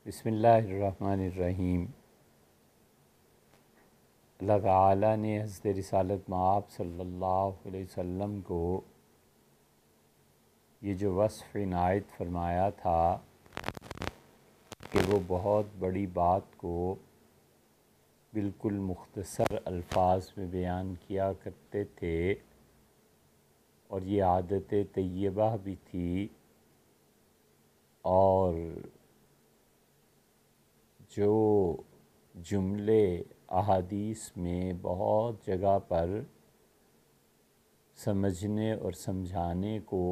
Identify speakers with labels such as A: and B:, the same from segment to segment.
A: بسم اللہ الرحمن الرحیم۔ اللہ تعالیٰ نے حضرت رسالت مآب صلی اللہ علیہ وسلم کو یہ جو وصف عنایت فرمایا تھا کہ وہ بہت بڑی بات کو بالکل مختصر الفاظ میں بیان کیا کرتے تھے، اور یہ عادت طیبہ بھی تھی، اور جو جملے احادیث میں بہت جگہ پر سمجھنے اور سمجھانے کو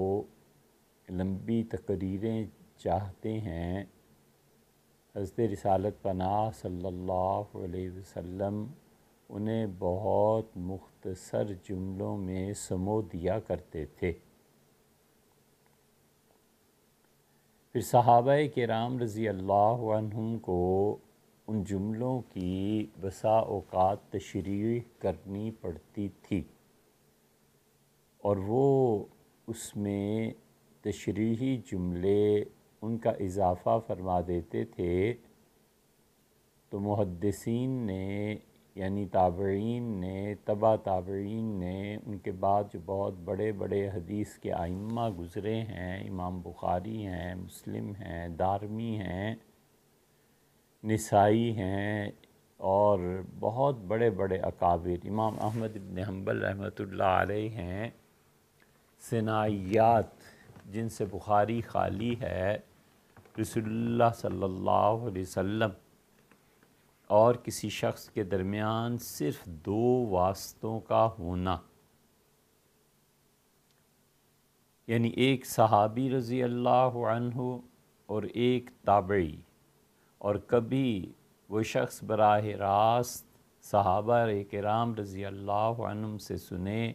A: لمبی تقریریں چاہتے ہیں، حضرت رسالت پناہ صلی اللہ علیہ وسلم انہیں بہت مختصر جملوں میں سمو دیا کرتے تھے۔ پھر صحابہ کرام رضی اللہ عنہم کو ان جملوں کی بسا اوقات تشریح کرنی پڑتی تھی، اور وہ اس میں تشریحی جملے ان کا اضافہ فرما دیتے تھے، تو محدثین نے یعنی تابعین نے، تبع تابعین نے، ان کے بعد جو بہت بڑے بڑے حدیث کے ائمہ گزرے ہیں، امام بخاری ہیں، مسلم ہیں، دارمی ہیں، نسائی ہیں، اور بہت بڑے بڑے اکابر، امام احمد بن حنبل رحمۃ اللہ علیہ ہیں، ثنائیات جن سے بخاری خالی ہے، رسول اللہ صلی اللہ علیہ وسلم اور کسی شخص کے درمیان صرف 2 واسطوں کا ہونا، یعنی ایک صحابی رضی اللہ عنہ اور ایک تابعی، اور کبھی وہ شخص براہ راست صحابہ کرام رضی اللہ عنہم سے سنے،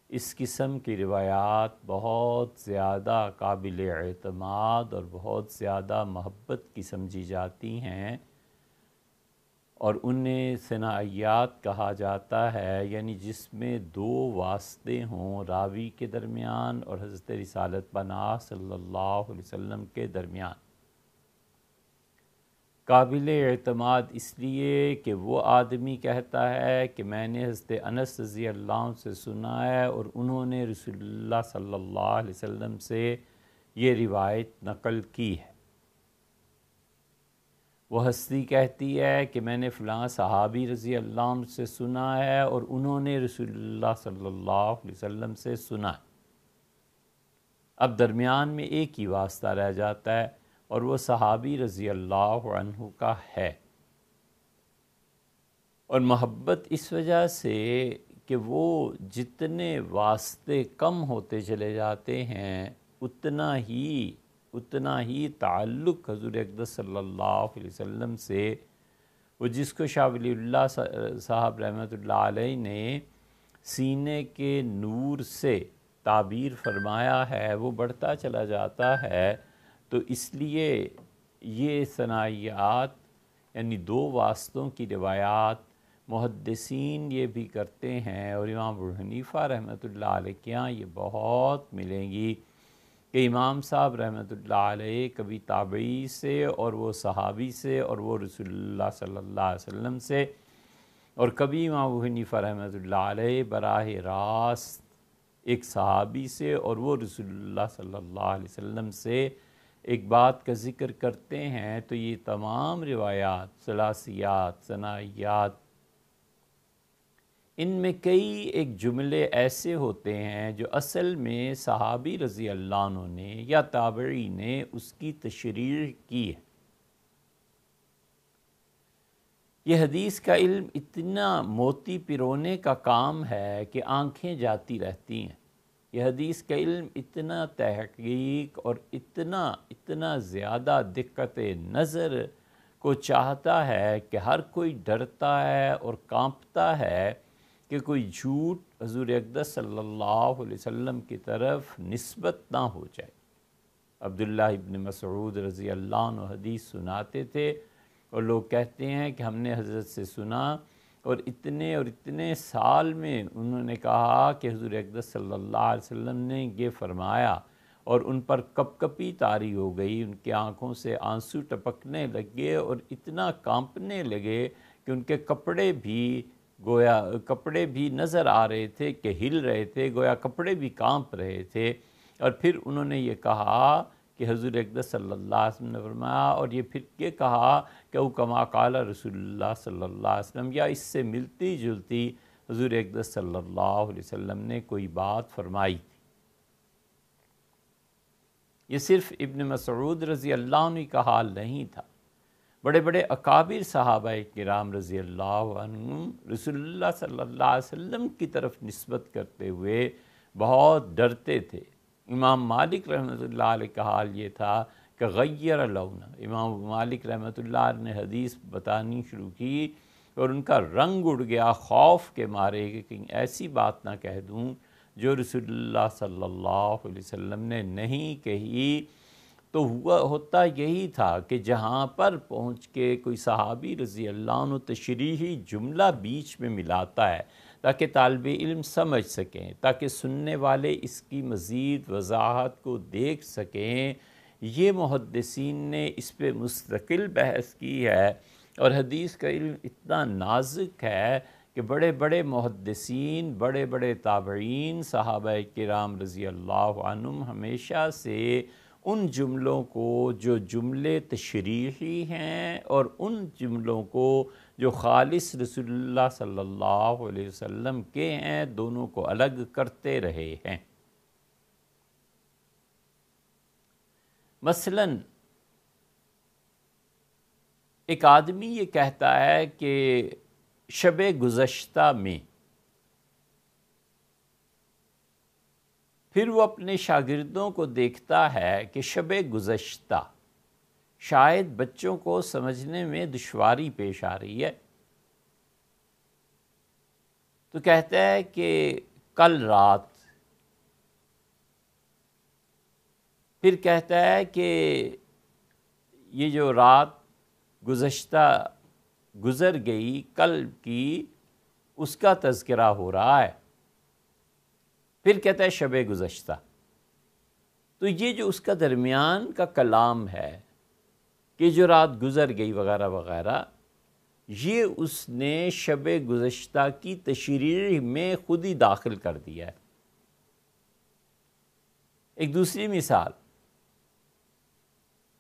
A: اس قسم کی روایات بہت زیادہ قابل اعتماد اور بہت زیادہ محبت کی سمجھی جاتی ہیں، اور انہیں ثنائیات کہا جاتا ہے، یعنی جس میں 2 واسطے ہوں راوی کے درمیان اور حضرت رسالت پناہ صلی اللہ علیہ وسلم کے درمیان۔ قابل اعتماد اس لیے کہ وہ آدمی کہتا ہے کہ میں نے حضرت انس رضی اللہ عنہ سے سنا ہے، اور انہوں نے رسول اللہ صلی اللہ علیہ وسلم سے یہ روایت نقل کی ہے۔ وہ ہستی کہتی ہے کہ میں نے فلاں صحابی رضی اللہ عنہ سے سنا ہے، اور انہوں نے رسول اللہ صلی اللہ علیہ وسلم سے سنا ہے۔ اب درمیان میں ایک ہی واسطہ رہ جاتا ہے، اور وہ صحابی رضی اللہ عنہ کا ہے، اور محبت اس وجہ سے کہ وہ جتنے واسطے کم ہوتے چلے جاتے ہیں، اتنا ہی تعلق حضور اقدس صلی اللہ علیہ وسلم سے، وہ جس کو شاہ ولی اللہ صاحب رحمۃ اللہ علیہ نے سینے کے نور سے تعبیر فرمایا ہے، وہ بڑھتا چلا جاتا ہے۔ تو اس لیے یہ ثنائیات یعنی 2 واسطوں کی روایات محدثین یہ بھی کرتے ہیں، اور امام ابو حنیفہ رحمۃ اللہ علیہ کے یہاں یہ بہت ملیں گی کہ امام صاحب رحمۃ اللہ علیہ کبھی تابعی سے، اور وہ صحابی سے، اور وہ رسول اللہ صلی اللہ علیہ وسلم سے، اور کبھی امام ابو حنیفہ رحمۃ اللہ علیہ براہ راست ایک صحابی سے، اور وہ رسول اللہ صلی اللہ علیہ وسلم سے ایک بات کا ذکر کرتے ہیں۔ تو یہ تمام روایات، ثلاثیات، ثنائیات، ان میں کئی ایک جملے ایسے ہوتے ہیں جو اصل میں صحابی رضی اللہ عنہ نے یا تابعی نے اس کی تشریح کی ہے۔ یہ حدیث کا علم اتنا موتی پرونے کا کام ہے کہ آنکھیں جاتی رہتی ہیں۔ یہ حدیث کا علم اتنا تحقیق اور اتنا زیادہ دقت نظر کو چاہتا ہے کہ ہر کوئی ڈرتا ہے اور کانپتا ہے کہ کوئی جھوٹ حضور اقدس صلی اللہ علیہ وسلم کی طرف نسبت نہ ہو جائے۔ عبداللہ ابن مسعود رضی اللہ عنہ حدیث سناتے تھے، اور لوگ کہتے ہیں کہ ہم نے حضرت سے سنا، اور اتنے سال میں انہوں نے کہا کہ حضور اقدس صلی اللہ علیہ وسلم نے یہ فرمایا، اور ان پر کپ کپی طاری ہو گئی، ان کی آنکھوں سے آنسو ٹپکنے لگے اور اتنا کانپنے لگے کہ ان کے کپڑے بھی نظر آ رہے تھے کہ ہل رہے تھے، گویا کپڑے بھی کانپ رہے تھے۔ اور پھر انہوں نے یہ کہا کہ حضور اقدس صلی اللہ علیہ وسلم نے فرمایا، اور یہ پھر یہ کہا کہ او کما قال رسول اللہ صلی اللہ علیہ وسلم، یا اس سے ملتی جلتی حضور اقدس صلی اللہ علیہ وسلم نے کوئی بات فرمائی تھی۔ یہ صرف ابن مسعود رضی اللہ عنہ کا حال نہیں تھا، بڑے بڑے اکابر صحابہ کرام رضی اللہ عنہم رسول اللہ صلی اللہ علیہ وسلم کی طرف نسبت کرتے ہوئے بہت ڈرتے تھے۔ امام مالک رحمۃ اللہ علیہ کا حال یہ تھا کہ غیر لون، امام مالک رحمۃ اللہ علیہ نے حدیث بتانی شروع کی اور ان کا رنگ اڑ گیا خوف کے مارے کہ کہیں ایسی بات نہ کہہ دوں جو رسول اللہ صلی اللہ علیہ وسلم نے نہیں کہی۔ تو ہوتا یہی تھا کہ جہاں پر پہنچ کے کوئی صحابی رضی اللہ عنہ تشریحی جملہ بیچ میں ملاتا ہے تاکہ طالب علم سمجھ سکیں، تاکہ سننے والے اس کی مزید وضاحت کو دیکھ سکیں، یہ محدثین نے اس پہ مستقل بحث کی ہے۔ اور حدیث کا علم اتنا نازک ہے کہ بڑے بڑے محدثین، بڑے بڑے تابعین، صحابہ کرام رضی اللہ عنہم ہمیشہ سے ان جملوں کو جو جملے تشریحی ہیں اور ان جملوں کو جو خالص رسول اللہ صلی اللہ علیہ وسلم کے ہیں، دونوں کو الگ کرتے رہے ہیں۔ مثلاً ایک آدمی یہ کہتا ہے کہ شب گزشتہ میں، پھر وہ اپنے شاگردوں کو دیکھتا ہے کہ شب گزشتہ شاید بچوں کو سمجھنے میں دشواری پیش آ رہی ہے، تو کہتا ہے کہ کل رات، پھر کہتا ہے کہ یہ جو رات گزشتہ گزر گئی کل کی، اس کا تذکرہ ہو رہا ہے، پھر کہتا ہے شب گزشتہ۔ تو یہ جو اس کا درمیان کا کلام ہے کہ جو رات گزر گئی وغیرہ وغیرہ، یہ اس نے شب گزشتہ کی تشریح میں خود ہی داخل کر دیا ہے۔ ایک دوسری مثال،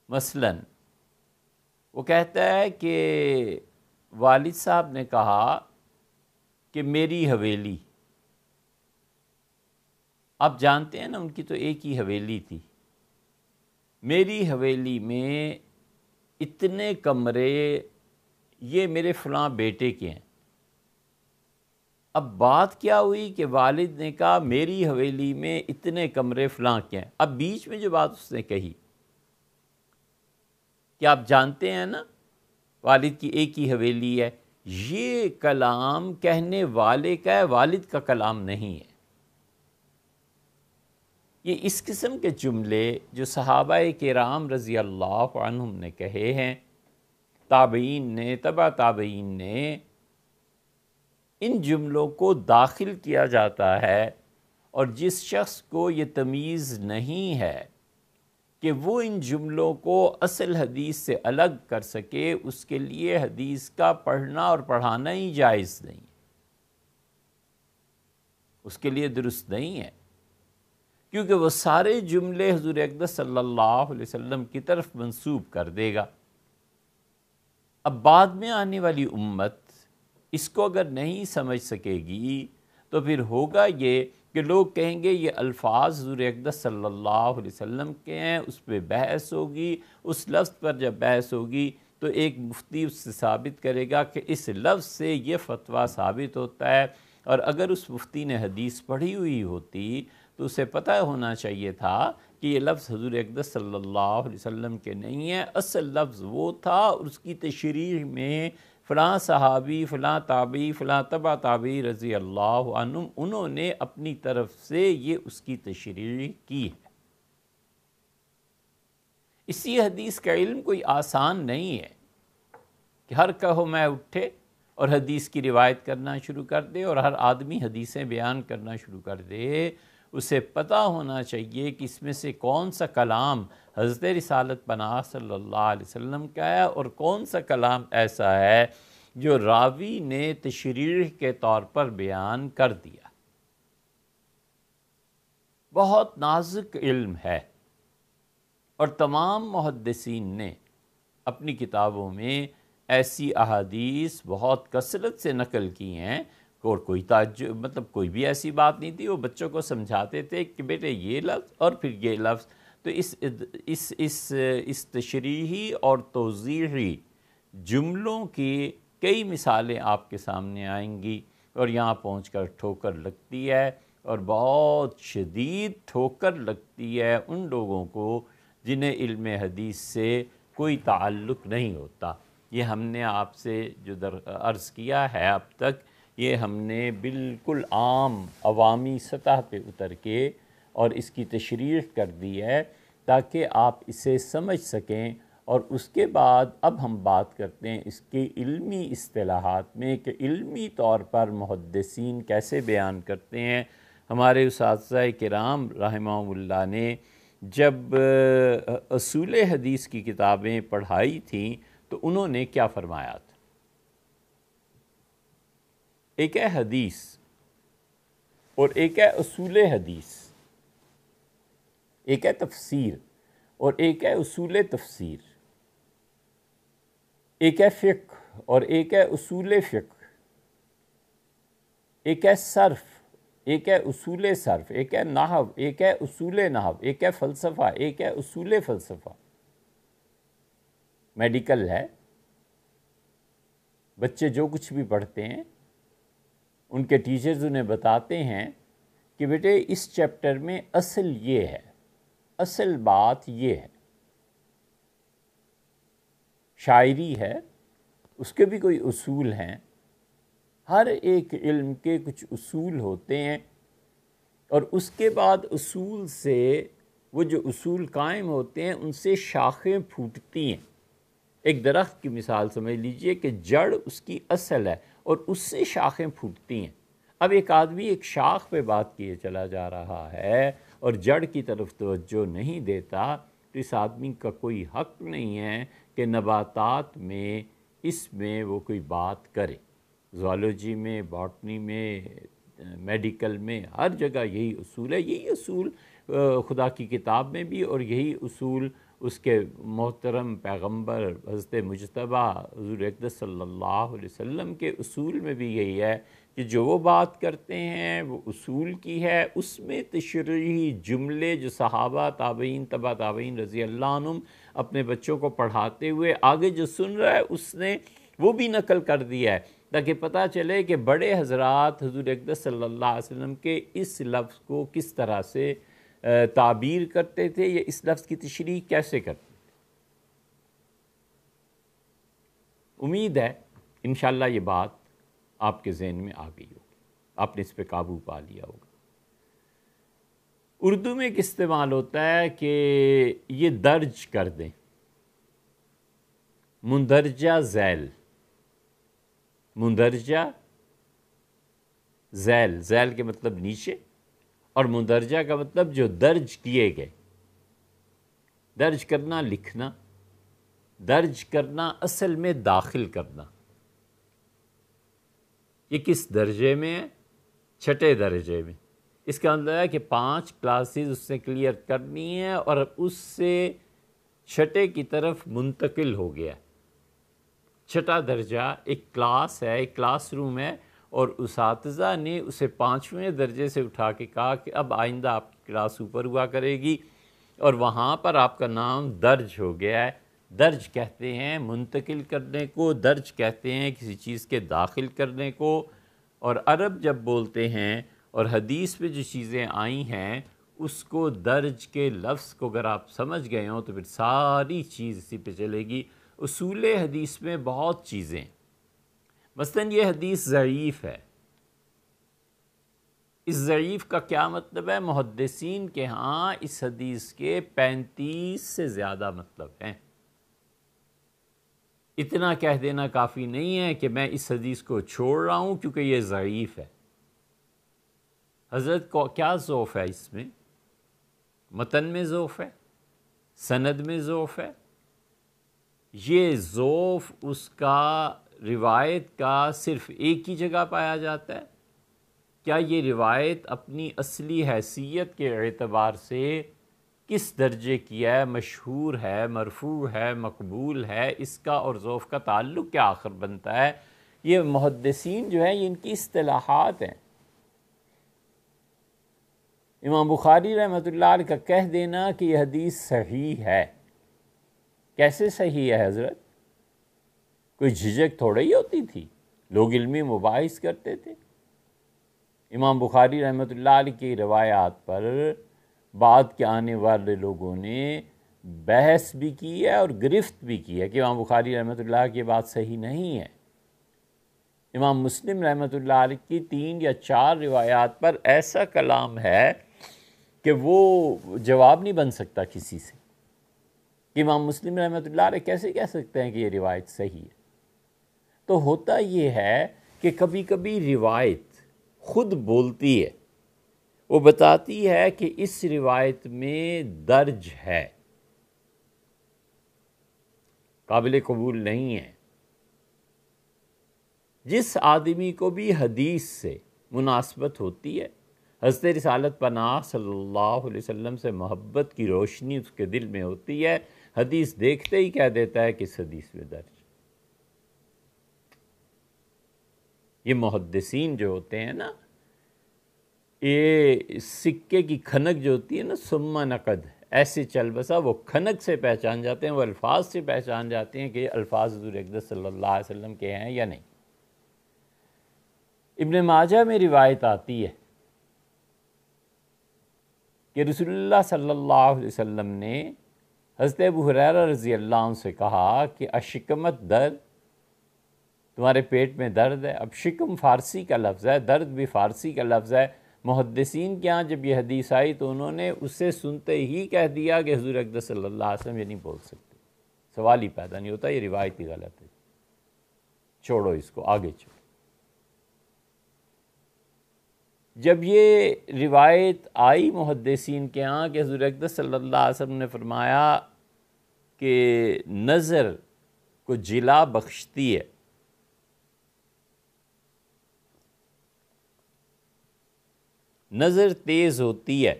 A: مثلاً وہ کہتا ہے کہ والد صاحب نے کہا کہ میری حویلی، آپ جانتے ہیں نا ان کی تو ایک ہی حویلی تھی، میری حویلی میں اتنے کمرے، یہ میرے فلاں بیٹے کے ہیں۔ اب بات کیا ہوئی کہ والد نے کہا میری حویلی میں اتنے کمرے فلاں کے ہیں۔ اب بیچ میں جو بات اس نے کہی کہ آپ جانتے ہیں نا والد کی ایک ہی حویلی ہے، یہ کلام کہنے والے کا ہے، والد کا کلام نہیں ہے۔ یہ اس قسم کے جملے جو صحابہ کرام رضی اللہ عنہم نے کہے ہیں، تابعین نے، تبع تابعین نے، ان جملوں کو داخل کیا جاتا ہے، اور جس شخص کو یہ تمیز نہیں ہے کہ وہ ان جملوں کو اصل حدیث سے الگ کر سکے، اس کے لیے حدیث کا پڑھنا اور پڑھانا ہی جائز نہیں، اس کے لیے درست نہیں ہے، کیونکہ وہ سارے جملے حضور اقدس صلی اللہ علیہ وسلم کی طرف منسوب کر دے گا۔ اب بعد میں آنے والی امت اس کو اگر نہیں سمجھ سکے گی تو پھر ہوگا یہ کہ لوگ کہیں گے یہ الفاظ حضور اقدس صلی اللہ علیہ وسلم کے ہیں، اس پہ بحث ہوگی، اس لفظ پر جب بحث ہوگی تو ایک مفتی اس سے ثابت کرے گا کہ اس لفظ سے یہ فتویٰ ثابت ہوتا ہے، اور اگر اس مفتی نے حدیث پڑھی ہوئی ہوتی تو اسے پتہ ہونا چاہیے تھا کہ یہ لفظ حضور اقدس صلی اللہ علیہ وسلم کے نہیں ہے، اصل لفظ وہ تھا، اور اس کی تشریح میں فلاں صحابی، فلاں تابعی، فلاں تبع تابعی رضی اللہ عنہم، انہوں نے اپنی طرف سے یہ اس کی تشریح کی ہے۔ اسی حدیث کا علم کوئی آسان نہیں ہے کہ ہر کہو میں اٹھے اور حدیث کی روایت کرنا شروع کر دے اور ہر آدمی حدیثیں بیان کرنا شروع کر دے۔ اسے پتہ ہونا چاہیے کہ اس میں سے کون سا کلام حضرت رسالت پناہ صلی اللہ علیہ وسلم کا ہے اور کون سا کلام ایسا ہے جو راوی نے تشریح کے طور پر بیان کر دیا۔ بہت نازک علم ہے، اور تمام محدثین نے اپنی کتابوں میں ایسی احادیث بہت کثرت سے نقل کی ہیں، اور کوئی تعجب مطلب کوئی بھی ایسی بات نہیں تھی۔ وہ بچوں کو سمجھاتے تھے کہ بیٹے یہ لفظ اور پھر یہ لفظ، تو اس تشریحی اور توضیحی جملوں کی کئی مثالیں آپ کے سامنے آئیں گی، اور یہاں پہنچ کر ٹھوکر لگتی ہے، اور بہت شدید ٹھوکر لگتی ہے ان لوگوں کو جنہیں علم حدیث سے کوئی تعلق نہیں ہوتا۔ یہ ہم نے آپ سے جو عرض کیا ہے اب تک، یہ ہم نے بالکل عام عوامی سطح پہ اتر کے اور اس کی تشریح کر دی ہے تاکہ آپ اسے سمجھ سکیں۔ اور اس کے بعد اب ہم بات کرتے ہیں اس کے علمی اصطلاحات میں کہ علمی طور پر محدثین کیسے بیان کرتے ہیں۔ ہمارے اساتذہ کرام رحمہم اللہ نے جب اصول حدیث کی کتابیں پڑھائی تھیں تو انہوں نے کیا فرمایا تھا؟ ایک ہے حدیث اور ایک ہے اصول حدیث، ایک ہے تفسیر اور ایک ہے اصول تفسیر، ایک ہے فقہ اور ایک ہے اصول فقہ، ایک ہے صرف، ایک ہے اصول صرف، ایک ہے نحو، ایک ہے اصول نحو، ایک ہے فلسفہ، ایک ہے اصول فلسفہ۔ میڈیکل ہے، بچے جو کچھ بھی پڑھتے ہیں ان کے ٹیچرز انہیں بتاتے ہیں کہ بیٹے اس چیپٹر میں اصل یہ ہے، اصل بات یہ ہے۔ شاعری ہے، اس کے بھی کوئی اصول ہیں، ہر ایک علم کے کچھ اصول ہوتے ہیں، اور اس کے بعد اصول سے وہ جو اصول قائم ہوتے ہیں ان سے شاخیں پھوٹتی ہیں۔ ایک درخت کی مثال سمجھ لیجئے کہ جڑ اس کی اصل ہے اور اس سے شاخیں پھوٹتی ہیں۔ اب ایک آدمی ایک شاخ پہ بات کیے چلا جا رہا ہے اور جڑ کی طرف توجہ نہیں دیتا، تو اس آدمی کا کوئی حق نہیں ہے کہ نباتات میں اس میں وہ کوئی بات کرے۔ زوالوجی میں، باٹنی میں، میڈیکل میں، ہر جگہ یہی اصول ہے۔ یہی اصول خدا کی کتاب میں بھی، اور یہی اصول اس کے محترم پیغمبر حضرت مجتبیٰ حضور اقدس صلی اللہ علیہ وسلم کے اصول میں بھی یہی ہے کہ جو وہ بات کرتے ہیں وہ اصول کی ہے۔ اس میں تشریحی جملے جو صحابہ، تابعین، تبع تابعین رضی اللہ عنہم اپنے بچوں کو پڑھاتے ہوئے آگے جو سن رہا ہے اس نے وہ بھی نقل کر دیا ہے، تاکہ پتہ چلے کہ بڑے حضرات حضور اقدس صلی اللہ علیہ وسلم کے اس لفظ کو کس طرح سے تعبیر کرتے تھے، یا اس لفظ کی تشریح کیسے کرتے تھے۔ امید ہے انشاءاللہ یہ بات آپ کے ذہن میں آ گئی ہوگی، آپ نے اس پہ قابو پا لیا ہوگا۔ اردو میں ایک استعمال ہوتا ہے کہ یہ درج کر دیں، مندرجہ ذیل، مندرجہ ذیل، ذیل کے مطلب نیچے، اور مندرجہ کا مطلب جو درج کیے گئے۔ درج کرنا، لکھنا، درج کرنا اصل میں داخل کرنا۔ یہ کس درجے میں ہے؟ چھٹے درجے میں۔ اس کا مطلب ہے کہ 5 کلاسز اس نے کلیئر کرنی ہے اور اس سے چھٹے کی طرف منتقل ہو گیا۔ چھٹا درجہ ایک کلاس ہے، ایک کلاس روم ہے، اور اساتذہ نے اسے 5ویں درجے سے اٹھا کے کہا کہ اب آئندہ آپ کی کلاس اوپر ہوا کرے گی، اور وہاں پر آپ کا نام درج ہو گیا ہے۔ درج کہتے ہیں منتقل کرنے کو، درج کہتے ہیں کسی چیز کے داخل کرنے کو۔ اور عرب جب بولتے ہیں اور حدیث میں جو چیزیں آئی ہیں اس کو درج کے لفظ کو اگر آپ سمجھ گئے ہوں تو پھر ساری چیز اسی پہ چلے گی۔ اصول حدیث میں بہت چیزیں، مثلاً یہ حدیث ضعیف ہے۔ اس ضعیف کا کیا مطلب ہے؟ محدثین کے ہاں اس حدیث کے 35 سے زیادہ مطلب ہیں۔ اتنا کہہ دینا کافی نہیں ہے کہ میں اس حدیث کو چھوڑ رہا ہوں کیونکہ یہ ضعیف ہے۔ حضرت کو کیا ضعف ہے اس میں؟ متن میں ضعف ہے، سند میں ضعف ہے؟ یہ ضعف اس کا روایت کا صرف ایک ہی جگہ پایا جاتا ہے؟ کیا یہ روایت اپنی اصلی حیثیت کے اعتبار سے کس درجے کی ہے، مشہور ہے، مرفوع ہے، مقبول ہے، اس کا اور ضعف کا تعلق کیا آخر بنتا ہے؟ یہ محدثین جو ہیں ان کی اصطلاحات ہیں۔ امام بخاری رحمۃ اللہ علیہ کا کہہ دینا کہ یہ حدیث صحیح ہے، کیسے صحیح ہے حضرت؟ کوئی جھجک تھوڑا ہی ہوتی تھی، لوگ علمی مباحث کرتے تھے۔ امام بخاری رحمۃ اللہ علیہ کی روایات پر بعد کے آنے والے لوگوں نے بحث بھی کی ہے اور گرفت بھی کی ہے کہ امام بخاری رحمۃ اللہ کی بات صحیح نہیں ہے۔ امام مسلم رحمۃ اللہ علیہ کی 3 یا 4 روایات پر ایسا کلام ہے کہ وہ جواب نہیں بن سکتا کسی سے، کہ امام مسلم رحمۃ اللہ علیہ کیسے کہہ سکتے ہیں کہ یہ روایت صحیح ہے؟ تو ہوتا یہ ہے کہ کبھی کبھی روایت خود بولتی ہے، وہ بتاتی ہے کہ اس روایت میں درج ہے، قابل قبول نہیں ہے۔ جس آدمی کو بھی حدیث سے مناسبت ہوتی ہے، حضرت رسالت پناہ صلی اللہ علیہ وسلم سے محبت کی روشنی اس کے دل میں ہوتی ہے، حدیث دیکھتے ہی کہہ دیتا ہے کہ اس حدیث میں درج۔ یہ محدثین جو ہوتے ہیں نا، یہ سکے کی کھنک جو ہوتی ہے نا، ثم نقد، ایسے چل بسا وہ کھنک سے پہچان جاتے ہیں، وہ الفاظ سے پہچان جاتے ہیں کہ یہ الفاظ حضور اقدس صلی اللہ علیہ وسلم کے ہیں یا نہیں۔ ابن ماجہ میں روایت آتی ہے کہ رسول اللہ صلی اللہ علیہ وسلم نے حضرت ابو ہریرہ رضی اللہ عنہ سے کہا کہ اشکمت درد، تمہارے پیٹ میں درد ہے۔ اب شکم فارسی کا لفظ ہے، درد بھی فارسی کا لفظ ہے۔ محدثین کے ہاں جب یہ حدیث آئی تو انہوں نے اسے سنتے ہی کہہ دیا کہ حضور اقدس صلی اللہ علیہ وسلم یہ نہیں بول سکتے، سوال ہی پیدا نہیں ہوتا، یہ روایت ہی غلط ہے، چھوڑو اس کو، آگے چھوڑو۔ جب یہ روایت آئی محدثین کے ہاں کہ حضور اقدس صلی اللہ علیہ وسلم نے فرمایا کہ نظر کو جلا بخشتی ہے، نظر تیز ہوتی ہے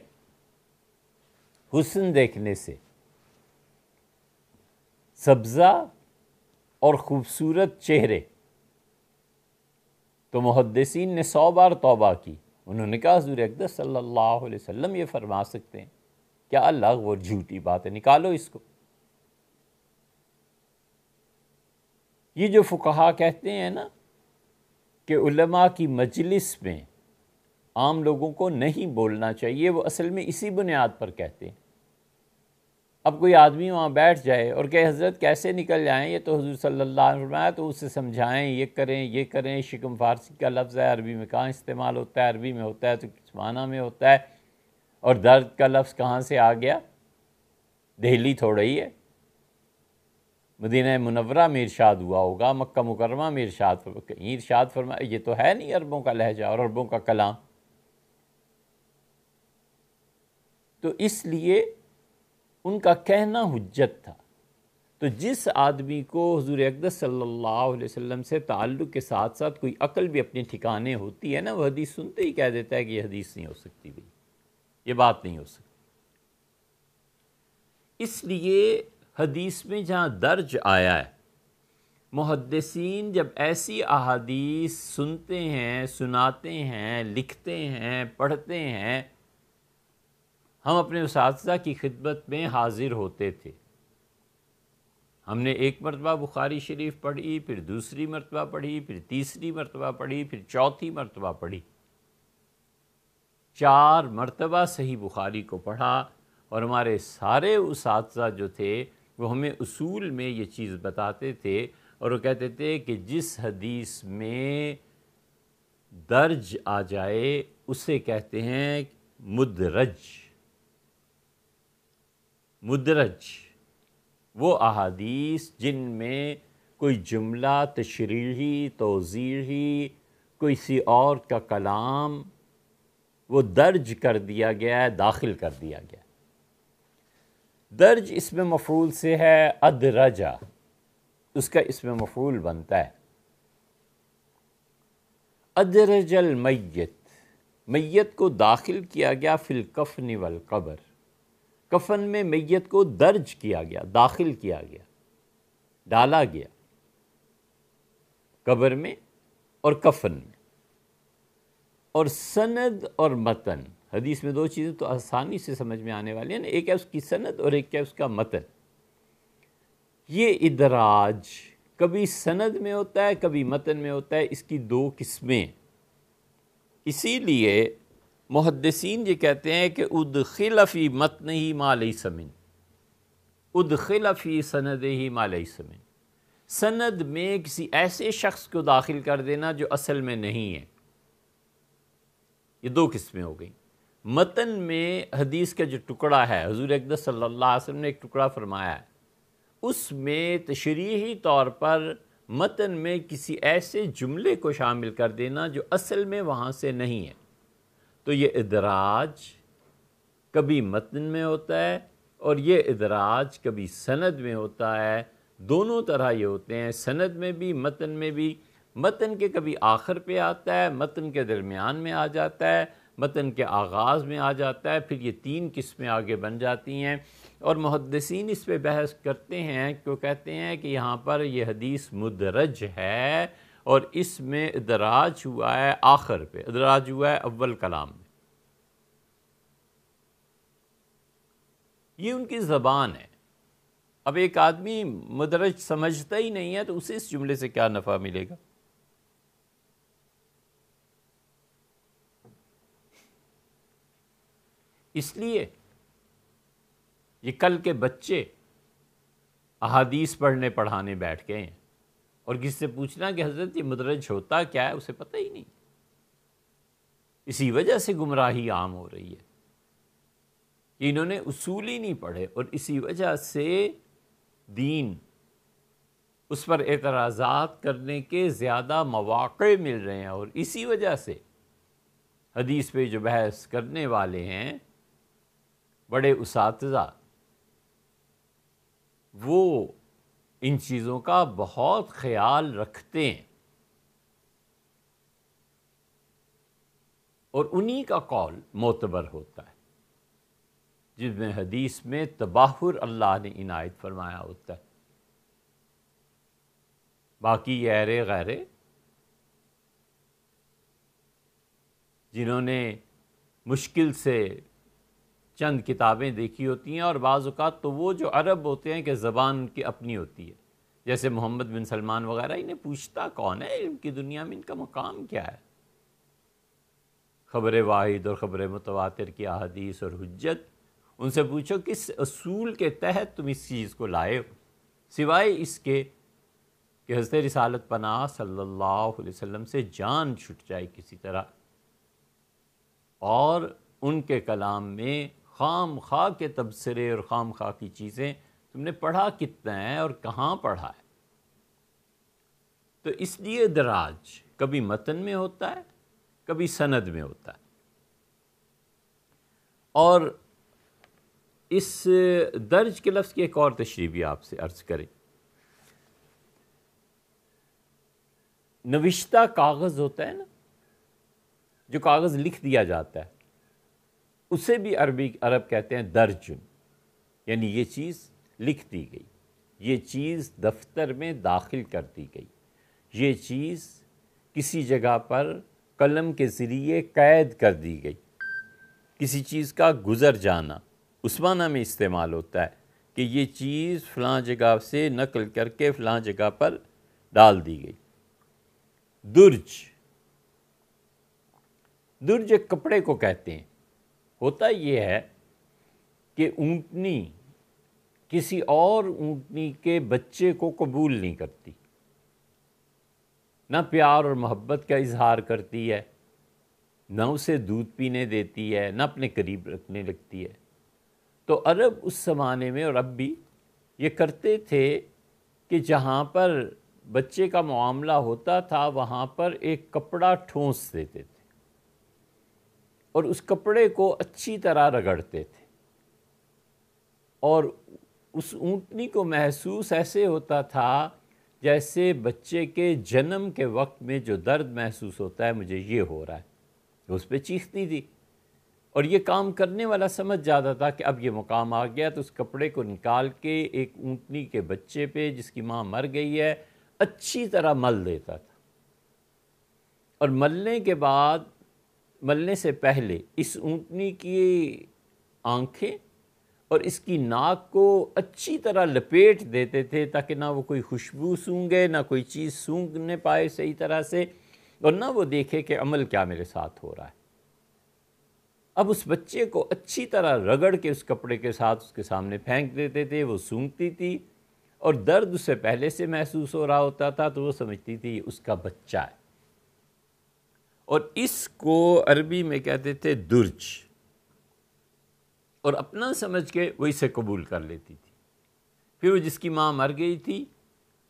A: حسن دیکھنے سے، سبزہ اور خوبصورت چہرے، تو محدثین نے 100 بار توبہ کی۔ انہوں نے کہا حضور اقدس صلی اللہ علیہ وسلم یہ فرما سکتے ہیں؟ کیا اللہ وہ جھوٹی بات ہے، نکالو اس کو۔ یہ جو فقہا کہتے ہیں نا کہ علماء کی مجلس میں عام لوگوں کو نہیں بولنا چاہیے، وہ اصل میں اسی بنیاد پر کہتے ہیں۔ اب کوئی آدمی وہاں بیٹھ جائے اور کہ حضرت کیسے نکل جائیں، یہ تو حضور صلی اللہ علیہ وسلم فرمایا، تو اسے سمجھائیں، یہ کریں یہ کریں۔ شکم فارسی کا لفظ ہے، عربی میں کہاں استعمال ہوتا ہے، عربی میں ہوتا ہے تو کس معنی میں ہوتا ہے، اور درد کا لفظ کہاں سے آ گیا؟ دہلی تھوڑا ہی ہے، مدینہ منورہ میں ارشاد ہوا ہوگا، مکہ مکرمہ میں کہیں ارشاد فرمایا، یہ تو ہے نہیں عربوں کا لہجہ اور عربوں کا کلام۔ تو اس لیے ان کا کہنا حجت تھا۔ تو جس آدمی کو حضور اقدس صلی اللہ علیہ وسلم سے تعلق کے ساتھ ساتھ کوئی عقل بھی اپنے ٹھکانے ہوتی ہے نا، وہ حدیث سنتے ہی کہہ دیتا ہے کہ یہ حدیث نہیں ہو سکتی، بھائی یہ بات نہیں ہو سکتی۔ اس لیے حدیث میں جہاں درج آیا ہے، محدثین جب ایسی احادیث سنتے ہیں، سناتے ہیں، لکھتے ہیں، پڑھتے ہیں، ہم اپنے اساتذہ کی خدمت میں حاضر ہوتے تھے۔ ہم نے ایک مرتبہ بخاری شریف پڑھی، پھر دوسری مرتبہ پڑھی، پھر تیسری مرتبہ پڑھی، پھر چوتھی مرتبہ پڑھی، 4 مرتبہ صحیح بخاری کو پڑھا، اور ہمارے سارے اساتذہ جو تھے وہ ہمیں اصول میں یہ چیز بتاتے تھے، اور وہ کہتے تھے کہ جس حدیث میں درج آ جائے اسے کہتے ہیں مدرج۔ مدرج وہ احادیث جن میں کوئی جملہ تشریحی، توضیحی، کسی اور کا کلام وہ درج کر دیا گیا ہے، داخل کر دیا گیا ہے۔ درج اسم مفعول سے ہے ادرجہ، اس کا اسم مفعول بنتا ہے۔ ادرج المیت، میت کو داخل کیا گیا فی الکفن والقبر، کفن میں میت کو درج کیا گیا، داخل کیا گیا، ڈالا گیا، قبر میں اور کفن میں۔ اور سند اور متن، حدیث میں دو چیزیں تو آسانی سے سمجھ میں آنے والی ہیں، ایک ہے اس کی سند اور ایک ہے اس کا متن۔ یہ ادراج کبھی سند میں ہوتا ہے، کبھی متن میں ہوتا ہے، اس کی دو قسمیں۔ اسی لیے محدثین یہ کہتے ہیں کہ ادخل فی متنہ ما لیس من، ادخل فی سندہ ما لیس من، سند میں کسی ایسے شخص کو داخل کر دینا جو اصل میں نہیں ہے۔ یہ دو قسمیں ہو گئیں۔ متن میں حدیث کا جو ٹکڑا ہے، حضور اقدس صلی اللہ علیہ وسلم نے ایک ٹکڑا فرمایا ہے، اس میں تشریحی طور پر متن میں کسی ایسے جملے کو شامل کر دینا جو اصل میں وہاں سے نہیں ہے، تو یہ ادراج کبھی متن میں ہوتا ہے اور یہ ادراج کبھی سند میں ہوتا ہے۔ دونوں طرح یہ ہوتے ہیں، سند میں بھی متن میں بھی۔ متن کے کبھی آخر پہ آتا ہے، متن کے درمیان میں آ جاتا ہے، متن کے آغاز میں آ جاتا ہے، پھر یہ تین قسمیں آگے بن جاتی ہیں۔ اور محدثین اس پہ بحث کرتے ہیں، کیوں کہتے ہیں کہ یہاں پر یہ حدیث مدرج ہے اور اس میں ادراج ہوا ہے آخر پہ، ادراج ہوا ہے اول کلام میں۔ یہ ان کی زبان ہے۔ اب ایک آدمی مدرج سمجھتا ہی نہیں ہے تو اسے اس جملے سے کیا نفع ملے گا؟ اس لیے یہ کل کے بچے احادیث پڑھنے پڑھانے بیٹھ گئے ہیں، اور کس سے پوچھنا کہ حضرت یہ مدرج ہوتا کیا ہے، اسے پتہ ہی نہیں۔ اسی وجہ سے گمراہی عام ہو رہی ہے کہ انہوں نے اصول ہی نہیں پڑھے، اور اسی وجہ سے دین اس پر اعتراضات کرنے کے زیادہ مواقع مل رہے ہیں، اور اسی وجہ سے حدیث پہ جو بحث کرنے والے ہیں بڑے اساتذہ، وہ ان چیزوں کا بہت خیال رکھتے ہیں، اور انہی کا قول معتبر ہوتا ہے جس میں حدیث میں تباہر اللہ نے عنایت فرمایا ہوتا ہے۔ باقی یہ ایرے غیرے جنہوں نے مشکل سے چند کتابیں دیکھی ہوتی ہیں، اور بعض اوقات تو وہ جو عرب ہوتے ہیں کہ زبان ان کی اپنی ہوتی ہے، جیسے محمد بن سلمان وغیرہ، انہیں پوچھتا کون ہے علم کی دنیا میں، ان کا مقام کیا ہے؟ خبر واحد اور خبر متواتر کی احادیث اور حجت، ان سے پوچھو کس اصول کے تحت تم اس چیز کو لائے ہو، سوائے اس کے کہ حضرت رسالت پناہ صلی اللہ علیہ وسلم سے جان چھٹ جائے کسی طرح، اور ان کے کلام میں خام خواہ کے تبصرے اور خام خواہ کی چیزیں تم نے پڑھا کتنا ہے اور کہاں پڑھا ہے۔ تو اس لیے دراج کبھی متن میں ہوتا ہے، کبھی سند میں ہوتا ہے۔ اور اس درج کے لفظ کی ایک اور تشریح بھی آپ سے عرض کریں۔ نوشتہ کاغذ ہوتا ہے نا، جو کاغذ لکھ دیا جاتا ہے، اسے بھی عرب کہتے ہیں درجن، یعنی یہ چیز لکھ دی گئی، یہ چیز دفتر میں داخل کر دی گئی، یہ چیز کسی جگہ پر قلم کے ذریعے قید کر دی گئی، کسی چیز کا گزر جانا اس معنی میں استعمال ہوتا ہے کہ یہ چیز فلاں جگہ سے نقل کر کے فلاں جگہ پر ڈال دی گئی۔ درج ایک کپڑے کو کہتے ہیں۔ ہوتا یہ ہے کہ اونٹنی کسی اور اونٹنی کے بچے کو قبول نہیں کرتی، نہ پیار اور محبت کا اظہار کرتی ہے، نہ اسے دودھ پینے دیتی ہے، نہ اپنے قریب رکھنے لگتی ہے۔ تو عرب اس زمانے میں اور اب بھی یہ کرتے تھے کہ جہاں پر بچے کا معاملہ ہوتا تھا وہاں پر ایک کپڑا ٹھونس دیتے تھے، اور اس کپڑے کو اچھی طرح رگڑتے تھے، اور اس اونٹنی کو محسوس ایسے ہوتا تھا جیسے بچے کے جنم کے وقت میں جو درد محسوس ہوتا ہے، مجھے یہ ہو رہا ہے، اس پہ چیختی تھی۔ اور یہ کام کرنے والا سمجھ جاتا تھا کہ اب یہ مقام آ گیا، تو اس کپڑے کو نکال کے ایک اونٹنی کے بچے پہ جس کی ماں مر گئی ہے اچھی طرح مل دیتا تھا، اور ملنے کے بعد، ملنے سے پہلے اس اونٹنی کی آنکھیں اور اس کی ناک کو اچھی طرح لپیٹ دیتے تھے تاکہ نہ وہ کوئی خوشبو سونگے، نہ کوئی چیز سونگنے پائے صحیح طرح سے، اور نہ وہ دیکھے کہ عمل کیا میرے ساتھ ہو رہا ہے۔ اب اس بچے کو اچھی طرح رگڑ کے اس کپڑے کے ساتھ اس کے سامنے پھینک دیتے تھے، وہ سونگتی تھی، اور درد اسے پہلے سے محسوس ہو رہا ہوتا تھا، تو وہ سمجھتی تھی اس کا بچہ ہے، اور اس کو عربی میں کہتے تھے درج، اور اپنا سمجھ کے وہ اسے قبول کر لیتی تھی۔ پھر وہ جس کی ماں مر گئی تھی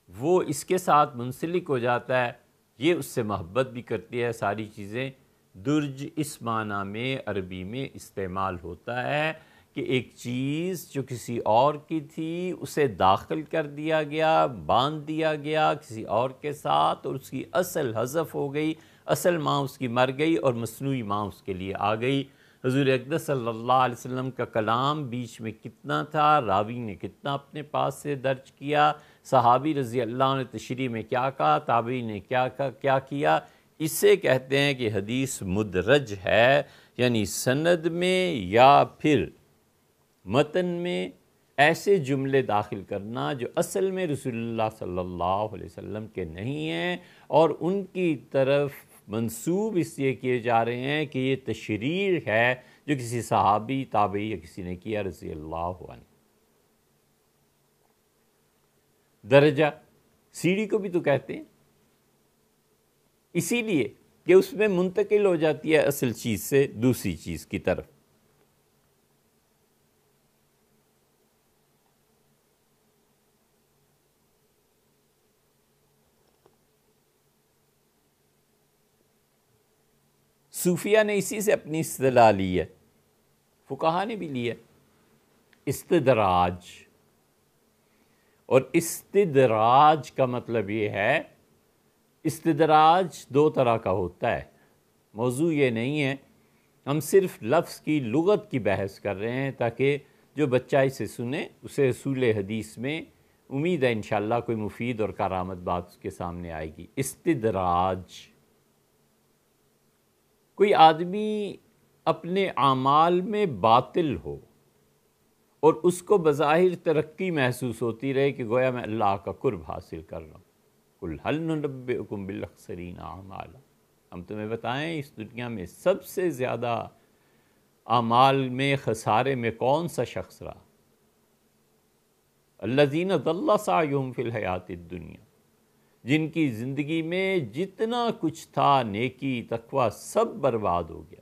A: وہ اس کے ساتھ منسلک ہو جاتا ہے، یہ اس سے محبت بھی کرتی ہے، ساری چیزیں۔ درج اس معنی میں عربی میں استعمال ہوتا ہے کہ ایک چیز جو کسی اور کی تھی اسے داخل کر دیا گیا، باندھ دیا گیا کسی اور کے ساتھ، اور اس کی اصل حذف ہو گئی، اصل ماں اس کی مر گئی اور مصنوعی ماں اس کے لیے آ گئی۔ حضور اقدس صلی اللہ علیہ وسلم کا کلام بیچ میں کتنا تھا، راوی نے کتنا اپنے پاس سے درج کیا، صحابی رضی اللہ عنہ نے تشریح میں کیا کہا، تابعی نے کیا کیا، اسے کہتے ہیں کہ حدیث مدرج ہے، یعنی سند میں یا پھر متن میں ایسے جملے داخل کرنا جو اصل میں رسول اللہ صلی اللہ علیہ وسلم کے نہیں ہیں، اور ان کی طرف منسوب اس لیے کیے جا رہے ہیں کہ یہ تشریح ہے جو کسی صحابی، تابعی یا کسی نے کیا رضی اللہ عنہ۔ درجہ سیڑھی کو بھی تو کہتے ہیں، اسی لیے کہ اس میں منتقل ہو جاتی ہے اصل چیز سے دوسری چیز کی طرف۔ صوفیہ نے اسی سے اپنی اصطلاح لی ہے، فقہا نے بھی لی ہے، استدراج۔ اور استدراج کا مطلب یہ ہے، استدراج دو طرح کا ہوتا ہے، موضوع یہ نہیں ہے، ہم صرف لفظ کی لغت کی بحث کر رہے ہیں تاکہ جو بچہ اسے سنے اسے اصول حدیث میں امید ہے انشاءاللہ کوئی مفید اور کارآمد بات اس کے سامنے آئے گی۔ استدراج، کوئی آدمی اپنے اعمال میں باطل ہو اور اس کو بظاہر ترقی محسوس ہوتی رہے کہ گویا میں اللہ کا قرب حاصل کر رہا ہوں، قُلْ هَلْ نُنَبِّئُكُم بِالْأَخْسَرِينَ أَعْمَالًا، ہم تمہیں بتائیں اس دنیا میں سب سے زیادہ اعمال میں خسارے میں کون سا شخص رہا؟ الَّذِينَ ضَلَّ سَعْيُهُمْ فِي الْحَيَاةِ الدُّنْيَا، جن کی زندگی میں جتنا کچھ تھا نیکی تقوی سب برباد ہو گیا۔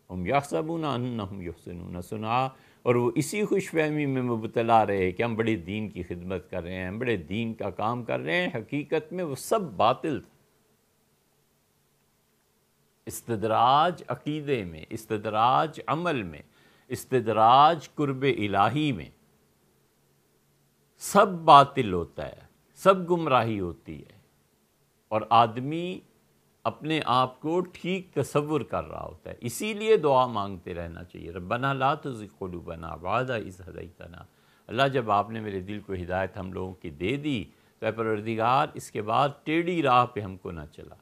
A: ہم یحسبون انہم یحسنون صنعا، اور وہ اسی خوش فہمی میں مبتلا رہے کہ ہم بڑے دین کی خدمت کر رہے ہیں، ہم بڑے دین کا کام کر رہے ہیں، حقیقت میں وہ سب باطل تھا۔ استدراج عقیدے میں، استدراج عمل میں، استدراج قرب الہی میں، سب باطل ہوتا ہے، سب گمراہی ہوتی ہے، اور آدمی اپنے آپ کو ٹھیک تصور کر رہا ہوتا ہے۔ اسی لیے دعا مانگتے رہنا چاہیے، ربنا لا تزغ قلوبنا بعد اذ ہدیتنا، اللہ جب آپ نے میرے دل کو ہدایت ہم لوگوں کی دے دی تو اے پروردگار اس کے بعد ٹیڑھی راہ پہ ہم کو نہ چلا،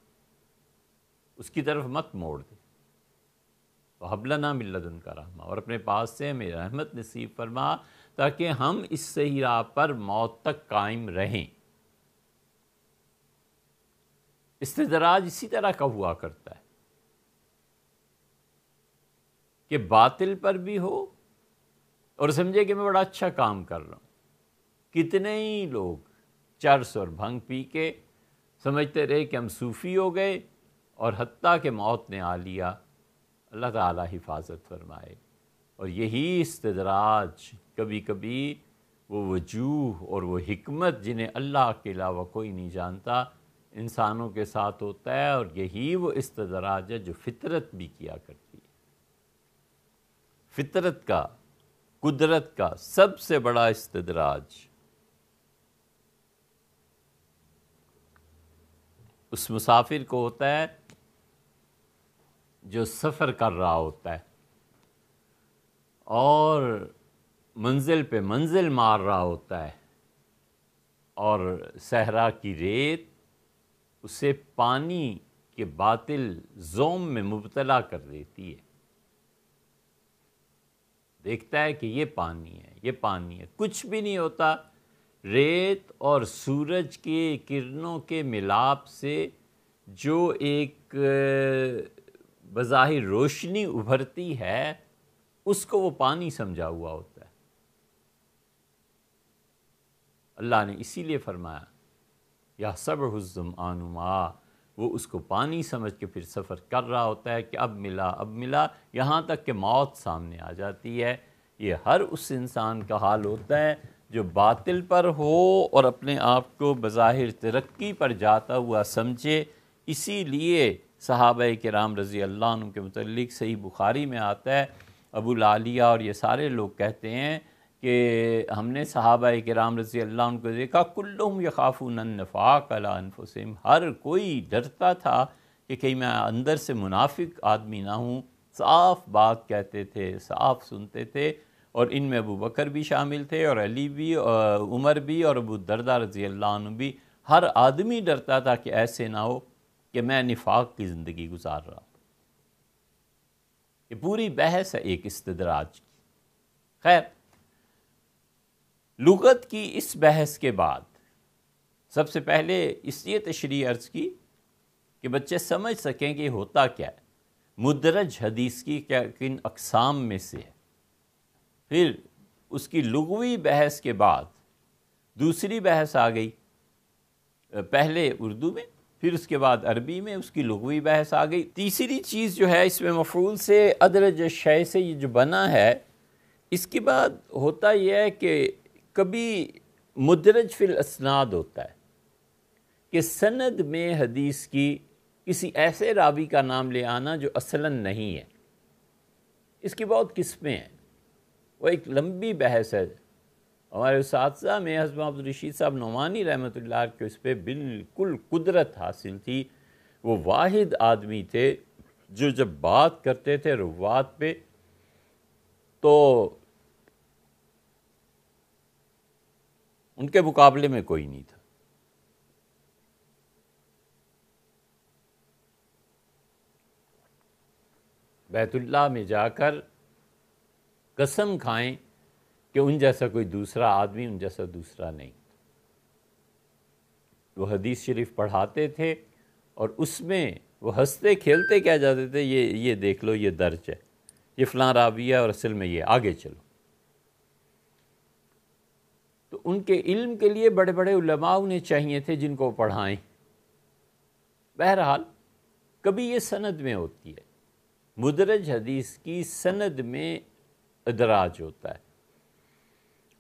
A: اس کی طرف مت موڑ دے، وَهَبْ لَنَا مِن لَّدُنْكَ رَحْمَةً، اور اپنے پاس سے ہمیں رحمت نصیب فرما تاکہ ہم اس صحیح راہ پر موت تک قائم رہیں۔ استدراج اسی طرح کا ہوا کرتا ہے کہ باطل پر بھی ہو اور سمجھے کہ میں بڑا اچھا کام کر رہا ہوں۔ کتنے ہی لوگ چرس اور بھنگ پی کے سمجھتے رہے کہ ہم صوفی ہو گئے، اور حتیٰ کہ موت نے آ لیا، اللہ تعالیٰ حفاظت فرمائے۔ اور یہی استدراج کبھی کبھی وہ وجوہ اور وہ حکمت جنہیں اللہ کے علاوہ کوئی نہیں جانتا، انسانوں کے ساتھ ہوتا ہے، اور یہی وہ استدراج ہے جو فطرت بھی کیا کرتی ہے۔ فطرت کا، قدرت کا سب سے بڑا استدراج اس مسافر کو ہوتا ہے جو سفر کر رہا ہوتا ہے اور منزل پہ منزل مار رہا ہوتا ہے، اور صحرا کی ریت اسے پانی کے باطل زوم میں مبتلا کر دیتی ہے۔ دیکھتا ہے کہ یہ پانی ہے، یہ پانی ہے، کچھ بھی نہیں ہوتا۔ ریت اور سورج کے کرنوں کے ملاپ سے جو ایک بظاہر روشنی ابھرتی ہے، اس کو وہ پانی سمجھا ہوا ہوتا ہے۔ اللہ نے اسی لیے فرمایا یحسبہ الظمآن ماء، وہ اس کو پانی سمجھ کے پھر سفر کر رہا ہوتا ہے کہ اب ملا، اب ملا، یہاں تک کہ موت سامنے آ جاتی ہے۔ یہ ہر اس انسان کا حال ہوتا ہے جو باطل پر ہو اور اپنے آپ کو بظاہر ترقی پر جاتا ہوا سمجھے۔ اسی لیے صحابہ کرام رضی اللہ عنہ کے متعلق صحیح بخاری میں آتا ہے، ابو العالیہ اور یہ سارے لوگ کہتے ہیں کہ ہم نے صحابہ کرام رضی اللہ عنہ کو دیکھا، کلہم یخافون النفاق علی انفسہم، ہر کوئی ڈرتا تھا کہ کہیں میں اندر سے منافق آدمی نہ ہوں۔ صاف بات کہتے تھے، صاف سنتے تھے، اور ان میں ابو بکر بھی شامل تھے، اور علی بھی، اور عمر بھی، اور ابو الدرداء رضی اللہ عنہ بھی۔ ہر آدمی ڈرتا تھا کہ ایسے نہ ہو کہ میں نفاق کی زندگی گزار رہا ہوں۔ یہ پوری بحث ہے ایک استدراج کی۔ خیر، لغت کی اس بحث کے بعد سب سے پہلے اس لیے تشریح عرض کی کہ بچے سمجھ سکیں کہ یہ ہوتا کیا ہے، مدرج حدیث کی کن اقسام میں سے ہے۔ پھر اس کی لغوی بحث کے بعد دوسری بحث آ گئی، پہلے اردو میں، پھر اس کے بعد عربی میں اس کی لغوی بحث آ گئی۔ تیسری چیز جو ہے اس میں مفعول سے ادرج شے سے یہ جو بنا ہے، اس کے بعد ہوتا یہ ہے کہ کبھی مدرج فی الاسناد ہوتا ہے کہ سند میں حدیث کی کسی ایسے راوی کا نام لے آنا جو اصلاً نہیں ہے۔ اس کی بہت قسمیں ہیں، وہ ایک لمبی بحث ہے۔ ہمارے اساتذہ میں حضرت عبد الرشید صاحب نعمانی رحمۃ اللہ علیہ کو اس پہ بالکل قدرت حاصل تھی۔ وہ واحد آدمی تھے جو جب بات کرتے تھے روات پہ تو ان کے مقابلے میں کوئی نہیں تھا۔ بیت اللہ میں جا کر قسم کھائیں کہ ان جیسا کوئی دوسرا آدمی، ان جیسا دوسرا نہیں۔ وہ حدیث شریف پڑھاتے تھے اور اس میں وہ ہنستے کھیلتے کہہ جاتے تھے یہ دیکھ لو، یہ درج ہے، یہ فلاں راوی ہے اور اصل میں یہ، آگے چلو۔ تو ان کے علم کے لیے بڑے بڑے علماء انہیں چاہیے تھے جن کو پڑھائیں۔ بہرحال کبھی یہ سند میں ہوتی ہے، مدرج حدیث کی سند میں ادراج ہوتا ہے،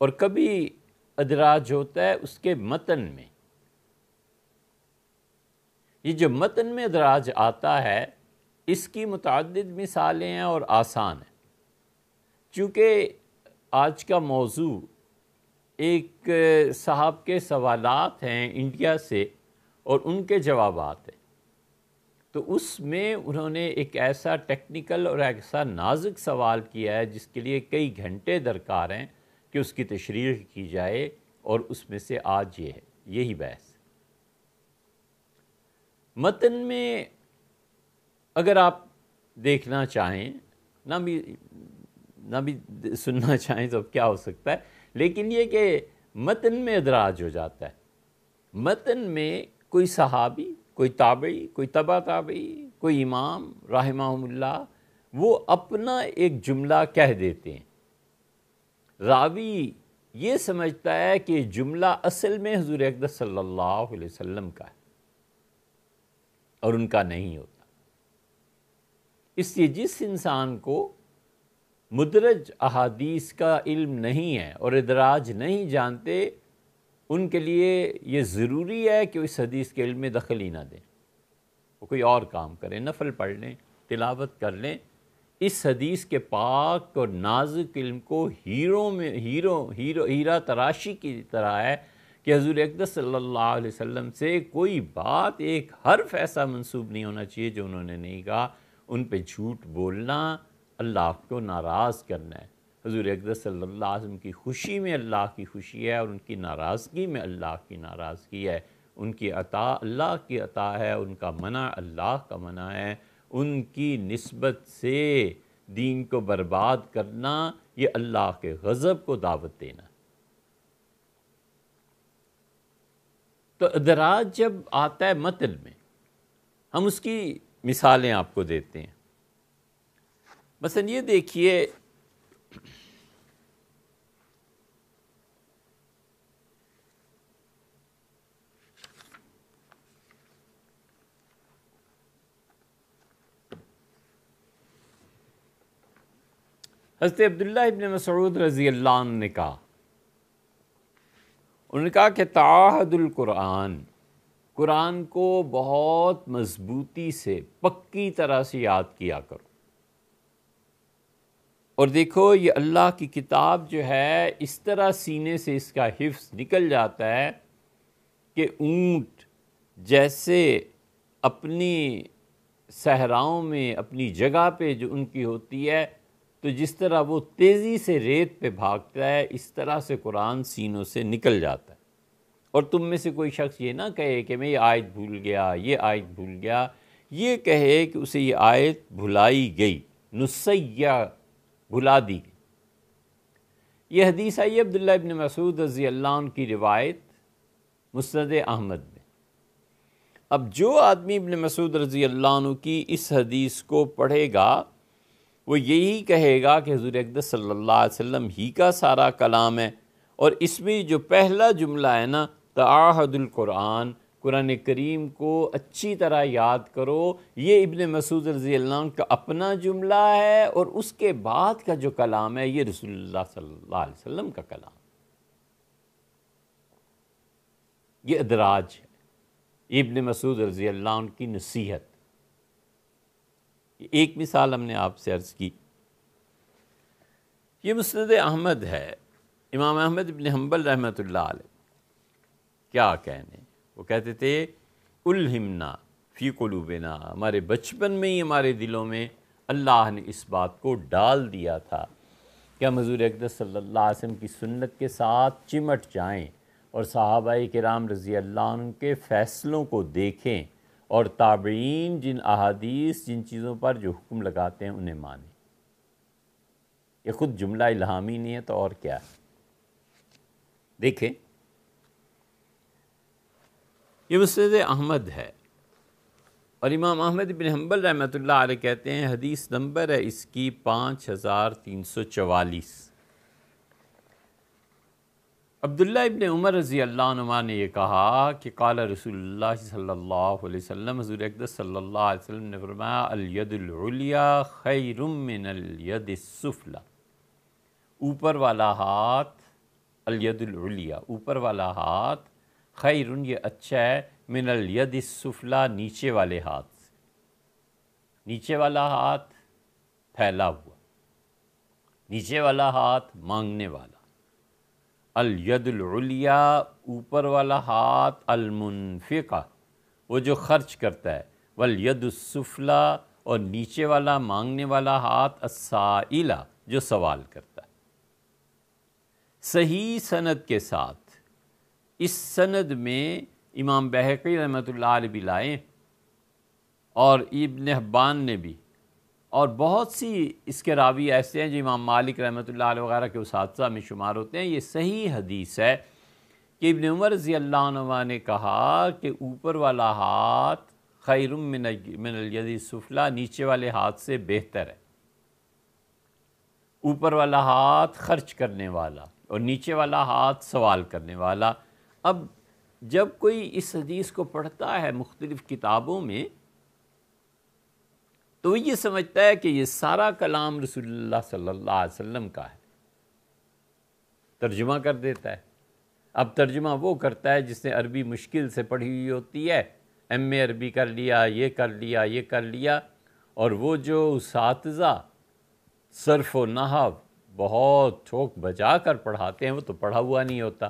A: اور کبھی ادراج ہوتا ہے اس کے متن میں۔ یہ جو متن میں ادراج آتا ہے اس کی متعدد مثالیں ہیں اور آسان ہیں۔ چونکہ آج کا موضوع ایک صاحب کے سوالات ہیں انڈیا سے اور ان کے جوابات ہیں، تو اس میں انہوں نے ایک ایسا ٹیکنیکل اور ایسا نازک سوال کیا ہے جس کے لیے کئی گھنٹے درکار ہیں کہ اس کی تشریح کی جائے، اور اس میں سے آج یہ ہے، یہی بحث۔ متن میں اگر آپ دیکھنا چاہیں، نہ بھی سننا چاہیں تو اب کیا ہو سکتا ہے، لیکن یہ کہ متن میں ادراج ہو جاتا ہے۔ متن میں کوئی صحابی، کوئی تابعی، کوئی تبع تابعی، کوئی امام رحمہم اللہ، وہ اپنا ایک جملہ کہہ دیتے ہیں۔ راوی یہ سمجھتا ہے کہ جملہ اصل میں حضور اقدس صلی اللہ علیہ وسلم کا ہے اور ان کا نہیں ہوتا۔ اس لیے جس انسان کو مدرج احادیث کا علم نہیں ہے اور ادراج نہیں جانتے، ان کے لیے یہ ضروری ہے کہ وہ اس حدیث کے علم میں دخل ہی نہ دیں، وہ کوئی اور کام کریں، نفل پڑھ لیں، تلاوت کر لیں۔ اس حدیث کے پاک اور نازک علم کو ہیرا تراشی کی طرح ہے کہ حضور اقدس صلی اللہ علیہ وسلم سے کوئی بات، ایک حرف ایسا منسوب نہیں ہونا چاہیے جو انہوں نے نہیں کہا۔ ان پہ جھوٹ بولنا اللہ کو ناراض کرنا ہے۔ حضور اقدس صلی اللہ علیہ وسلم کی خوشی میں اللہ کی خوشی ہے، اور ان کی ناراضگی میں اللہ کی ناراضگی ہے۔ ان کی عطا اللہ کی عطا ہے، ان کا منع اللہ کا منع ہے۔ ان کی نسبت سے دین کو برباد کرنا یہ اللہ کے غضب کو دعوت دینا۔ تو ادراج جب آتا ہے متن میں، ہم اس کی مثالیں آپ کو دیتے ہیں۔ مثلا یہ دیکھیے، حضرت عبداللہ ابن مسعود رضی اللہ عنہ نے کہا، انہوں نے کہا کہ تعاہد القرآن، قرآن کو بہت مضبوطی سے، پکی طرح سے یاد کیا کرو۔ اور دیکھو یہ اللہ کی کتاب جو ہے، اس طرح سینے سے اس کا حفظ نکل جاتا ہے کہ اونٹ جیسے اپنی صحراؤں میں اپنی جگہ پہ جو ان کی ہوتی ہے، تو جس طرح وہ تیزی سے ریت پہ بھاگتا ہے، اس طرح سے قرآن سینوں سے نکل جاتا ہے۔ اور تم میں سے کوئی شخص یہ نہ کہے کہ میں یہ آیت بھول گیا، یہ آیت بھول گیا، یہ کہے کہ اسے یہ آیت بھلائی گئی، نسیہ، بھلا دی گئی۔ یہ حدیث آئی عبداللہ ابن مسعود رضی اللہ عنہ کی روایت مسند احمد میں۔ اب جو آدمی ابن مسعود رضی اللہ عنہ کی اس حدیث کو پڑھے گا، وہ یہی کہے گا کہ حضور اقدس صلی اللہ علیہ وسلم ہی کا سارا کلام ہے، اور اس میں جو پہلا جملہ ہے نا، تعاہد القرآن، قرآن کریم کو اچھی طرح یاد کرو، یہ ابن مسعود رضی اللہ عنہ کا اپنا جملہ ہے، اور اس کے بعد کا جو کلام ہے یہ رسول اللہ صلی اللہ علیہ وسلم کا کلام۔ یہ ادراج ہے، یہ ابن مسعود رضی اللہ عنہ کی نصیحت۔ ایک مثال ہم نے آپ سے عرض کی، یہ مسند احمد ہے، امام احمد بن حنبل رحمۃ اللہ علیہ، کیا کہنے، وہ کہتے تھے الہمنا فی قلوبنا، ہمارے بچپن میں ہی ہمارے دلوں میں اللہ نے اس بات کو ڈال دیا تھا کہ ہم حضور اقدس صلی اللہ علیہ وسلم کی سنت کے ساتھ چمٹ جائیں، اور صحابہ کرام رضی اللہ عنہ کے فیصلوں کو دیکھیں، اور تابعین جن احادیث، جن چیزوں پر جو حکم لگاتے ہیں انہیں مانیں۔ یہ خود جملہ الہامی نہیں ہے تو اور کیا ہے؟ دیکھیں، یہ مسند احمد ہے، اور امام احمد بن حنبل رحمۃ اللہ علیہ کہتے ہیں، حدیث نمبر ہے اس کی 5344۔ عبداللہ ابن عمر رضی اللہ عنہ نے یہ کہا کہ قال رسول اللہ صلی اللہ علیہ وسلم، حضور اقدس صلی اللہ علیہ وسلم نے فرمایا، الید العلیٰ خیر من الید السفلی، اوپر والا ہاتھ، الید العلیٰ، اوپر والا ہاتھ، خیر، یہ اچھا ہے، من الید السفلی، نیچے والے ہاتھ سے۔ نیچے والا ہاتھ پھیلا ہوا، نیچے والا ہاتھ مانگنے والا، الید العلیٰ، اوپر والا ہاتھ، المنفقہ، وہ جو خرچ کرتا ہے، والید السفلی، اور نیچے والا مانگنے والا ہاتھ، السائلہ، جو سوال کرتا ہے۔ صحیح سند کے ساتھ، اس سند میں امام بہقی رحمۃ اللہ علیہ بھی لائے، اور ابن حبان نے بھی، اور بہت سی اس کے راوی ایسے ہیں جو امام مالک رحمۃ اللہ علیہ وغیرہ کے اساتذہ میں شمار ہوتے ہیں۔ یہ صحیح حدیث ہے کہ ابن عمر رضی اللہ عنہ نے کہا کہ اوپر والا ہاتھ خیر من الید السفلی، نیچے والے ہاتھ سے بہتر ہے۔ اوپر والا ہاتھ خرچ کرنے والا، اور نیچے والا ہاتھ سوال کرنے والا۔ اب جب کوئی اس حدیث کو پڑھتا ہے مختلف کتابوں میں، تو وہ یہ سمجھتا ہے کہ یہ سارا کلام رسول اللہ صلی اللہ علیہ وسلم کا ہے، ترجمہ کر دیتا ہے۔ اب ترجمہ وہ کرتا ہے جس نے عربی مشکل سے پڑھی ہوئی ہوتی ہے، ایم اے عربی کر لیا، یہ کر لیا، یہ کر لیا، اور وہ جو اساتذہ صرف و نحو بہت ٹھوک بجا کر پڑھاتے ہیں وہ تو پڑھا ہوا نہیں ہوتا،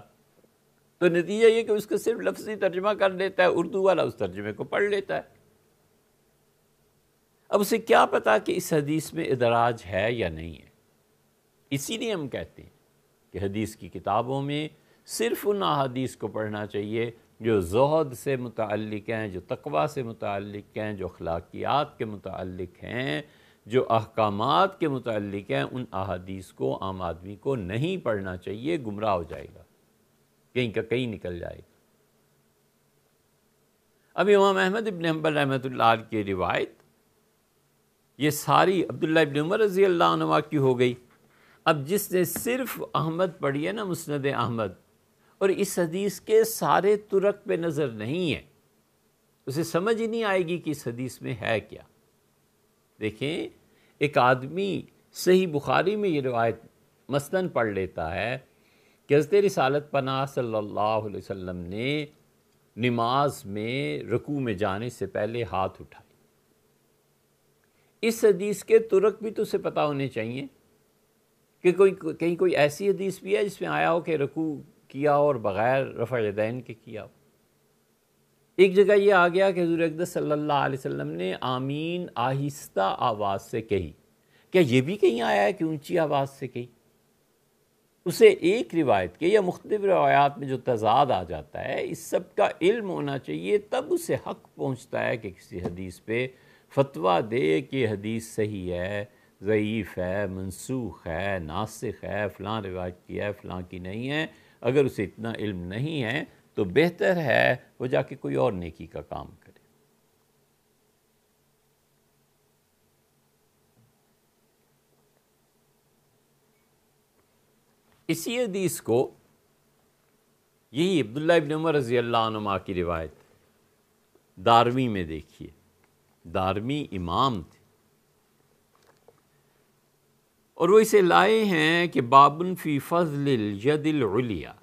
A: تو نتیجہ یہ کہ اس کا صرف لفظی ترجمہ کر لیتا ہے، اردو والا اس ترجمے کو پڑھ لیتا ہے۔ اب اسے کیا پتا کہ اس حدیث میں ادراج ہے یا نہیں ہے؟ اسی لیے ہم کہتے ہیں کہ حدیث کی کتابوں میں صرف ان احادیث کو پڑھنا چاہیے جو زہد سے متعلق ہیں، جو تقویٰ سے متعلق ہیں، جو اخلاقیات کے متعلق ہیں، جو احکامات کے متعلق ہیں۔ ان احادیث کو عام آدمی کو نہیں پڑھنا چاہیے، گمراہ ہو جائے گا، کہیں کا کہیں نکل جائے گا۔ اب امام احمد ابن حنبل رحمۃ اللہ علیہ کی روایت یہ ساری عبداللہ ابن عمر رضی اللہ عنہ کی ہو گئی۔ اب جس نے صرف احمد پڑھی ہے نا، مسند احمد، اور اس حدیث کے سارے طرق پہ نظر نہیں ہے، اسے سمجھ ہی نہیں آئے گی کہ اس حدیث میں ہے کیا۔ دیکھیں، ایک آدمی صحیح بخاری میں یہ روایت مثلاً پڑھ لیتا ہے کہ حضرت رسالت پناہ صلی اللہ علیہ وسلم نے نماز میں رکوع میں جانے سے پہلے ہاتھ اٹھائے۔ اس حدیث کے طرق بھی تو اسے پتہ ہونے چاہیے کہ کہیں کوئی ایسی حدیث بھی ہے جس میں آیا ہو کہ رکوع کیا اور بغیر رفع یدین کے کیا ہو۔ ایک جگہ یہ آ گیا کہ حضور اقدس صلی اللہ علیہ وسلم نے آمین آہستہ آواز سے کہی، کیا یہ بھی کہیں آیا ہے کہ اونچی آواز سے کہی؟ اسے ایک روایت کے یا مختلف روایات میں جو تضاد آ جاتا ہے، اس سب کا علم ہونا چاہیے، تب اسے حق پہنچتا ہے کہ کسی حدیث پہ فتویٰ دے کہ یہ حدیث صحیح ہے، ضعیف ہے، منسوخ ہے، ناسخ ہے، فلاں روایت کی ہے، فلاں کی نہیں ہے۔ اگر اسے اتنا علم نہیں ہے تو بہتر ہے وہ جا کے کوئی اور نیکی کا کام کرے۔ اسی حدیث کو یہی عبداللہ ابن عمر رضی اللہ عنہ کی روایت دارمی میں دیکھیے، دارمی امام تھے اور وہ اسے لائے ہیں کہ بابن فی فضل الید العلیٰ،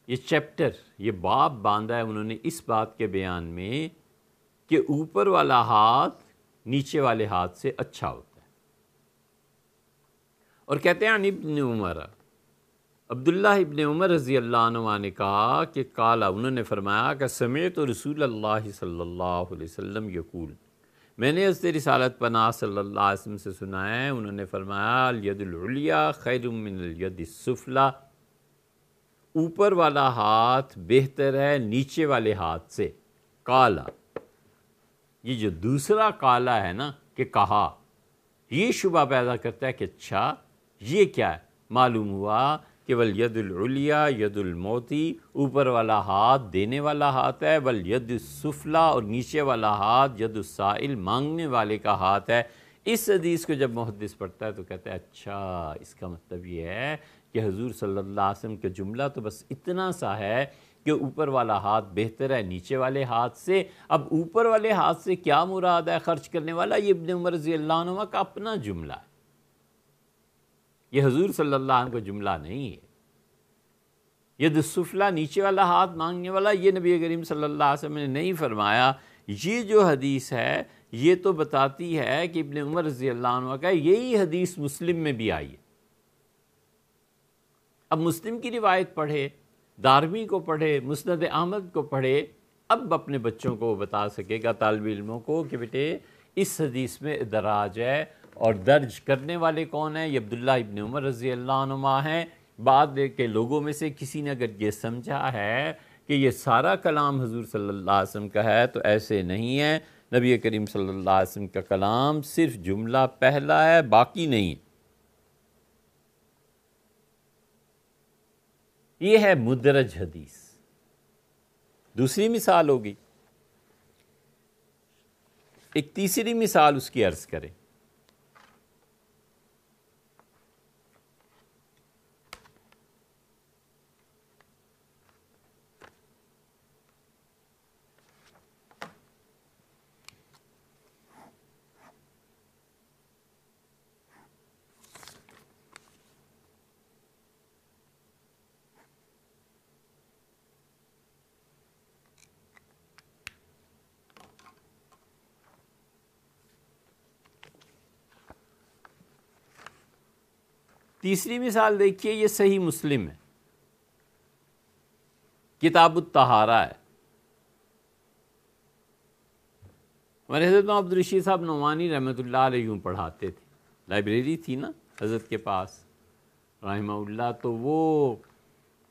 A: یہ چیپٹر، یہ باب باندھا ہے انہوں نے اس بات کے بیان میں کہ اوپر والا ہاتھ نیچے والے ہاتھ سے اچھا ہوتا ہے۔ اور کہتے ہیں عن ابن عمر، عبداللہ ابن عمر رضی اللہ عنہ نے کہا کہ قالا، انہوں نے فرمایا کہ سمعت رسول اللہ صلی اللہ علیہ وسلم یقول، میں نے حضرت رسالت پناہ صلی اللہ علیہ وسلم سے سنا ہے، انہوں نے فرمایا الید العلیٰ خیر من الید السفلیٰ، اوپر والا ہاتھ بہتر ہے نیچے والے ہاتھ سے۔ قالا، یہ جو دوسرا قالا ہے نا کہ کہا، یہ شبہ پیدا کرتا ہے کہ اچھا یہ کیا ہے؟ معلوم ہوا کہ والید العلیٰ ید المعطی، اوپر والا ہاتھ دینے والا ہاتھ ہے، والید السفلیٰ، اور نیچے والا ہاتھ ید السائل، مانگنے والے کا ہاتھ ہے۔ اس حدیث کو جب محدث پڑھتا ہے تو کہتا ہے اچھا اس کا مطلب یہ ہے کہ حضور صلی اللہ علیہ وسلم کا جملہ تو بس اتنا سا ہے کہ اوپر والا ہاتھ بہتر ہے نیچے والے ہاتھ سے۔ اب اوپر والے ہاتھ سے کیا مراد ہے خرچ کرنے والا؟ یہ ابن عمر رضی اللہ عنہ کا اپنا جملہ ہے، یہ حضور صلی اللہ علیہ وسلم کا جملہ نہیں ہے۔ ید السفلیٰ، نیچے والا ہاتھ مانگنے والا، یہ نبی کریم صلی اللہ علیہ وسلم نے نہیں فرمایا۔ یہ جو حدیث ہے یہ تو بتاتی ہے کہ ابن عمر رضی اللہ عنہ کا یہی حدیث مسلم میں بھی آئی ہے۔ اب مسلم کی روایت پڑھے، دارمی کو پڑھے، مسند احمد کو پڑھے، اب اپنے بچوں کو بتا سکے گا، طالب علموں کو، کہ بیٹے اس حدیث میں ادراج ہے، اور درج کرنے والے کون ہیں؟ یہ عبداللہ ابن عمر رضی اللہ عنہ ہیں۔ بعد کے لوگوں میں سے کسی نے اگر یہ سمجھا ہے کہ یہ سارا کلام حضور صلی اللہ علیہ وسلم کا ہے تو ایسے نہیں ہے، نبی کریم صلی اللہ علیہ وسلم کا کلام صرف جملہ پہلا ہے، باقی نہیں۔ یہ ہے مدرج حدیث۔ دوسری مثال ہوگی، ایک تیسری مثال اس کی عرض کریں۔ تیسری مثال دیکھیے، یہ صحیح مسلم ہے، کتاب الطہارہ ہے۔ ہمارے حضرت عبد الرشید صاحب نعمانی رحمۃ اللہ علیہ یوں پڑھاتے تھے، لائبریری تھی نا حضرت کے پاس رحمہ اللہ، تو وہ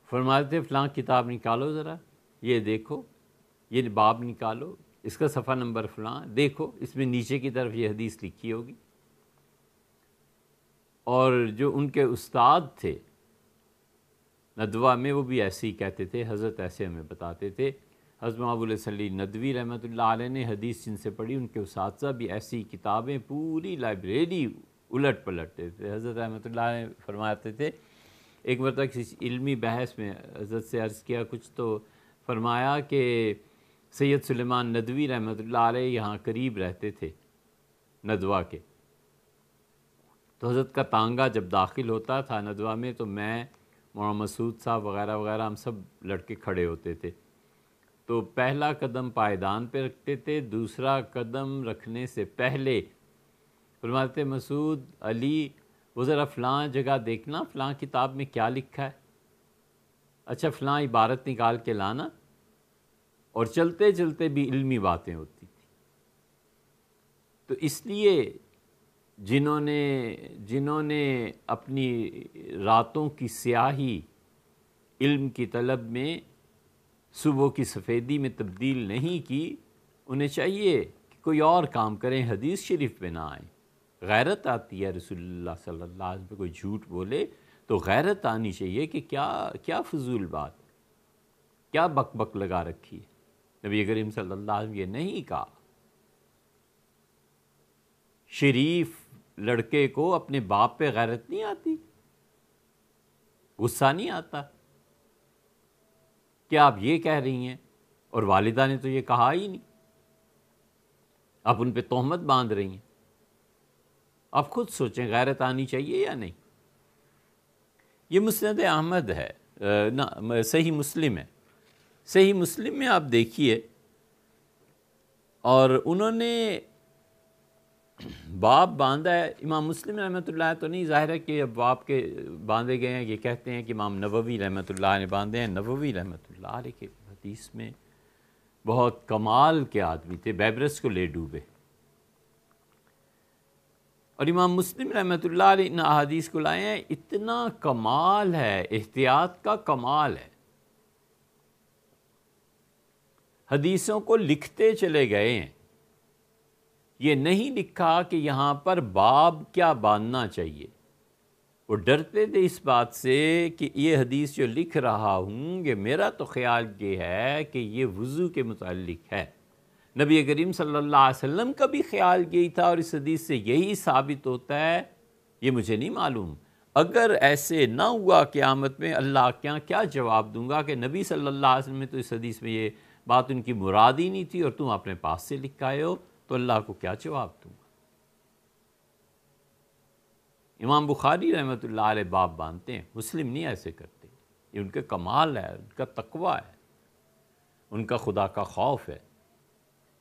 A: فرماتے تھے فلاں کتاب نکالو ذرا، یہ دیکھو، یہ باب نکالو، اس کا صفحہ نمبر فلاں دیکھو، اس میں نیچے کی طرف یہ حدیث لکھی ہوگی۔ اور جو ان کے استاد تھے ندوہ میں، وہ بھی ایسے ہی کہتے تھے، حضرت ایسے ہمیں بتاتے تھے۔ حضرت ابو الحسن ندوی رحمۃ اللہ علیہ نے حدیث جن سے پڑھی، ان کے اساتذہ بھی ایسی کتابیں پوری لائبریری الٹ پلٹتے تھے۔ حضرت رحمۃ اللہ علیہ فرماتے تھے، ایک مرتبہ کسی علمی بحث میں حضرت سے عرض کیا کچھ، تو فرمایا کہ سید سلیمان ندوی رحمۃ اللہ علیہ یہاں قریب رہتے تھے ندوہ کے، تو حضرت کا تانگا جب داخل ہوتا تھا ندوہ میں، تو میں، مولانا مسعود صاحب وغیرہ وغیرہ، ہم سب لڑکے کھڑے ہوتے تھے، تو پہلا قدم پائیدان پہ رکھتے تھے، دوسرا قدم رکھنے سے پہلے فرماتے مسعود، علی، وہ ذرا فلاں جگہ دیکھنا، فلاں کتاب میں کیا لکھا ہے، اچھا فلاں عبارت نکال کے لانا، اور چلتے چلتے بھی علمی باتیں ہوتی تھی۔ تو اس لیے جنہوں نے اپنی راتوں کی سیاہی علم کی طلب میں صبح کی سفیدی میں تبدیل نہیں کی، انہیں چاہیے کہ کوئی اور کام کریں، حدیث شریف پہ نہ آئیں۔ غیرت آتی ہے رسول اللہ صلی اللہ علیہ وسلم پہ کوئی جھوٹ بولے تو غیرت آنی چاہیے کہ کیا فضول بات، کیا بک بک لگا رکھی ہے۔ نبی کریم صلی اللہ علیہ وسلم یہ نہیں کہا۔ شریف لڑکے کو اپنے باپ پہ غیرت نہیں آتی، غصہ نہیں آتا؟ کیا آپ یہ کہہ رہی ہیں، اور والدہ نے تو یہ کہا ہی نہیں، آپ ان پہ تہمت باندھ رہی ہیں؟ آپ خود سوچیں، غیرت آنی چاہیے یا نہیں؟ یہ مسند احمد ہے، صحیح مسلم ہے۔ صحیح مسلم میں آپ دیکھیے، اور انہوں نے باب باندھا ہے، امام مسلم رحمۃ اللہ تو نہیں، ظاہر ہے کہ اب باب کے باندھے گئے ہیں، یہ کہتے ہیں کہ امام نووی رحمۃ اللہ نے باندھے ہیں۔ نووی رحمۃ اللہ علیہ کے حدیث میں بہت کمال کے آدمی تھے، بیبرس کو لے ڈوبے، اور امام مسلم رحمۃ اللہ علیہ ان احادیث کو لائے ہیں۔ اتنا کمال ہے، احتیاط کا کمال ہے، حدیثوں کو لکھتے چلے گئے ہیں۔ یہ نہیں لکھا کہ یہاں پر باب کیا باندھنا چاہیے، وہ ڈرتے تھے اس بات سے کہ یہ حدیث جو لکھ رہا ہوں، یہ میرا تو خیال یہ ہے کہ یہ وضو کے متعلق ہے، نبی کریم صلی اللہ علیہ وسلم کا بھی خیال یہی تھا، اور اس حدیث سے یہی ثابت ہوتا ہے، یہ مجھے نہیں معلوم۔ اگر ایسے نہ ہوا قیامت میں، اللہ کیا جواب دوں گا کہ نبی صلی اللہ علیہ وسلم میں تو اس حدیث میں یہ بات ان کی مراد ہی نہیں تھی، اور تم اپنے پاس سے لکھ آئے ہو، تو اللہ کو کیا جواب دوں گا؟ امام بخاری رحمۃ اللہ علیہ باب باندھتے ہیں، مسلم نہیں ایسے کرتے، یہ ان کے کمال ہے، ان کا تقویٰ ہے، ان کا خدا کا خوف ہے۔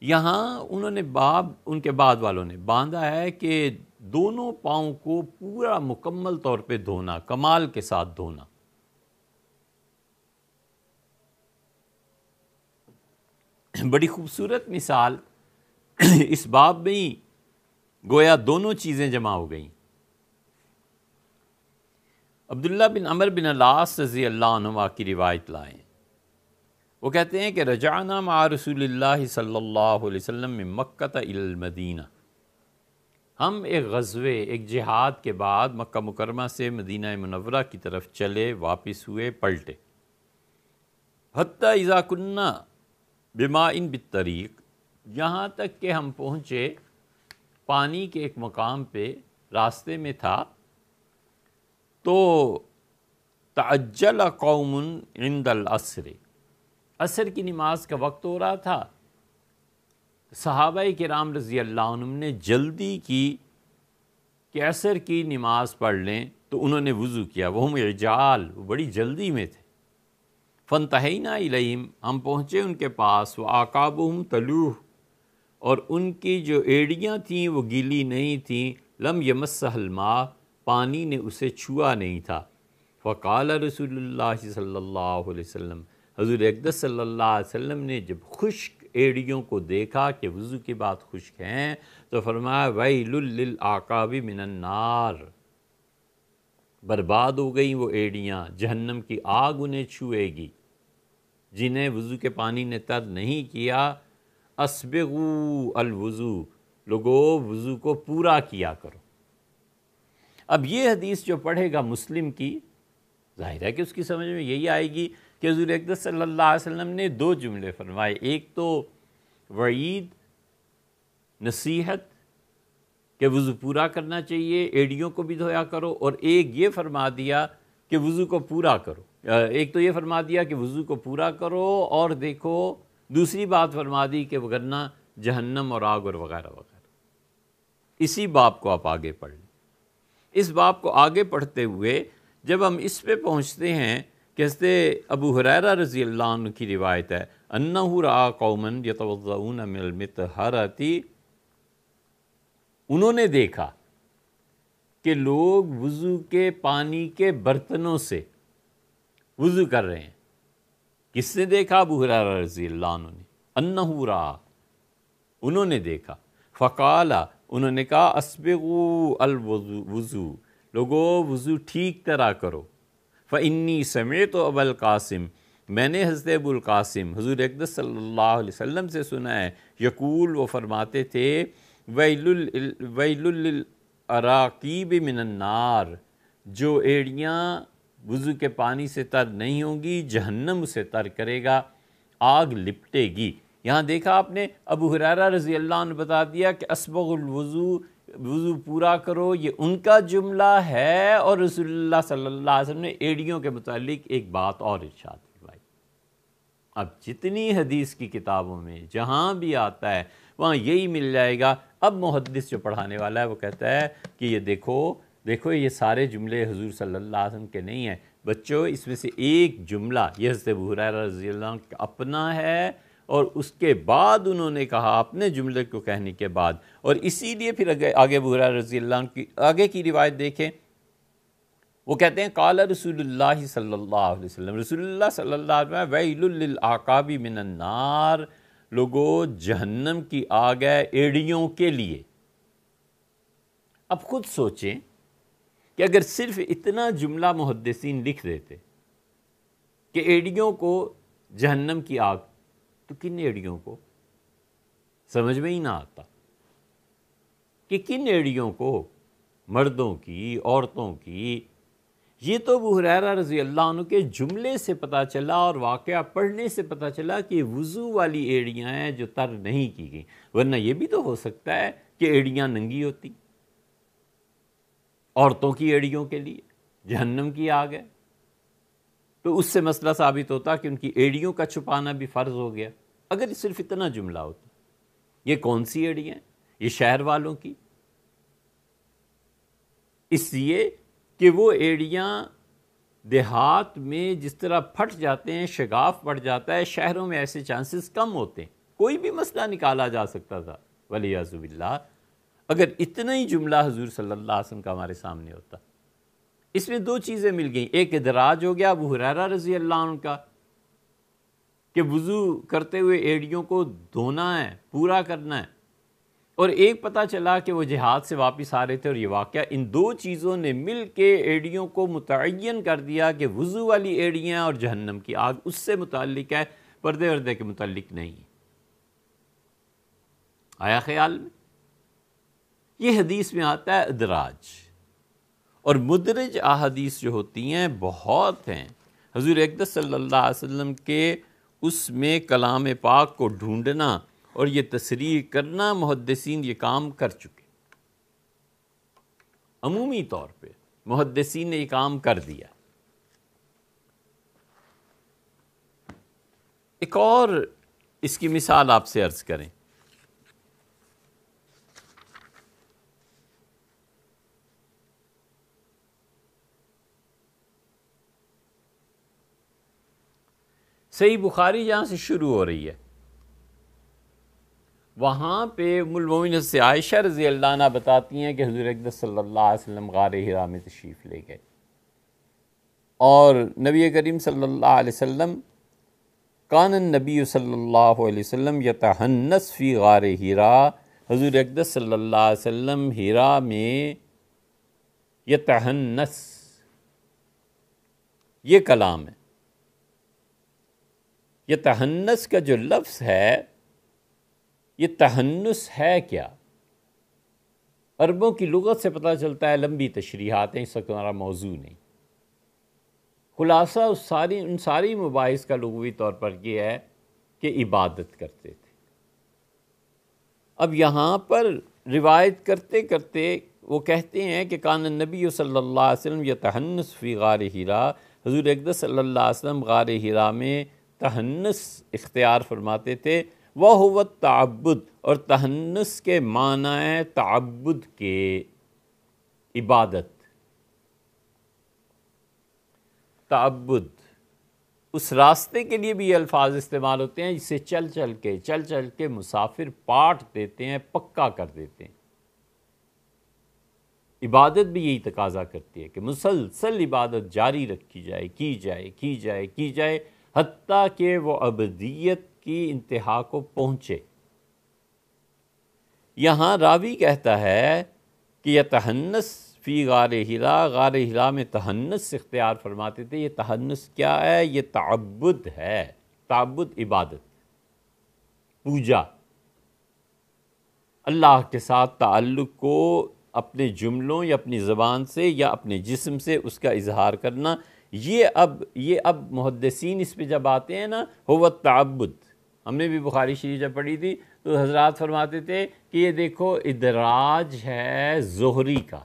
A: یہاں انہوں نے باب، ان کے بعد والوں نے باندھا ہے کہ دونوں پاؤں کو پورا مکمل طور پہ دھونا، کمال کے ساتھ دھونا۔ بڑی خوبصورت مثال اس باب میں ہی گویا دونوں چیزیں جمع ہو گئیں۔ عبداللہ بن عمر بن العاص رضی اللہ عنہ کی روایت لائیں، وہ کہتے ہیں کہ رجعنا مع رسول اللہ صلی اللہ علیہ وسلم من مکہ الی المدینہ، ہم ایک غزوے، ایک جہاد کے بعد مکہ مکرمہ سے مدینہ منورہ کی طرف چلے، واپس ہوئے، پلٹے۔ حتی اذا کننا بماء بالطریق، یہاں تک کہ ہم پہنچے پانی کے ایک مقام پہ، راستے میں تھا، تو تعجل قوم عند العصر، عصر کی نماز کا وقت ہو رہا تھا، صحابہ کرام رضی اللہ عنہم نے جلدی کی کہ عصر کی نماز پڑھ لیں، تو انہوں نے وضو کیا، وہم عجال، وہ بڑی جلدی میں تھے۔ فانتہینا الیہم، ہم پہنچے ان کے پاس، وآقابہم تلوح، اور ان کی جو ایڑیاں تھیں وہ گیلی نہیں تھیں، لم یمسہ الماء، پانی نے اسے چھوا نہیں تھا۔ فقال رسول اللہ صلی اللہ علیہ وسلم، حضور اقدس صلی اللہ علیہ وسلم نے جب خشک ایڑیوں کو دیکھا کہ وضو کے بعد خشک ہیں تو فرمایا ویل للعقاب من النار، برباد ہو گئیں وہ ایڑیاں، جہنم کی آگ انہیں چھوئے گی جنہیں وضو کے پانی نے تر نہیں کیا۔ اسبغوا الوضو، لوگو وضو کو پورا کیا کرو۔ اب یہ حدیث جو پڑھے گا مسلم کی، ظاہر ہے کہ اس کی سمجھ میں یہی آئے گی کہ حضور اقدس صلی اللہ علیہ وسلم نے دو جملے فرمائے، ایک تو وعید، نصیحت کہ وضو پورا کرنا چاہیے، ایڑیوں کو بھی دھویا کرو، اور ایک یہ فرما دیا کہ وضو کو پورا کرو، ایک تو یہ فرما دیا کہ وضو کو پورا کرو، اور دیکھو دوسری بات فرما دی کہ وگرنہ جہنم اور آگ اور وغیرہ وغیرہ۔ اسی باب کو آپ آگے پڑھ لیں۔ اس باب کو آگے پڑھتے ہوئے جب ہم اس پہ پہنچتے ہیں کہ حضرت ابو ہریرہ رضی اللہ عنہ کی روایت ہے انہ رأى قوما یتوضؤون من المطہرۃ، انہوں نے دیکھا کہ لوگ وضو کے پانی کے برتنوں سے وضو کر رہے ہیں۔ کس نے دیکھا؟ ابو ہریرہ رضی اللہ عنہ نے، انہ رأى، انہوں نے دیکھا۔ فقال، انہوں نے کہا اسبغوا الوضو، لوگو وضو ٹھیک طرح کرو۔ فإنی سمعت ابا القاسم، میں نے حضرت ابو القاسم حضور اقدس صلی اللہ علیہ وسلم سے سنا ہے، یقول، وہ فرماتے تھے ویل للعراقیب من النار، جو ایڑیاں وضو کے پانی سے تر نہیں ہوں گی جہنم اسے تر کرے گا، آگ لپٹے گی۔ یہاں دیکھا آپ نے ابو ہریرہ رضی اللہ عنہ بتا دیا کہ اسبغ الوضو، وضو پورا کرو، یہ ان کا جملہ ہے، اور رسول اللہ صلی اللہ علیہ وسلم نے ایڑیوں کے متعلق ایک بات اور ارشاد فرمائی۔ اب جتنی حدیث کی کتابوں میں جہاں بھی آتا ہے وہاں یہی مل جائے گا۔ اب محدث جو پڑھانے والا ہے وہ کہتا ہے کہ یہ دیکھو یہ سارے جملے حضور صلی اللہ علیہ وسلم کے نہیں ہیں بچوں، اس میں سے ایک جملہ یہ حضرت ابو ہریرہ رضی اللہ عنہ کا اپنا ہے، اور اس کے بعد انہوں نے کہا اپنے جملے کو کہنے کے بعد، اور اسی لیے پھر آگے ابو ہریرہ رضی اللہ عنہ کی آگے کی روایت دیکھیں، وہ کہتے ہیں قال رسول اللہ صلی اللہ علیہ وسلم، رسول اللہ صلی اللہ علیہ وسلم ویل للعقاب من النار، لوگو جہنم کی آگ ہے ایڑیوں کے لیے۔ اب خود سوچیں کہ اگر صرف اتنا جملہ محدثین لکھ دیتے کہ ایڑیوں کو جہنم کی آگ، تو کن ایڑیوں کو؟ سمجھ میں ہی نہ آتا کہ کن ایڑیوں کو، مردوں کی، عورتوں کی۔ یہ تو ابو ہریرہ رضی اللہ عنہ کے جملے سے پتہ چلا اور واقعہ پڑھنے سے پتہ چلا کہ وضو والی ایڑیاں ہیں جو تر نہیں کی گئیں، ورنہ یہ بھی تو ہو سکتا ہے کہ ایڑیاں ننگی ہوتی، عورتوں کی ایڑیوں کے لیے جہنم کی آگ ہے، تو اس سے مسئلہ ثابت ہوتا کہ ان کی ایڑیوں کا چھپانا بھی فرض ہو گیا اگر صرف اتنا جملہ ہوتا۔ یہ کون سی ایڑیاں ہیں؟ یہ شہر والوں کی، اس لیے کہ وہ ایڑیاں دیہات میں جس طرح پھٹ جاتے ہیں، شگاف پڑ جاتا ہے، شہروں میں ایسے چانسز کم ہوتے ہیں، کوئی بھی مسئلہ نکالا جا سکتا تھا والعیاذ باللہ اگر اتنا ہی جملہ حضور صلی اللہ علیہ وسلم کا ہمارے سامنے ہوتا۔ اس میں دو چیزیں مل گئیں، ایک ادراج ہو گیا ابو ہریرہ رضی اللہ عنہ کا کہ وضو کرتے ہوئے ایڑیوں کو دھونا ہے، پورا کرنا ہے، اور ایک پتہ چلا کہ وہ جہاد سے واپس آ رہے تھے، اور یہ واقعہ ان دو چیزوں نے مل کے ایڑیوں کو متعین کر دیا کہ وضو والی ایڑیاں اور جہنم کی آگ اس سے متعلق ہے، پردے وردے کے متعلق نہیں۔ آیا خیال میں؟ یہ حدیث میں آتا ہے ادراج، اور مدرج احادیث جو ہوتی ہیں بہت ہیں۔ حضور اقدس صلی اللہ علیہ وسلم کے اس میں کلام پاک کو ڈھونڈنا اور یہ تصریح کرنا محدثین یہ کام کر چکے، عمومی طور پہ محدثین نے یہ کام کر دیا۔ ایک اور اس کی مثال آپ سے عرض کریں، صحیح بخاری جہاں سے شروع ہو رہی ہے، وہاں پہ ام المومنین سے عائشہ رضی اللہ عنہ بتاتی ہیں کہ حضور اقدس صلی اللہ علیہ وسلم غار حرا میں تشریف لے گئے، اور نبی کریم صلی اللہ علیہ وسلم کان النبی صلی اللہ علیہ وسلم یتحنس فی غار حرا، حضور اقدس صلی اللہ علیہ وسلم حرا میں یتحنس، یہ کلام ہے۔ یہ تحنس کا جو لفظ ہے، یہ تحنس ہے کیا؟ عربوں کی لغت سے پتہ چلتا ہے، لمبی تشریحات ہیں، اس وقت ہمارا موضوع نہیں۔ خلاصہ ان ساری مباحث کا لغوی طور پر یہ ہے کہ عبادت کرتے تھے۔ اب یہاں پر روایت کرتے کرتے وہ کہتے ہیں کہ کان النبی صلی اللہ علیہ وسلم یتحنس فی غار حرا، حضور اقدس صلی اللہ علیہ وسلم غار حرا میں تحنس اختیار فرماتے تھے۔ وَهُوَ التعبد، اور تحنس کے معنی ہے تعبد کے، عبادت، تعبد۔ اس راستے کے لیے بھی یہ الفاظ استعمال ہوتے ہیں جسے چل چل کے مسافر پاٹ دیتے ہیں، پکا کر دیتے ہیں۔ عبادت بھی یہی تقاضا کرتی ہے کہ مسلسل عبادت جاری رکھی جائے، کی جائے حتیٰ کہ وہ ابدیت کی انتہا کو پہنچے۔ یہاں راوی کہتا ہے کہ یہ تحنس فی غار حرا، غار حرا میں تحنس اختیار فرماتے تھے۔ یہ تحنس کیا ہے؟ یہ تعبد ہے، تعبد، عبادت، پوجا، اللہ کے ساتھ تعلق کو اپنے جملوں یا اپنی زبان سے یا اپنے جسم سے اس کا اظہار کرنا۔ یہ اب محدثین اس پہ جب آتے ہیں نا، هو التعبد، ہم نے بھی بخاری شریف جب پڑھی تھی تو حضرات فرماتے تھے کہ یہ دیکھو ادراج ہے زہری کا،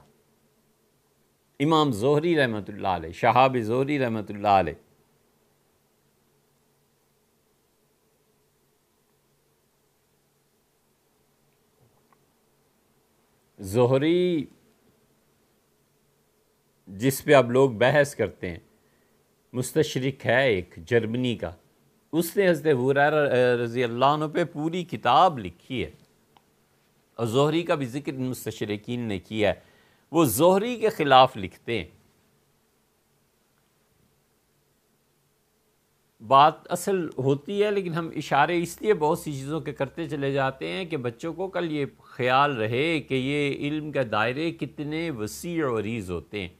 A: امام زہری رحمۃ اللہ علیہ، شہاب زہری رحمۃ اللہ علیہ، زہری جس پہ اب لوگ بحث کرتے ہیں، مستشرق ہے ایک جرمنی کا، اس نے حضرت ابو ہریرہ رضی اللہ عنہ پہ پوری کتاب لکھی ہے، اور زہری کا بھی ذکر مستشرقین نے کیا ہے۔ وہ زہری کے خلاف لکھتے ہیں۔ بات اصل ہوتی ہے، لیکن ہم اشارے اس لیے بہت سی چیزوں کے کرتے چلے جاتے ہیں کہ بچوں کو کل یہ خیال رہے کہ یہ علم کا دائرے کتنے وسیع و عریض ہوتے ہیں۔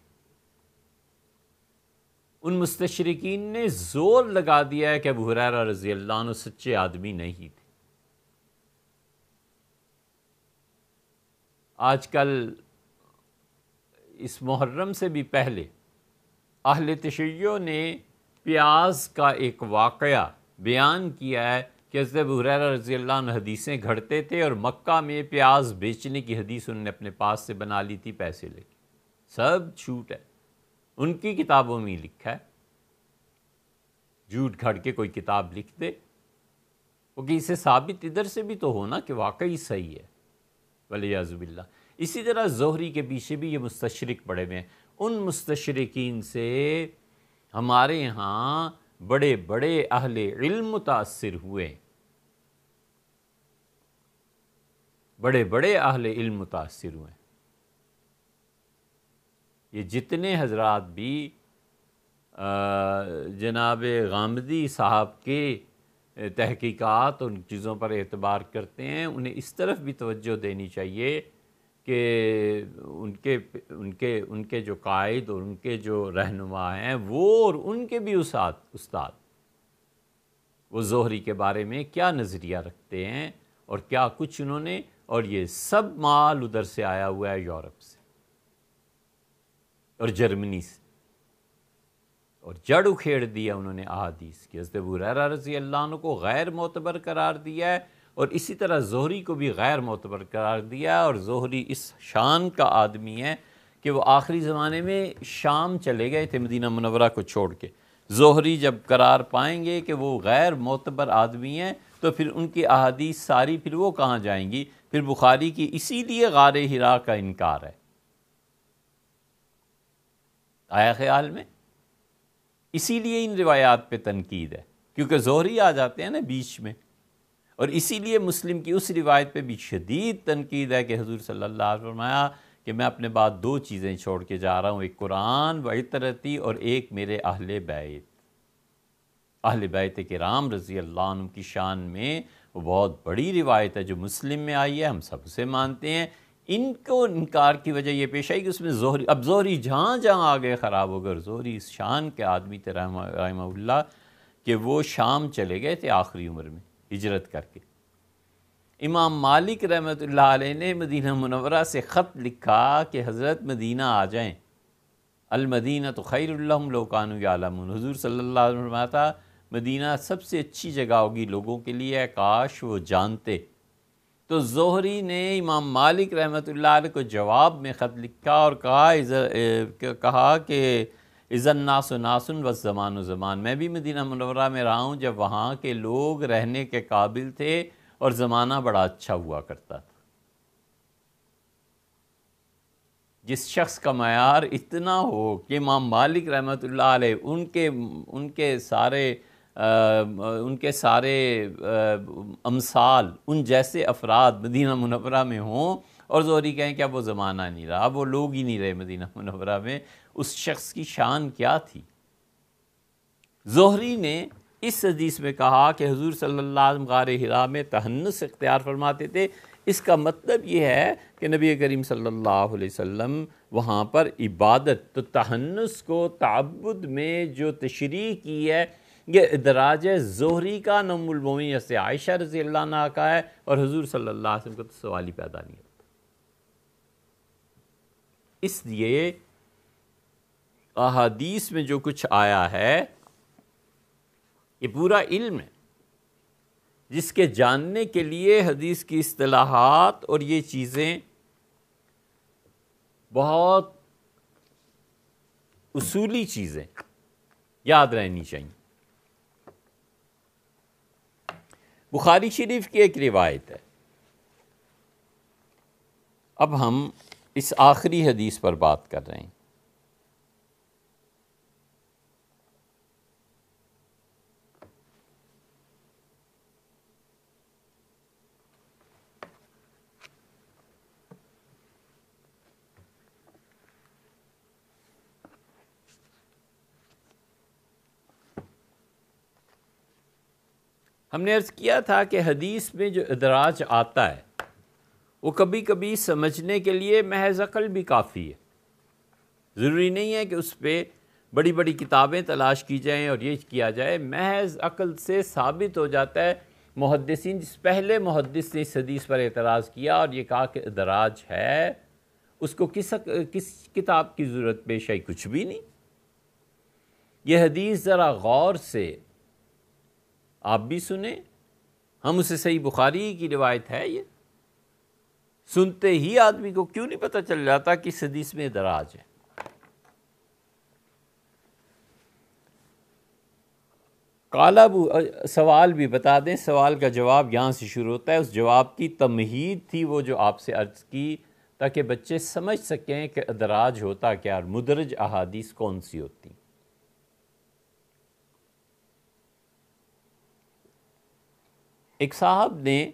A: ان مستشرقین نے زور لگا دیا ہے کہ ابو ہریرہ رضی اللہ عنہ سچے آدمی نہیں تھے۔ آج کل اس محرم سے بھی پہلے اہل تشیع نے پیاز کا ایک واقعہ بیان کیا ہے کہ حضرت ابو ہریرہ رضی اللہ عنہ حدیثیں گھڑتے تھے، اور مکہ میں پیاز بیچنے کی حدیث انہوں نے اپنے پاس سے بنا لی تھی پیسے لے کے۔ سب جھوٹ ہے، ان کی کتابوں میں ہی لکھا ہے۔ جھوٹ گھڑ کے کوئی کتاب لکھ دے، کیونکہ اسے ثابت ادھر سے بھی تو ہونا کہ واقعی صحیح ہے، والعیاذ باللہ۔ اسی طرح زہری کے پیچھے بھی یہ مستشرق پڑے ہوئے ہیں۔ ان مستشرقین سے ہمارے یہاں بڑے بڑے اہل علم متاثر ہوئے، بڑے بڑے اہل علم متاثر ہوئے۔ یہ جتنے حضرات بھی جناب غامدی صاحب کے تحقیقات ان چیزوں پر اعتبار کرتے ہیں، انہیں اس طرف بھی توجہ دینی چاہیے کہ ان کے جو قائد اور ان کے جو رہنما ہیں وہ اور ان کے بھی استاد وہ زہری کے بارے میں کیا نظریہ رکھتے ہیں اور کیا کچھ انہوں نے، اور یہ سب مال ادھر سے آیا ہوا ہے، یورپ سے اور جرمنی سے، اور جڑ اکھیڑ دیا انہوں نے احادیث کی۔ حضرت ابو ہریرہ رضی اللہ عنہ کو غیر معتبر قرار دیا ہے، اور اسی طرح زہری کو بھی غیر معتبر قرار دیا ہے، اور زہری اس شان کا آدمی ہے کہ وہ آخری زمانے میں شام چلے گئے تھے مدینہ منورہ کو چھوڑ کے۔ زہری جب قرار پائیں گے کہ وہ غیر معتبر آدمی ہیں تو پھر ان کی احادیث ساری پھر وہ کہاں جائیں گی؟ پھر بخاری کی اسی لیے غار حرا کا انکار ہے۔ آیا خیال میں؟ اسی لیے ان روایات پہ تنقید ہے، کیونکہ زہری آ جاتے ہیں نا بیچ میں، اور اسی لیے مسلم کی اس روایت پہ بھی شدید تنقید ہے کہ حضور صلی اللہ علیہ وسلم نے فرمایا کہ میں اپنے بعد 2 چیزیں چھوڑ کے جا رہا ہوں، ایک قرآن و عطرتی، اور ایک میرے اہل بیت۔ اہل بیت کرام رضی اللہ عنہ کی شان میں وہ بہت بڑی روایت ہے جو مسلم میں آئی ہے، ہم سب اسے مانتے ہیں۔ ان کو انکار کی وجہ یہ پیش آئی کہ اس میں زہری، اب زہری جہاں جہاں آگے خراب ہو گئے، زہری اس شان کے آدمی تھے رحمہ اللہ کہ وہ شام چلے گئے تھے آخری عمر میں ہجرت کر کے۔ امام مالک رحمۃ اللہ علیہ نے مدینہ منورہ سے خط لکھا کہ حضرت مدینہ آ جائیں، المدینہ تو خیر لہم لو کانوا یعلمون۔ حضور صلی اللہ علیہ وسلم فرمایا تھا مدینہ سب سے اچھی جگہ ہوگی لوگوں کے لیے، کاش وہ جانتے۔ تو زہری نے امام مالک رحمۃ اللہ علیہ کو جواب میں خط لکھا اور کہا کہ اذا الناس ناس والزمان زمان، میں بھی مدینہ منورہ میں رہا ہوں جب وہاں کے لوگ رہنے کے قابل تھے اور زمانہ بڑا اچھا ہوا کرتا تھا۔ جس شخص کا معیار اتنا ہو کہ امام مالک رحمۃ اللہ علیہ ان کے سارے امثال، ان جیسے افراد مدینہ منورہ میں ہوں، اور زہری کہیں کہ اب وہ زمانہ نہیں رہا، اب وہ لوگ ہی نہیں رہے مدینہ منورہ میں، اس شخص کی شان کیا تھی؟ زہری نے اس حدیث میں کہا کہ حضور صلی اللہ علیہ وسلم غار حرا میں تحنث اختیار فرماتے تھے، اس کا مطلب یہ ہے کہ نبی کریم صلی اللہ علیہ وسلم وہاں پر عبادت، تو تحنث کو تعبد میں جو تشریح کی ہے یہ ادراج زہری کا، ام المومنین سے عائشہ رضی اللہ عنہ کا ہے، اور حضور صلی اللہ علیہ وسلم کو تو سوال ہی پیدا نہیں ہوتا۔ اس لیے احادیث میں جو کچھ آیا ہے یہ پورا علم ہے، جس کے جاننے کے لیے حدیث کی اصطلاحات اور یہ چیزیں بہت اصولی چیزیں یاد رہنی چاہیے۔ بخاری شریف کی ایک روایت ہے، اب ہم اس آخری حدیث پر بات کر رہے ہیں۔ ہم نے عرض کیا تھا کہ حدیث میں جو ادراج آتا ہے وہ کبھی کبھی سمجھنے کے لیے محض عقل بھی کافی ہے، ضروری نہیں ہے کہ اس پہ بڑی بڑی کتابیں تلاش کی جائیں اور یہ کیا جائے، محض عقل سے ثابت ہو جاتا ہے۔ محدثین، جس پہلے محدث نے اس حدیث پر اعتراض کیا اور یہ کہا کہ ادراج ہے، اس کو کس کتاب کی ضرورت پیش آئی؟ کچھ بھی نہیں۔ یہ حدیث ذرا غور سے آپ بھی سنیں، ہم اسے صحیح بخاری کی روایت ہے، یہ سنتے ہی آدمی کو کیوں نہیں پتہ چل جاتا کہ اس حدیث میں ادراج ہے؟ سوال بھی بتا دیں، سوال کا جواب یہاں سے شروع ہوتا ہے، اس جواب کی تمہید تھی وہ جو آپ سے عرض کی، تاکہ بچے سمجھ سکیں کہ ادراج ہوتا کیا اور مدرج احادیث کون سی ہوتی۔ ایک صاحب نے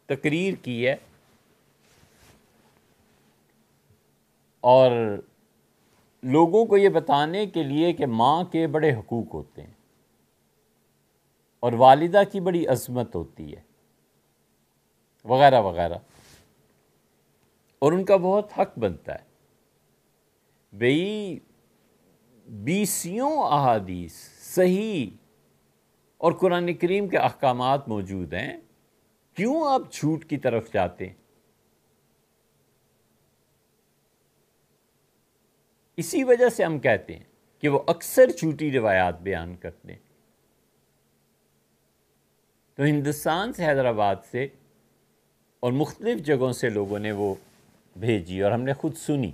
A: تقریر کی ہے اور لوگوں کو یہ بتانے کے لیے کہ ماں کے بڑے حقوق ہوتے ہیں اور والدہ کی بڑی عظمت ہوتی ہے وغیرہ وغیرہ، اور ان کا بہت حق بنتا ہے۔ بھئی 20 احادیث صحیح اور قرآن کریم کے احکامات موجود ہیں، کیوں آپ جھوٹ کی طرف جاتے ہیں؟ اسی وجہ سے ہم کہتے ہیں کہ وہ اکثر جھوٹی روایات بیان کرتے ہیں۔ تو ہندوستان سے، حیدرآباد سے اور مختلف جگہوں سے لوگوں نے وہ بھیجی اور ہم نے خود سنی،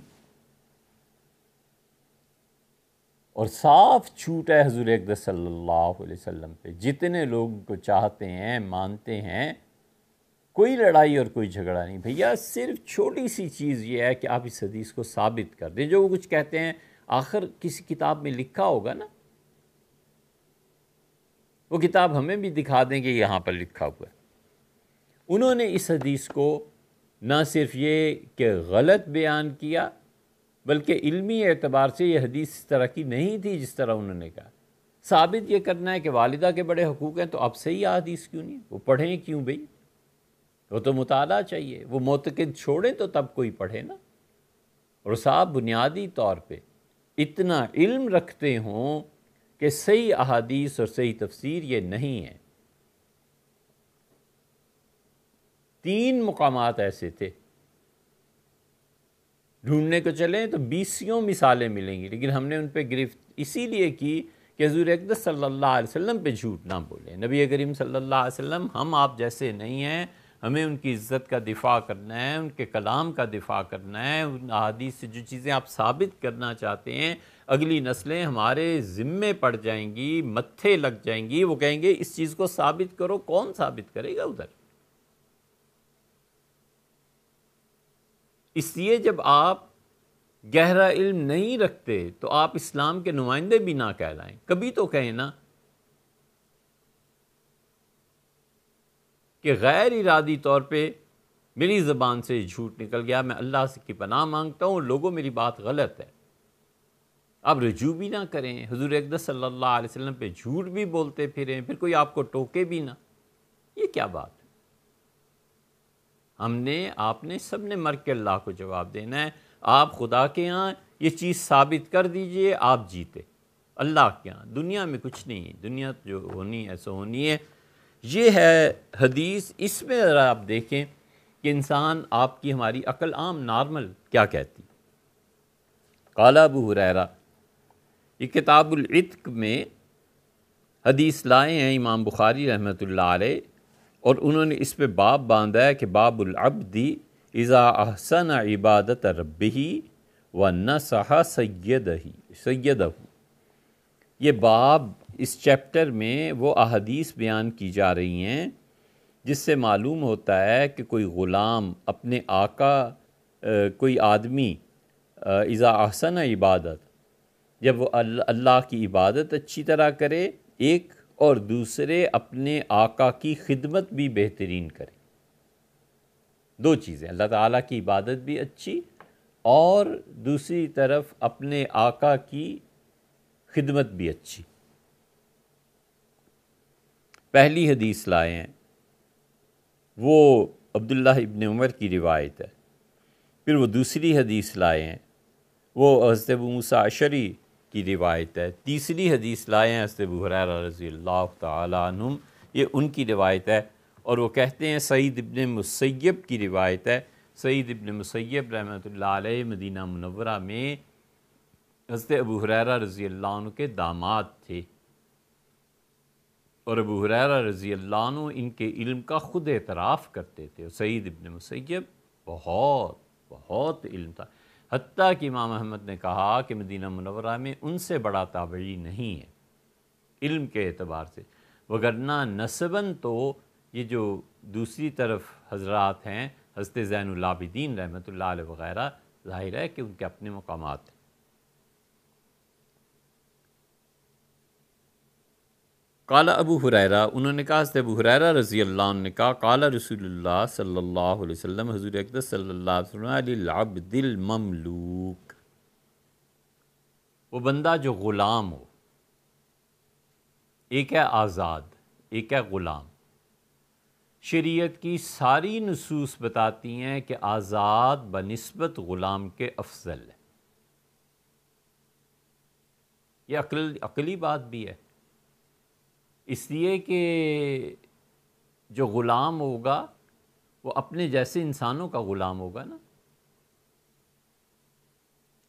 A: اور صاف جھوٹ ہے حضور اقدس صلی اللہ علیہ وسلم پہ۔ جتنے لوگ کو چاہتے ہیں، مانتے ہیں، کوئی لڑائی اور کوئی جھگڑا نہیں۔ بھیا صرف چھوٹی سی چیز یہ ہے کہ آپ اس حدیث کو ثابت کر دیں۔ جو وہ کچھ کہتے ہیں آخر کسی کتاب میں لکھا ہوگا نا، وہ کتاب ہمیں بھی دکھا دیں کہ یہاں پر لکھا ہوا ہے۔ انہوں نے اس حدیث کو نہ صرف یہ کہ غلط بیان کیا، بلکہ علمی اعتبار سے یہ حدیث اس طرح کی نہیں تھی جس طرح انہوں نے کہا۔ ثابت یہ کرنا ہے کہ والدہ کے بڑے حقوق ہیں، تو اب صحیح حدیث کیوں نہیں؟ وہ پڑھیں کیوں بھئی؟ وہ تو مطالعہ چاہیے، وہ معتقد چھوڑیں تو تب کوئی پڑھے نا۔ اور صاحب بنیادی طور پہ اتنا علم رکھتے ہوں کہ صحیح احادیث اور صحیح تفسیر یہ نہیں ہے۔ 3 مقامات ایسے تھے، ڈھونڈنے کو چلیں تو 20 مثالیں ملیں گی، لیکن ہم نے ان پہ گرفت اسی لیے کی کہ حضور اقدس صلی اللہ علیہ وسلم پہ جھوٹ نہ بولیں۔ نبی کریم صلی اللہ علیہ وسلم ہم آپ جیسے نہیں ہیں، ہمیں ان کی عزت کا دفاع کرنا ہے، ان کے کلام کا دفاع کرنا ہے، ان احادیث سے جو چیزیں آپ ثابت کرنا چاہتے ہیں اگلی نسلیں ہمارے ذمے پڑ جائیں گی، متھے لگ جائیں گی، وہ کہیں گے اس چیز کو ثابت کرو۔ کون ثابت کرے گا ادھر؟ اس لیے جب آپ گہرا علم نہیں رکھتے تو آپ اسلام کے نمائندے بھی نہ کہلائیں۔ کبھی تو کہیں نا کہ غیر ارادی طور پہ میری زبان سے جھوٹ نکل گیا، میں اللہ سے کی پناہ مانگتا ہوں، لوگوں میری بات غلط ہے۔ آپ رجوع بھی نہ کریں، حضور اقدس صلی اللہ علیہ وسلم پہ جھوٹ بھی بولتے پھریں، پھر کوئی آپ کو ٹوکے بھی نہ۔ یہ کیا بات ہے؟ ہم نے، آپ نے، سب نے مر کے اللہ کو جواب دینا ہے۔ آپ خدا کے ہاں یہ چیز ثابت کر دیجئے، آپ جیتے۔ اللہ کے ہاں دنیا میں کچھ نہیں ہے، دنیا جو ہونی ہے سو ہونی ہے۔ یہ ہے حدیث۔ اس میں ذرا آپ دیکھیں کہ انسان، آپ کی ہماری عقل عام نارمل کیا کہتی۔ قال ابو ہریرہ، یہ کتاب العتق میں حدیث لائے ہیں امام بخاری رحمۃ اللہ علیہ، اور انہوں نے اس پہ باب باندھا ہے کہ باب العبد اذا احسن عبادت ربہ ونصح سیدہ۔ یہ باب، اس چیپٹر میں وہ احادیث بیان کی جا رہی ہیں جس سے معلوم ہوتا ہے کہ کوئی غلام اپنے آقا، کوئی آدمی اذا احسن عبادت، جب وہ اللہ کی عبادت اچھی طرح کرے، ایک، اور دوسرے اپنے آقا کی خدمت بھی بہترین کرے۔ 2 چیزیں، اللہ تعالیٰ کی عبادت بھی اچھی، اور دوسری طرف اپنے آقا کی خدمت بھی اچھی۔ پہلی حدیث لائے ہیں وہ عبداللہ ابن عمر کی روایت ہے، پھر وہ دوسری حدیث لائے ہیں وہ حضرت ابو موسیٰ اشعری کی روایت ہے، تیسری حدیث لائے ہیں حضرت ابو ہریرہ رضی اللہ تعالیٰ عنہم، یہ ان کی روایت ہے، اور وہ کہتے ہیں سعید ابن مسیب کی روایت ہے۔ سعید ابن مسیب رحمۃ اللہ علیہ مدینہ منورہ میں حضرت ابو ہریرہ رضی اللہ عنہ کے داماد تھے، اور ابو ہریرہ رضی اللہ عنہ ان کے علم کا خود اعتراف کرتے تھے۔ سعید ابن مسیب بہت علم تھا، حتیٰ کہ امام احمد نے کہا کہ مدینہ منورہ میں ان سے بڑا تابعی نہیں ہے علم کے اعتبار سے، وگرنہ نسباً تو یہ جو دوسری طرف حضرات ہیں، حضرت زین العابدین رحمۃ اللہ علیہ وغیرہ، ظاہر ہے کہ ان کے اپنے مقامات ہیں۔ قال ابو ہریرہ، انہوں نے کہا، حضرت ابو ہریرہ رضی اللہ عنہ نے کہا، قال رسول اللہ صلی اللہ علیہ وسلم، حضور اقدس صلی اللہ علیہ وسلم، للعبد المملوک، وہ بندہ جو غلام ہو، ایک ہے آزاد، ایک ہے غلام۔ شریعت کی ساری نصوص بتاتی ہیں کہ آزاد بنسبت غلام کے افضل ہے۔ یہ عقلی بات بھی ہے، اس لیے کہ جو غلام ہوگا وہ اپنے جیسے انسانوں کا غلام ہوگا نا،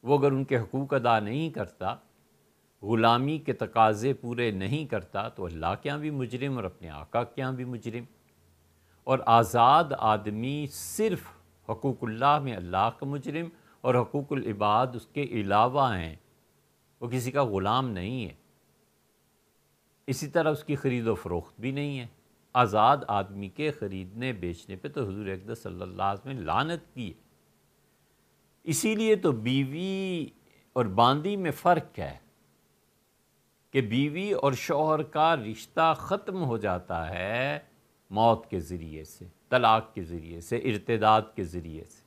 A: وہ اگر ان کے حقوق ادا نہیں کرتا، غلامی کے تقاضے پورے نہیں کرتا، تو اللہ کے ہاں بھی مجرم اور اپنے آقا کے ہاں بھی مجرم۔ اور آزاد آدمی صرف حقوق اللہ میں اللہ کا مجرم، اور حقوق العباد اس کے علاوہ ہیں، وہ کسی کا غلام نہیں ہے۔ اسی طرح اس کی خرید و فروخت بھی نہیں ہے۔ آزاد آدمی کے خریدنے بیچنے پہ تو حضور اقدس صلی اللہ علیہ وسلم نے لعنت کی ہے۔ اسی لیے تو بیوی اور باندی میں فرق ہے۔ کہ بیوی اور شوہر کا رشتہ ختم ہو جاتا ہے موت کے ذریعے سے، طلاق کے ذریعے سے، ارتداد کے ذریعے سے۔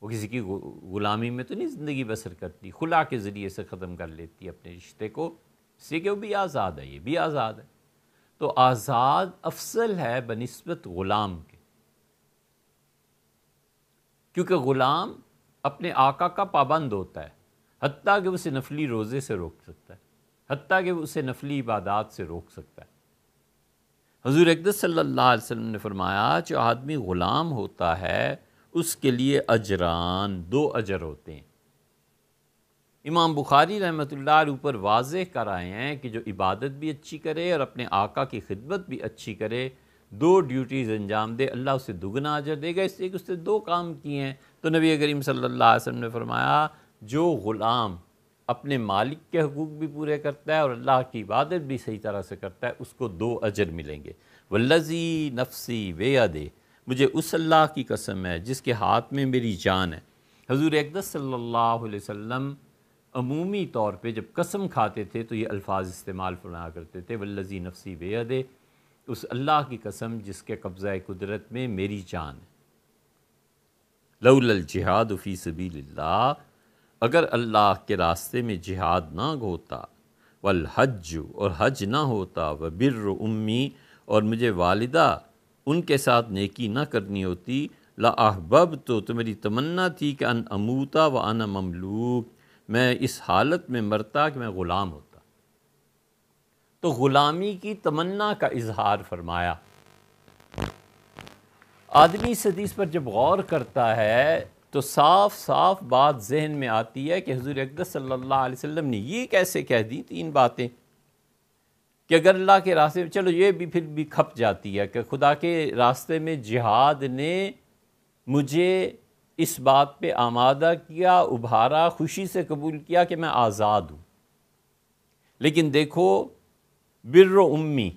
A: وہ کسی کی غلامی میں تو نہیں زندگی بسر کرتی، خلا کے ذریعے سے ختم کر لیتی ہے اپنے رشتے کو، اس لیے کہ وہ بھی آزاد ہے، یہ بھی آزاد ہے۔ تو آزاد افضل ہے بنسبت غلام کے، کیونکہ غلام اپنے آقا کا پابند ہوتا ہے، حتیٰ کہ اسے نفلی روزے سے روک سکتا ہے، حتیٰ کہ اسے نفلی عبادات سے روک سکتا ہے۔ حضور اقدس صلی اللہ علیہ وسلم نے فرمایا جو آدمی غلام ہوتا ہے اس کے لیے اجران، 2 اجر ہوتے ہیں۔ امام بخاری رحمۃ اللہ علیہ اوپر واضح کر آئے ہیں کہ جو عبادت بھی اچھی کرے اور اپنے آقا کی خدمت بھی اچھی کرے، 2 ڈیوٹیز انجام دے، اللہ اسے دگنا اجر دے گا، اس لیے کہ اس نے 2 کام کیے ہیں۔ تو نبی کریم صلی اللہ علیہ وسلم نے فرمایا جو غلام اپنے مالک کے حقوق بھی پورے کرتا ہے اور اللہ کی عبادت بھی صحیح طرح سے کرتا ہے، اس کو 2 اجر ملیں گے۔ والذی نفسی بیدہ، مجھے اس اللہ کی قسم ہے جس کے ہاتھ میں میری جان ہے۔ حضور اقدس صلی اللہ علیہ وسلم عمومی طور پہ جب قسم کھاتے تھے تو یہ الفاظ استعمال فرمایا کرتے تھے، والذی نفسی بیدہ، اس اللہ کی قسم جس کے قبضہ قدرت میں میری جان ہے۔ لولا الجہاد فی سبیل اللہ، اگر اللہ کے راستے میں جہاد نہ ہوتا، والحج، اور حج نہ ہوتا، وبر امی، اور مجھے والدہ ان کے ساتھ نیکی نہ کرنی ہوتی، لأحببت، تو میری تمنا تھی کہ ان اموتا وانا مملوک، میں اس حالت میں مرتا کہ میں غلام ہوتا۔ تو غلامی کی تمنا کا اظہار فرمایا۔ آدمی اس حدیث پر جب غور کرتا ہے تو صاف صاف بات ذہن میں آتی ہے کہ حضور اقدس صلی اللہ علیہ وسلم نے یہ کیسے کہہ دی 3 باتیں کہ اگر اللہ کے راستے میں، چلو یہ بھی پھر بھی کھپ جاتی ہے کہ خدا کے راستے میں جہاد نے مجھے اس بات پہ آمادہ کیا، ابھارا، خوشی سے قبول کیا کہ میں آزاد ہوں۔ لیکن دیکھو بر امی،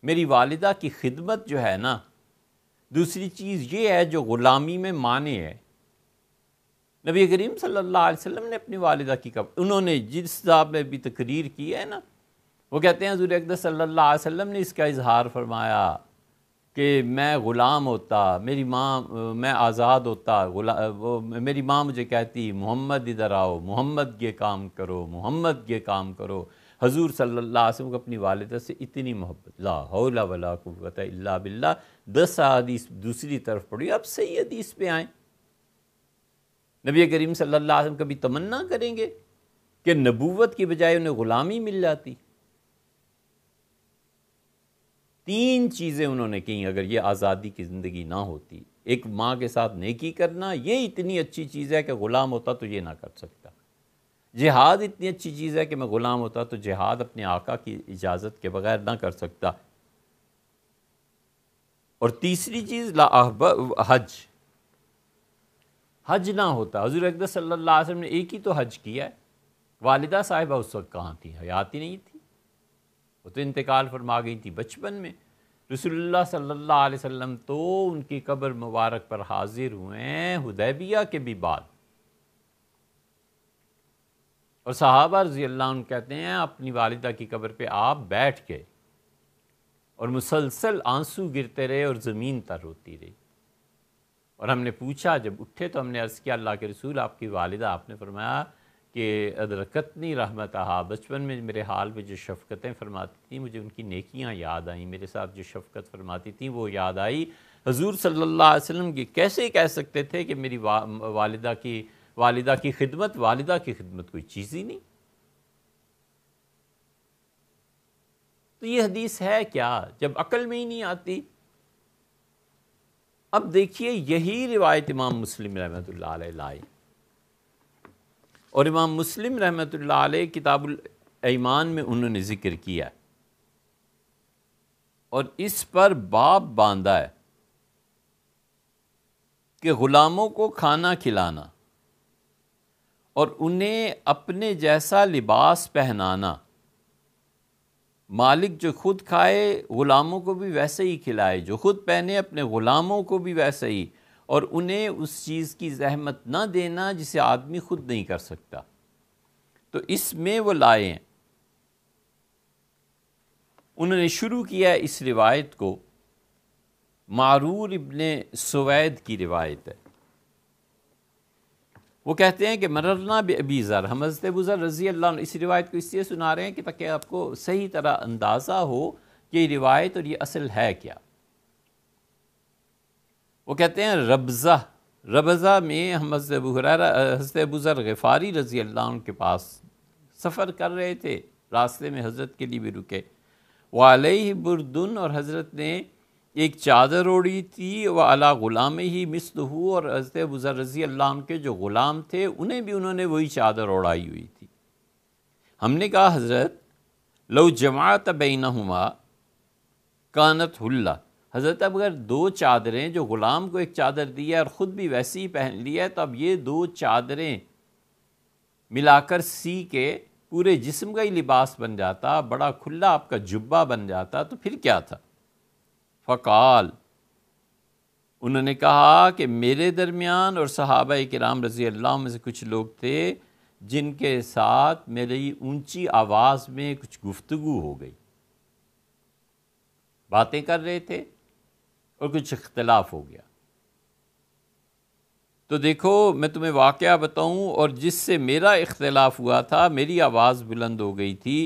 A: میری والدہ کی خدمت جو ہے نا، دوسری چیز یہ ہے جو غلامی میں مانے ہے۔ نبی کریم صلی اللہ علیہ وسلم نے اپنی والدہ کی انہوں نے جس صاحب میں بھی تقریر کی ہے نا، وہ کہتے ہیں حضور اقدس صلی اللہ علیہ وسلم نے اس کا اظہار فرمایا کہ میں غلام ہوتا، میری ماں، میں آزاد ہوتا، میری ماں مجھے کہتی محمد ادھر آؤ، محمد یہ کام کرو، محمد یہ کام کرو۔ حضور صلی اللہ علیہ وسلم کو اپنی والدہ سے اتنی محبت، لا حول ولا قوت الا باللہ۔ 10 حدیث دوسری طرف پڑھی، اب صحیح حدیث پہ آئیں۔ نبی کریم صلی اللہ علیہ وسلم کبھی تمنا کریں گے کہ نبوت کی بجائے انہیں غلامی مل جاتی؟ 3 چیزیں انہوں نے کہیں اگر یہ آزادی کی زندگی نہ ہوتی۔ ایک، ماں کے ساتھ نیکی کرنا، یہ اتنی اچھی چیز ہے کہ غلام ہوتا تو یہ نہ کر سکتا۔ جہاد اتنی اچھی چیز ہے کہ میں غلام ہوتا تو جہاد اپنے آقا کی اجازت کے بغیر نہ کر سکتا۔ اور تیسری چیز حج نہ ہوتا۔ حضور اقدس صلی اللہ علیہ وسلم نے ایک ہی تو حج کیا ہے۔ والدہ صاحبہ اس وقت کہاں تھی؟ حیات ہی نہیں تھی، وہ تو انتقال فرما گئی تھی بچپن میں۔ رسول اللہ صلی اللہ علیہ وسلم تو ان کی قبر مبارک پر حاضر ہوئے ہیں حدیبیہ کے بھی بعد، اور صحابہ رضی اللہ عنہ کہتے ہیں اپنی والدہ کی قبر پہ آپ بیٹھ گئے اور مسلسل آنسو گرتے رہے اور زمین تر ہوتی رہی۔ اور ہم نے پوچھا، جب اٹھے تو ہم نے عرض کیا اللہ کے رسول آپ کی والدہ، آپ نے فرمایا کہ ادرکتنی رحمتہا، بچپن میں میرے حال پہ جو شفقتیں فرماتی تھیں مجھے ان کی نیکیاں یاد آئیں، میرے ساتھ جو شفقت فرماتی تھیں وہ یاد آئی۔ حضور صلی اللہ علیہ وسلم کی کیسے کہہ سکتے تھے کہ میری والدہ کی خدمت کوئی چیز ہی نہیں؟ تو یہ حدیث ہے کیا جب عقل میں ہی نہیں آتی؟ اب دیکھیے یہی روایت امام مسلم رحمۃ اللہ علیہ لائے، اور امام مسلم رحمۃ اللہ علیہ کتاب الایمان میں انہوں نے ذکر کیا اور اس پر باب باندھا ہے کہ غلاموں کو کھانا کھلانا اور انہیں اپنے جیسا لباس پہنانا، مالک جو خود کھائے غلاموں کو بھی ویسے ہی کھلائے، جو خود پہنے اپنے غلاموں کو بھی ویسے ہی، اور انہیں اس چیز کی زحمت نہ دینا جسے آدمی خود نہیں کر سکتا۔ تو اس میں وہ لائے ہیں انہوں نے شروع کیا اس روایت کو، معرور ابن سوید کی روایت ہے۔ وہ کہتے ہیں کہ مررنا بابی ذر، ہم حضرت ابو ذر رضی اللہ عنہ اس روایت کو اس لیے سنا رہے ہیں کہ تاکہ آپ کو صحیح طرح اندازہ ہو کہ یہ روایت اور یہ اصل ہے کیا۔ وہ کہتے ہیں ربضہ میں ہم حضرت ابو ذر غفاری رضی اللہ عنہ کے پاس سفر کر رہے تھے، راستے میں حضرت کے لیے بھی رکے، وعلیہ بردن، اور حضرت نے ایک چادر اوڑھی تھی، وعلی غلام ہی مثلہ، اور حضرت ابو ذر رضی اللہ عنہ کے جو غلام تھے انہوں نے وہی چادر اوڑھائی ہوئی تھی۔ ہم نے کہا حضرت لو جمعت بینہما کانت حلہ، حضرت اب اگر دو چادریں، جو غلام کو ایک چادر دی ہے اور خود بھی ویسی ہی پہن لی ہے، تو اب یہ دو چادریں ملا کر سی کے پورے جسم کا ہی لباس بن جاتا، بڑا کھلا آپ کا جبہ بن جاتا، تو پھر کیا تھا؟ فقال، انہوں نے کہا کہ میرے درمیان اور صحابہ کرام رضی اللہ عنہ میں سے کچھ لوگ تھے جن کے ساتھ میری اونچی آواز میں کچھ گفتگو ہو گئی، باتیں کر رہے تھے اور کچھ اختلاف ہو گیا۔ تو دیکھو میں تمہیں واقعہ بتاؤں، اور جس سے میرا اختلاف ہوا تھا، میری آواز بلند ہو گئی تھی،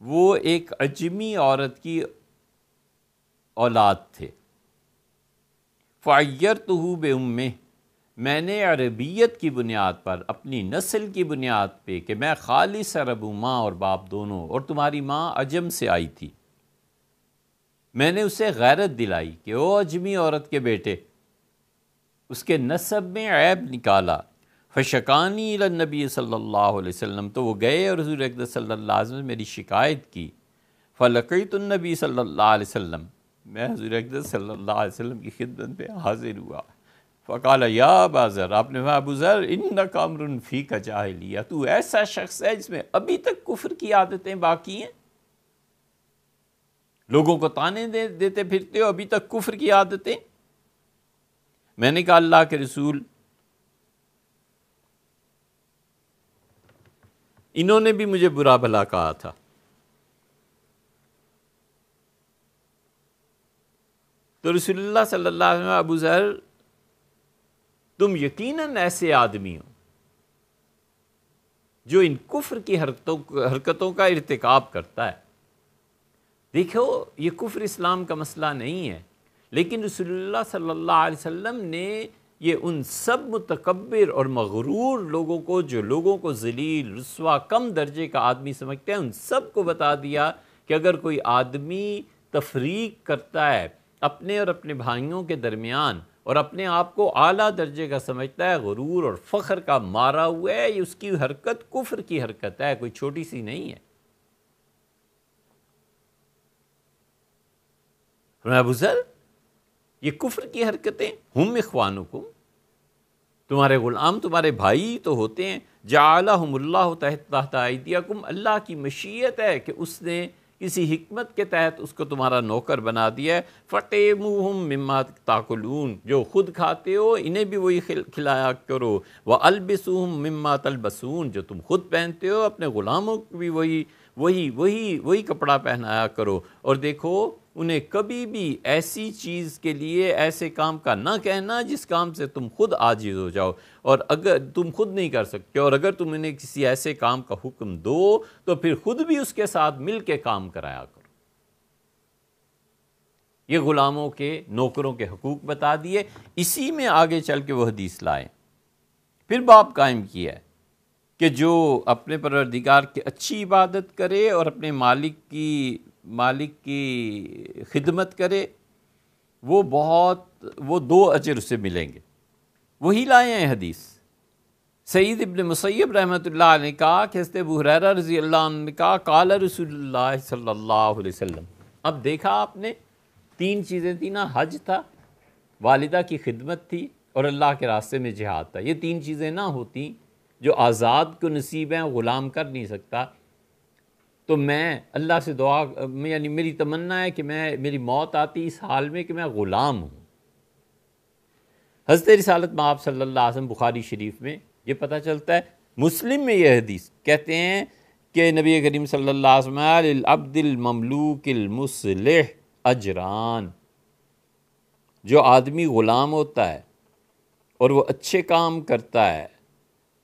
A: وہ ایک عجمی عورت کی اولاد تھے۔ فعیرتہ بأمہ، میں نے عربیت کی بنیاد پر، اپنی نسل کی بنیاد پہ، کہ میں خالص عرب ہوں، ماں اور باپ دونوں، اور تمہاری ماں عجم سے آئی تھی، میں نے اسے غیرت دلائی کہ او عجمی عورت کے بیٹے، اس کے نسب میں عیب نکالا۔ فشکانی الی النبی صلی اللہ علیہ وسلم، تو وہ گئے اور حضور اقدس صلی اللہ علیہ وسلم نے میری شکایت کی۔ فلقیت النبی صلی اللہ علیہ وسلم، میں حضور اقدس صلی اللہ علیہ وسلم کی خدمت میں حاضر ہوا۔ فقال یا ابا ذر، آپ نے کہا ابو ذر، انک امر فیک جاہلیہ، تو ایسا شخص ہے جس میں ابھی تک کفر کی عادتیں باقی ہیں، لوگوں کو تانے دیتے پھرتے ہو، ابھی تک کفر کی عادتیں۔ میں نے کہا اللہ کے رسول، انہوں نے بھی مجھے برا بھلا کہا تھا۔ تو رسول اللہ صلی اللہ علیہ وسلم، ابو ذر تم یقیناً ایسے آدمی ہو جو ان کفر کی حرکتوں کا ارتکاب کرتا ہے۔ دیکھو یہ کفر اسلام کا مسئلہ نہیں ہے، لیکن رسول اللہ صلی اللہ علیہ وسلم نے یہ ان سب متکبر اور مغرور لوگوں کو، جو لوگوں کو ذلیل، رسوا، کم درجے کا آدمی سمجھتے ہیں، ان سب کو بتا دیا کہ اگر کوئی آدمی تفریق کرتا ہے اپنے اور اپنے بھائیوں کے درمیان، اور اپنے آپ کو اعلیٰ درجے کا سمجھتا ہے، غرور اور فخر کا مارا ہوا ہے، یہ اس کی حرکت کفر کی حرکت ہے، کوئی چھوٹی سی نہیں ہے۔ ابو ذر یہ کفر کی حرکتیں، ہم اخوانکم، تمہارے غلام تمہارے بھائی تو ہوتے ہیں، جعلہم اللہ تحت ایدیکم، اللہ کی مشیت ہے کہ اس نے کسی حکمت کے تحت اس کو تمہارا نوکر بنا دیا ہے۔ فَطِعِمُوهُم مِّمَّا تَأْكُلُونَ، جو خود کھاتے ہو انہیں بھی وہی کھلایا کرو، وَأَلْبِسُوهُم مِّمَّا تَلْبَسُونَ، جو تم خود پہنتے ہو اپنے غلاموں کو بھی وہی کپڑا پہنایا کرو، اور دیکھو انہیں کبھی بھی ایسی چیز کے لیے ایسے کام کا نہ کہنا جس کام سے تم خود عاجز ہو جاؤ، اور اگر تم خود نہیں کر سکتے، اور اگر تم انہیں کسی ایسے کام کا حکم دو تو پھر خود بھی اس کے ساتھ مل کے کام کرایا کرو۔ یہ غلاموں کے، نوکروں کے حقوق بتا دیے، اسی میں آگے چل کے وہ حدیث لائے، پھر باب قائم کیا ہے کہ جو اپنے پروردگار کی اچھی عبادت کرے اور اپنے مالک کی خدمت کرے، وہ 2 اجر اسے ملیں گے۔ وہی لائے ہیں حدیث۔ سعید ابن مسیب رحمۃ اللہ علیہ نے کہا کہ حضرت ابو ہریرہ رضی اللہ عنہ نے کہا قال رسول اللہ صلی اللہ علیہ وسلم۔ اب دیکھا آپ نے 3 چیزیں تھیں نا، حج تھا، والدہ کی خدمت تھی، اور اللہ کے راستے میں جہاد تھا۔ یہ 3 چیزیں نہ ہوتی جو آزاد کو نصیب ہیں، غلام کر نہیں سکتا، تو میں اللہ سے دعا، یعنی میری تمنا ہے کہ میری موت آتی اس حال میں کہ میں غلام ہوں۔ حضرت رسالت مآب صلی اللہ علیہ وسلم بخاری شریف میں یہ پتہ چلتا ہے، مسلم میں یہ حدیث کہتے ہیں کہ نبی کریم صلی اللہ علیہ وسلم للعبد المملوک المصلح اجران، جو آدمی غلام ہوتا ہے اور وہ اچھے کام کرتا ہے،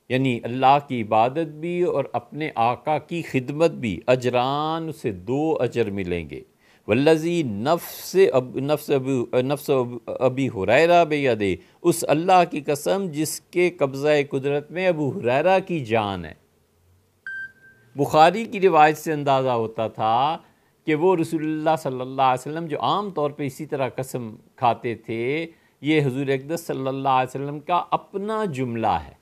A: یعنی اللہ کی عبادت بھی اور اپنے آقا کی خدمت بھی، اجران، اسے 2 اجر ملیں گے۔ والذی نفس ابی ہریرہ بیدہ، اس اللہ کی قسم جس کے قبضہ قدرت میں ابو ہریرہ کی جان ہے۔ بخاری کی روایت سے اندازہ ہوتا تھا کہ وہ رسول اللہ صلی اللہ علیہ وسلم جو عام طور پہ اسی طرح قسم کھاتے تھے، یہ حضور اقدس صلی اللہ علیہ وسلم کا اپنا جملہ ہے۔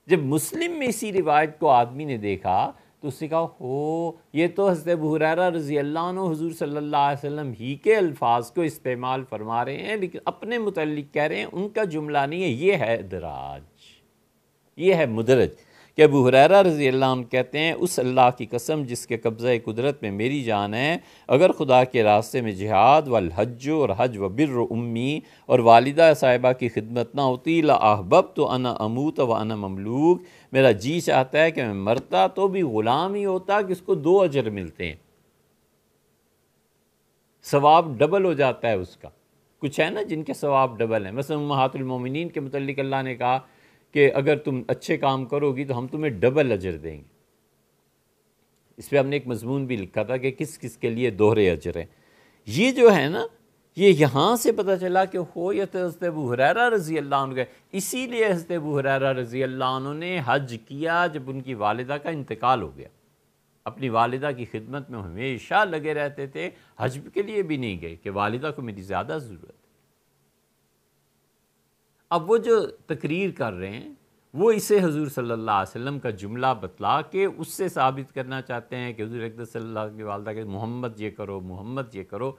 A: جب مسلم میں اسی روایت کو آدمی نے دیکھا تو اس نے کہا ہو، یہ تو حضرت ابو ہریرہ رضی اللہ عنہ حضور صلی اللہ علیہ وسلم ہی کے الفاظ کو استعمال فرما رہے ہیں، لیکن اپنے متعلق کہہ رہے ہیں، ان کا جملہ نہیں ہے، یہ ہے ادراج، یہ ہے مدرج، کہ ابو ہریرہ رضی اللہ عنہ کہتے ہیں اس اللہ کی قسم جس کے قبضہ قدرت میں میری جان ہے، اگر خدا کے راستے میں جہاد والحج اور حج و بر امی اور والدہ صاحبہ کی خدمت نہ ہوتی، لأحببت انا اموت و انا مملوک، میرا جی چاہتا ہے کہ میں مرتا تو بھی غلام ہی ہوتا کہ اس کو 2 اجر ملتے ہیں، ثواب ڈبل ہو جاتا ہے اس کا۔ کچھ ہے نا جن کے ثواب ڈبل ہیں، مثلا امہات المومنین کے متعلق اللہ نے کہا کہ اگر تم اچھے کام کرو گی تو ہم تمہیں ڈبل اجر دیں گے۔ اس پہ ہم نے ایک مضمون بھی لکھا تھا کہ کس کس کے لیے دوہرے اجر ہیں۔ یہ جو ہے نا، یہ یہاں سے پتہ چلا کہ ہو یہ تو حضرت ابو ہریرہ رضی اللہ عنہ کا، اسی لیے حضرت ابو ہریرہ رضی اللہ عنہ نے حج کیا جب ان کی والدہ کا انتقال ہو گیا۔ اپنی والدہ کی خدمت میں ہمیشہ لگے رہتے تھے، حج کے لیے بھی نہیں گئے کہ والدہ کو میری زیادہ ضرورت ہے۔ اب وہ جو تقریر کر رہے ہیں وہ اسے حضور صلی اللہ علیہ وسلم کا جملہ بتلا کے اس سے ثابت کرنا چاہتے ہیں کہ حضور اقدس صلی اللہ علیہ وسلم کی والدہ کہ محمد یہ کرو، محمد یہ کرو۔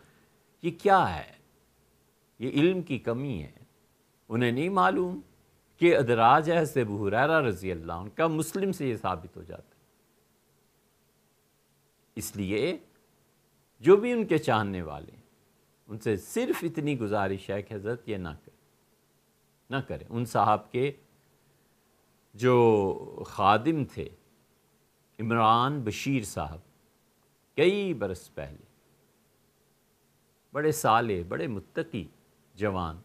A: یہ کیا ہے؟ یہ علم کی کمی ہے، انہیں نہیں معلوم کہ ادراج ہے حضرت ابو ہریرہ رضی اللہ عنہ کا، مسلم سے یہ ثابت ہو جاتا ہے۔ اس لیے جو بھی ان کے چاہنے والے ہیں ان سے صرف اتنی گزارش ہے کہ حضرت یہ نہ کریں۔ ان صاحب کے جو خادم تھے عمران بشیر صاحب، کئی برس پہلے، بڑے صالح، بڑے متقی جوان،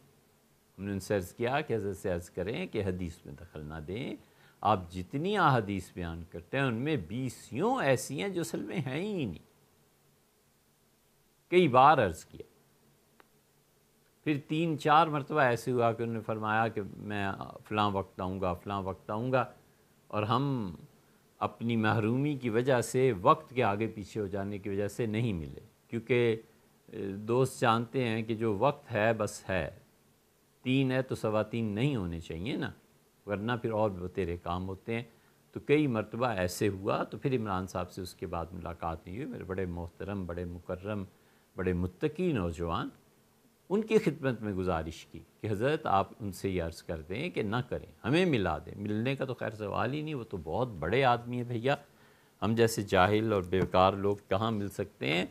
A: ہم نے ان سے عرض کیا کہ حضرت سے عرض کریں کہ حدیث میں دخل نہ دیں، آپ جتنی احادیث بیان کرتے ہیں ان میں 20 ایسی ہیں جو اصل میں ہیں ہی نہیں۔ کئی بار عرض کیا، پھر 3-4 مرتبہ ایسے ہوا کہ انہوں نے فرمایا کہ میں فلاں وقت آؤں گا، فلاں وقت آؤں گا، اور ہم اپنی محرومی کی وجہ سے، وقت کے آگے پیچھے ہو جانے کی وجہ سے نہیں ملے، کیونکہ دوست جانتے ہیں کہ جو وقت ہے بس ہے، 3 ہے تو 3:15 نہیں ہونے چاہیے نا، ورنہ پھر اور بھی بتیرے کام ہوتے ہیں۔ تو کئی مرتبہ ایسے ہوا، تو پھر عمران صاحب سے اس کے بعد ملاقات نہیں ہوئی۔ میرے بڑے محترم، بڑے مکرم، بڑے متقی نوجوان، ان کی خدمت میں گزارش کی کہ حضرت آپ ان سے یہ عرض کر دیں کہ نہ کریں، ہمیں ملا دیں۔ ملنے کا تو خیر سوال ہی نہیں، وہ تو بہت بڑے آدمی ہیں بھیا، ہم جیسے جاہل اور بیکار لوگ کہاں مل سکتے ہیں۔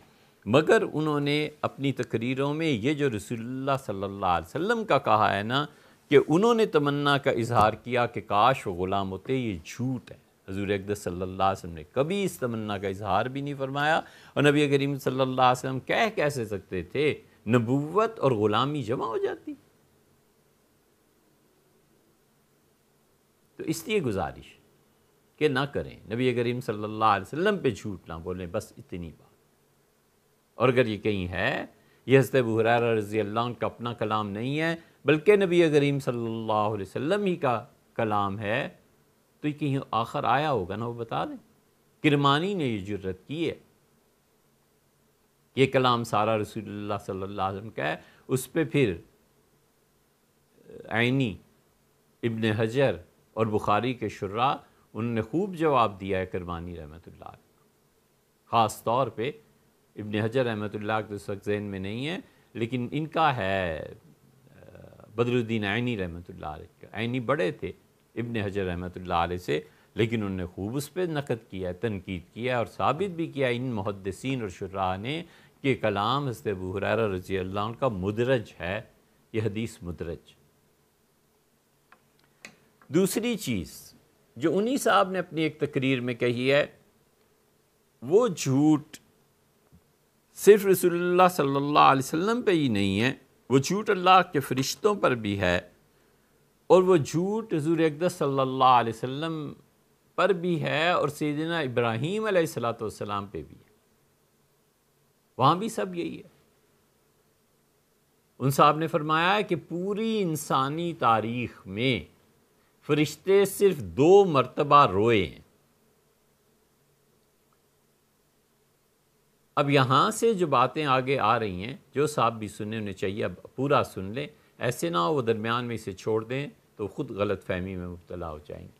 A: مگر انہوں نے اپنی تقریروں میں یہ جو رسول اللہ صلی اللہ علیہ وسلم کا کہا ہے نا کہ انہوں نے تمنا کا اظہار کیا کہ کاش وہ غلام ہوتے، یہ جھوٹ ہے۔ حضور اقدس صلی اللہ علیہ وسلم نے کبھی اس تمنا کا اظہار بھی نہیں فرمایا، اور نبی کریم صلی اللہ علیہ وسلم کہہ کیسے سکتے تھے؟ نبوت اور غلامی جمع ہو جاتی۔ تو اس لیے گزارش کہ نہ کریں، نبی کریم صلی اللہ علیہ وسلم پہ جھوٹ نہ بولیں، بس اتنی بات۔ اور اگر یہ کہیں ہے، یہ حضرت ابو ہریرہ رضی اللہ عنہ کا اپنا کلام نہیں ہے بلکہ نبی کریم صلی اللہ علیہ وسلم ہی کا کلام ہے، تو یہ کہیں آخر آیا ہوگا نا، وہ بتا دیں۔ کرمانی نے یہ جرت کی ہے، یہ کلام سارا رسول اللہ صلی اللہ علیہ وسلم کا ہے۔ اس پہ پھر عینی، ابن حجر اور بخاری کے شراح انہوں نے خوب جواب دیا ہے کرمانی رحمۃ اللہ علیہ، خاص طور پہ ابن حجر رحمۃ اللہ کے اس وقت ذہن میں نہیں ہے، لیکن ان کا ہے بدر الدین عینی رحمۃ اللہ علیہ کا۔ عینی بڑے تھے ابن حجر رحمۃ اللہ علیہ سے، لیکن انہوں نے خوب اس پہ نقد کیا ہے، تنقید کیا ہے، اور ثابت بھی کیا ان محدثین اور شراح نے کہ کلام حضرت ابو ہریرہ رضی اللہ عنہ کا مدرج ہے، یہ حدیث مدرج۔ دوسری چیز جو انہی صاحب نے اپنی ایک تقریر میں کہی ہے وہ جھوٹ صرف رسول اللہ صلی اللہ علیہ وسلم پہ ہی نہیں ہے، وہ جھوٹ اللہ کے فرشتوں پر بھی ہے، اور وہ جھوٹ حضور اقدس صلی اللہ علیہ وسلم پر بھی ہے، اور سیدنا ابراہیم علیہ السلام پہ بھی ہے۔ وہاں بھی سب یہی ہے۔ ان صاحب نے فرمایا ہے کہ پوری انسانی تاریخ میں فرشتے صرف 2 مرتبہ روئے ہیں۔ اب یہاں سے جو باتیں آگے آ رہی ہیں، جو صاحب بھی سننے انہیں چاہیے اب پورا سن لیں، ایسے نہ ہو وہ درمیان میں اسے چھوڑ دیں تو خود غلط فہمی میں مبتلا ہو جائیں گے۔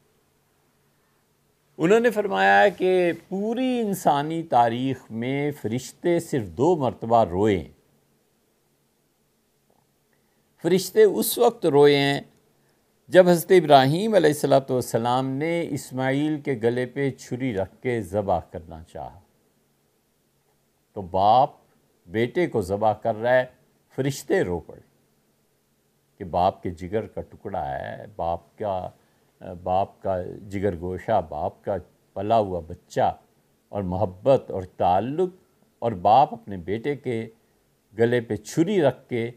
A: انہوں نے فرمایا ہے کہ پوری انسانی تاریخ میں فرشتے صرف 2 مرتبہ روئے ہیں۔ فرشتے اس وقت روئے ہیں جب حضرت ابراہیم علیہ السلام نے اسماعیل کے گلے پہ چھری رکھ کے ذبح کرنا چاہا، تو باپ بیٹے کو ذبح کر رہا ہے، فرشتے رو پڑے کہ باپ کے جگر کا ٹکڑا ہے، باپ کا جگر گوشہ، باپ کا پلا ہوا بچہ، اور محبت اور تعلق، اور باپ اپنے بیٹے کے گلے پہ چھری رکھ کے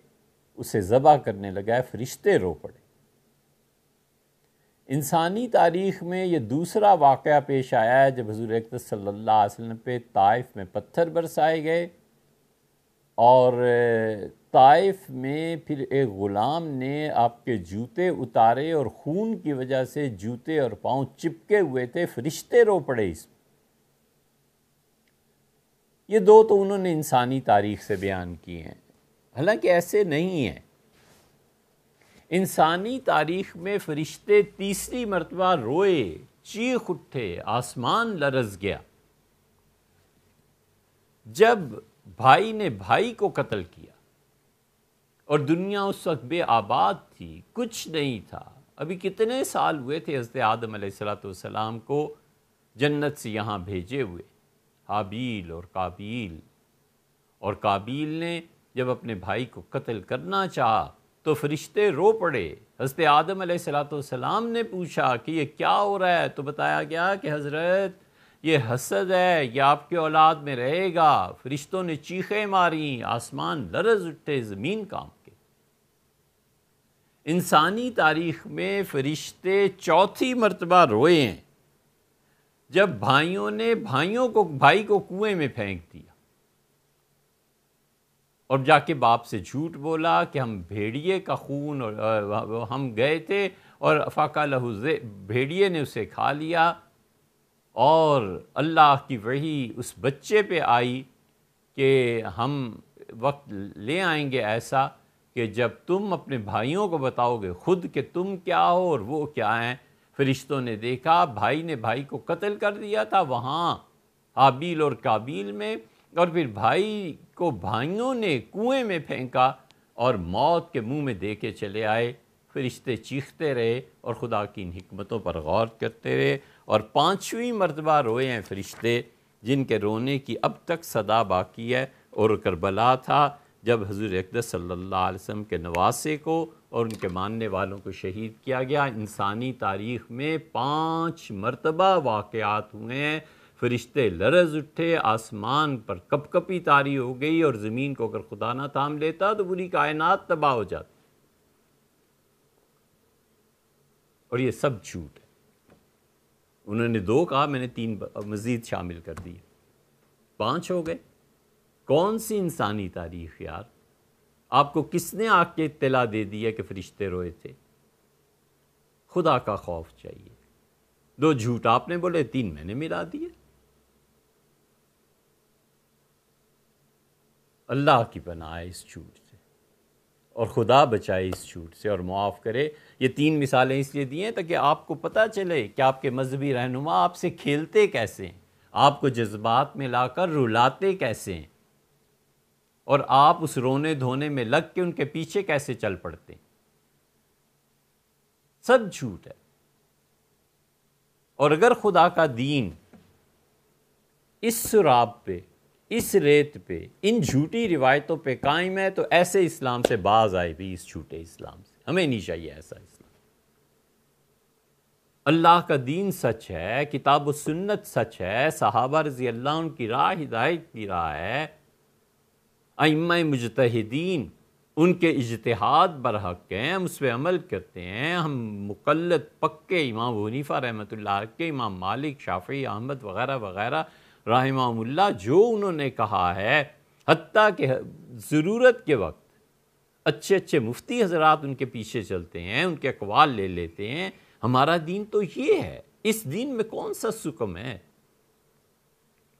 A: اسے ذبح کرنے لگا ہے، فرشتے رو پڑے۔ انسانی تاریخ میں یہ دوسرا واقعہ پیش آیا ہے جب حضور اقدس صلی اللہ علیہ وسلم پہ طائف میں پتھر برسائے گئے، اور طائف میں پھر ایک غلام نے آپ کے جوتے اتارے اور خون کی وجہ سے جوتے اور پاؤں چپکے ہوئے تھے، فرشتے رو پڑے اس میں۔ یہ 2 تو انہوں نے انسانی تاریخ سے بیان کیے ہیں، حالانکہ ایسے نہیں ہیں۔ انسانی تاریخ میں فرشتے تیسری مرتبہ روئے، چیخ اٹھے، آسمان لرز گیا جب بھائی نے بھائی کو قتل کیا، اور دنیا اس وقت بے آباد تھی، کچھ نہیں تھا۔ ابھی کتنے سال ہوئے تھے حضرت آدم علیہ السلام کو جنت سے یہاں بھیجے ہوئے، حابیل اور قابیل نے جب اپنے بھائی کو قتل کرنا چاہا تو فرشتے رو پڑے۔ حضرت آدم علیہ السلام نے پوچھا کہ یہ کیا ہو رہا ہے، تو بتایا گیا کہ حضرت یہ حسد ہے، یہ آپ کے اولاد میں رہے گا۔ فرشتوں نے چیخیں ماری، آسمان لرز اٹھے، زمین کانپ کے۔ انسانی تاریخ میں فرشتے چوتھی مرتبہ روئے ہیں جب بھائیوں نے بھائی کو کنویں میں پھینک دیا، اور جا کے باپ سے جھوٹ بولا کہ ہم بھیڑیے کا خون، اور ہم گئے تھے اور فاقہ لہو بھیڑیے نے اسے کھا لیا، اور اللہ کی وحی اس بچے پہ آئی کہ ہم وقت لے آئیں گے ایسا کہ جب تم اپنے بھائیوں کو بتاؤ گے خود کہ تم کیا ہو اور وہ کیا ہیں۔ فرشتوں نے دیکھا بھائی نے بھائی کو قتل کر دیا تھا وہاں حابیل اور قابیل میں، اور پھر بھائی کو بھائیوں نے کنویں میں پھینکا اور موت کے منہ میں دے کے چلے آئے۔ فرشتے چیختے رہے اور خدا کی ان حکمتوں پر غور کرتے رہے، اور 5ویں مرتبہ روئے ہیں فرشتے، جن کے رونے کی اب تک صدا باقی ہے۔ اور کربلا تھا جب حضور اقدس صلی اللہ علیہ وسلم کے نواسے کو اور ان کے ماننے والوں کو شہید کیا گیا۔ انسانی تاریخ میں 5 مرتبہ واقعات ہوئے ہیں، فرشتے لرز اٹھے، آسمان پر کپ کپی طاری ہو گئی، اور زمین کو اگر خدا نہ تھام لیتا تو پوری کائنات تباہ ہو جاتی۔ اور یہ سب جھوٹ ہے۔ انہوں نے 2 کہا، میں نے 3 مزید شامل کر دیے، 5 ہو گئے۔ کون سی انسانی تاریخ یار؟ آپ کو کس نے آ کے اطلاع دے دی ہے کہ فرشتے روئے تھے؟ خدا کا خوف چاہیے۔ 2 جھوٹ آپ نے بولے، 3 میں نے ملا دیے۔ اللہ کی پناہ ہے اس جھوٹ سے، اور خدا بچائے اس جھوٹ سے اور معاف کرے۔ یہ 3 مثالیں اس لیے دی ہیں تاکہ آپ کو پتہ چلے کہ آپ کے مذہبی رہنما آپ سے کھیلتے کیسے ہیں، آپ کو جذبات میں لا کر رلاتے کیسے ہیں، اور آپ اس رونے دھونے میں لگ کے ان کے پیچھے کیسے چل پڑتے ہیں۔ سب جھوٹ ہے۔ اور اگر خدا کا دین اس سراب پہ، اس ریت پہ، ان جھوٹی روایتوں پہ قائم ہے تو ایسے اسلام سے باز آئے بھی، اس جھوٹے اسلام سے۔ ہمیں نہیں چاہیے ایسا اسلام۔ اللہ کا دین سچ ہے، کتاب و سنت سچ ہے، صحابہ رضی اللہ عنہ کی راہ ہدایت کی راہ ہے، ائمہ مجتہدین ان کے اجتہاد برحق ہیں، ہم اس پہ عمل کرتے ہیں، ہم مقلد پکے امام ابو حنیفہ رحمۃ اللہ کے، امام مالک، شافعی، احمد وغیرہ وغیرہ رحمہم اللہ، جو انہوں نے کہا ہے، حتیٰ کہ ضرورت کے وقت اچھے اچھے مفتی حضرات ان کے پیچھے چلتے ہیں، ان کے اقوال لے لیتے ہیں۔ ہمارا دین تو یہ ہے، اس دین میں کون سا سکم ہے؟